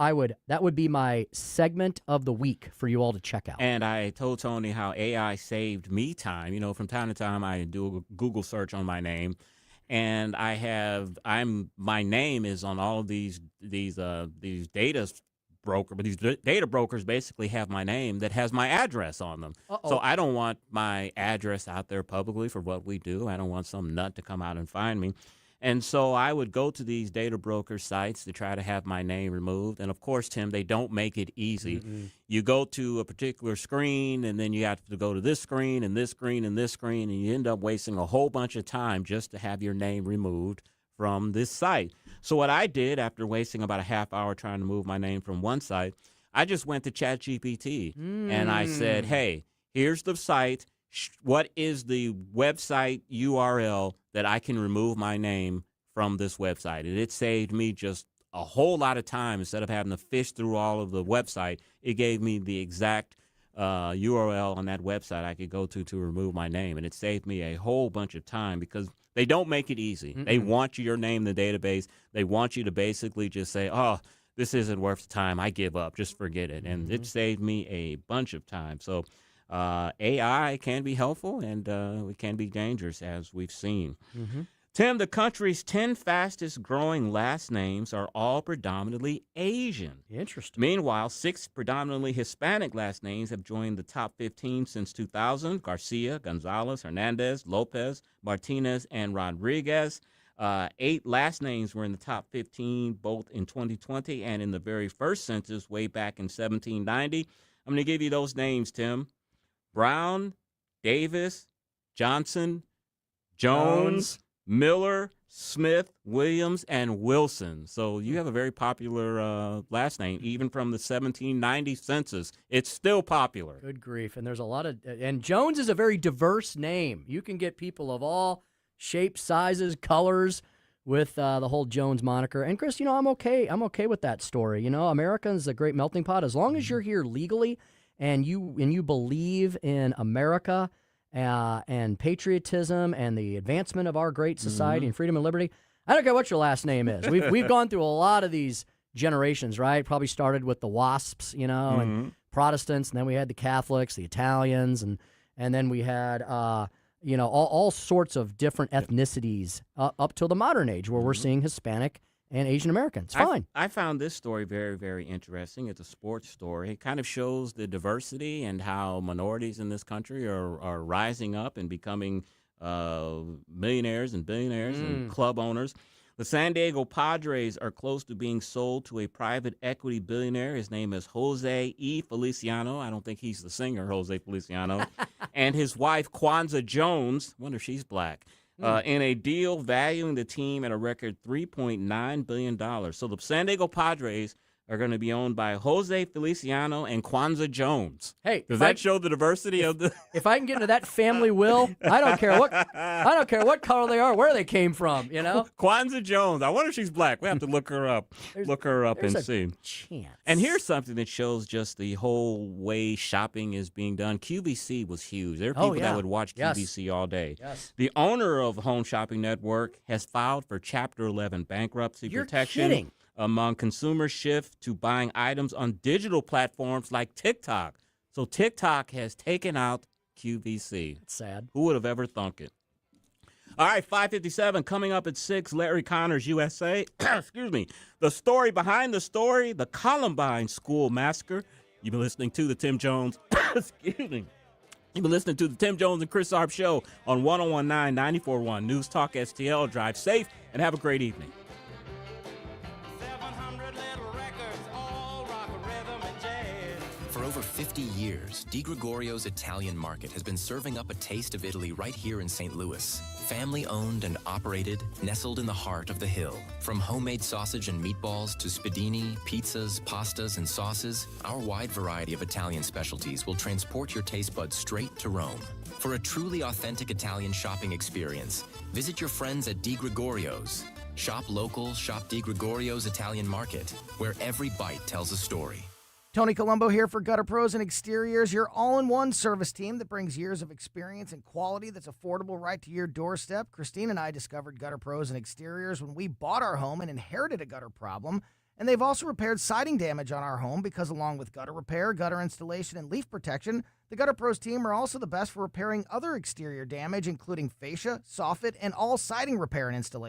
that would be my segment of the week for you all to check out. And I told Tony how AI saved me time. You know, from time to time I do a Google search on my name. And my name is on all of these data broker, but these data brokers basically have my name that has my address on them. Uh-oh. So I don't want my address out there publicly for what we do. I don't want some nut to come out and find me. And so I would go to these data broker sites to try to have my name removed. And of course, Tim, they don't make it easy. You go to a particular screen, and then you have to go to this screen and this screen and this screen, and you end up wasting a whole bunch of time just to have your name removed from this site. So what I did after wasting about a half hour trying to move my name from one site, I just went to ChatGPT and I said, hey, here's the site. What is the website URL that I can remove my name from this website? And it saved me just a whole lot of time. Instead of having to fish through all of the website, it gave me the exact URL on that website I could go to remove my name. And it saved me a whole bunch of time because they don't make it easy. They want your name in the database. They want you to basically just say, oh, this isn't worth the time. I give up. Just forget it. And it saved me a bunch of time. So AI can be helpful and it can be dangerous, as we've seen. Tim, the country's 10 fastest growing last names are all predominantly Asian. Interesting. Meanwhile, 6 predominantly Hispanic last names have joined the top 15 since 2000. Garcia, Gonzalez, Hernandez, Lopez, Martinez, and Rodriguez. 8 last names were in the top 15 both in 2020 and in the very first census way back in 1790. I'm going to give you those names, Tim. Brown, Davis, Johnson, Jones, Miller, Smith, Williams, and Wilson. So you have a very popular last name, even from the 1790 census. It's still popular. Good grief. And there's a lot of, and Jones is a very diverse name. You can get people of all shapes, sizes, colors with the whole Jones moniker. And Chris, I'm okay with that story. America's a great melting pot. As long as you're here legally and you believe in America and patriotism and the advancement of our great society and freedom and liberty, I don't care what your last name is. We've gone through a lot of these generations, right? Probably started with the WASPs, and Protestants, and then we had the Catholics, the Italians, and then we had all sorts of different ethnicities up till the modern age, where we're seeing Hispanic and Asian Americans. Fine. I found this story very, very interesting. It's a sports story. It kind of shows the diversity and how minorities in this country are rising up and becoming millionaires and billionaires and club owners. The San Diego Padres are close to being sold to a private equity billionaire. His name is Jose E. Feliciano. I don't think he's the singer, Jose Feliciano. And his wife, Kwanzaa Jones, wonder if she's black, in a deal valuing the team at a record $3.9 billion. So the San Diego Padres are going to be owned by Jose Feliciano and Kwanzaa Jones. Hey, does that show the diversity of the? If I can get into that family will, I don't care what color they are, where they came from. You know, Kwanzaa Jones. I wonder if she's black. We have to look her up. There's and a see. Chance. And here's something that shows just the whole way shopping is being done. QVC was huge. There are people that would watch QVC all day. Yes. The owner of Home Shopping Network has filed for Chapter 11 bankruptcy protection. Kidding. Among consumers shift to buying items on digital platforms like TikTok. So TikTok has taken out QVC. It's sad. Who would have ever thunk it? All right, 5:57 coming up at 6. Larry Connors, USA. Excuse me. The story behind the story, the Columbine School Massacre. You've been listening to the Tim Jones. Excuse me. You've been listening to the Tim Jones and Chris Arps Show on 101.9 94.1 News Talk STL. Drive safe and have a great evening. For over 50 years, Di Gregorio's Italian Market has been serving up a taste of Italy right here in St. Louis. Family-owned and operated, nestled in the heart of the hill. From homemade sausage and meatballs to spadini, pizzas, pastas, and sauces, our wide variety of Italian specialties will transport your taste buds straight to Rome. For a truly authentic Italian shopping experience, visit your friends at Di Gregorio's. Shop local, shop Di Gregorio's Italian Market, where every bite tells a story. Tony Colombo here for Gutter Pros and Exteriors, your all-in-one service team that brings years of experience and quality that's affordable right to your doorstep. Christine and I discovered Gutter Pros and Exteriors when we bought our home and inherited a gutter problem. And they've also repaired siding damage on our home because along with gutter repair, gutter installation, and leaf protection, the Gutter Pros team are also the best for repairing other exterior damage, including fascia, soffit, and all siding repair and installation.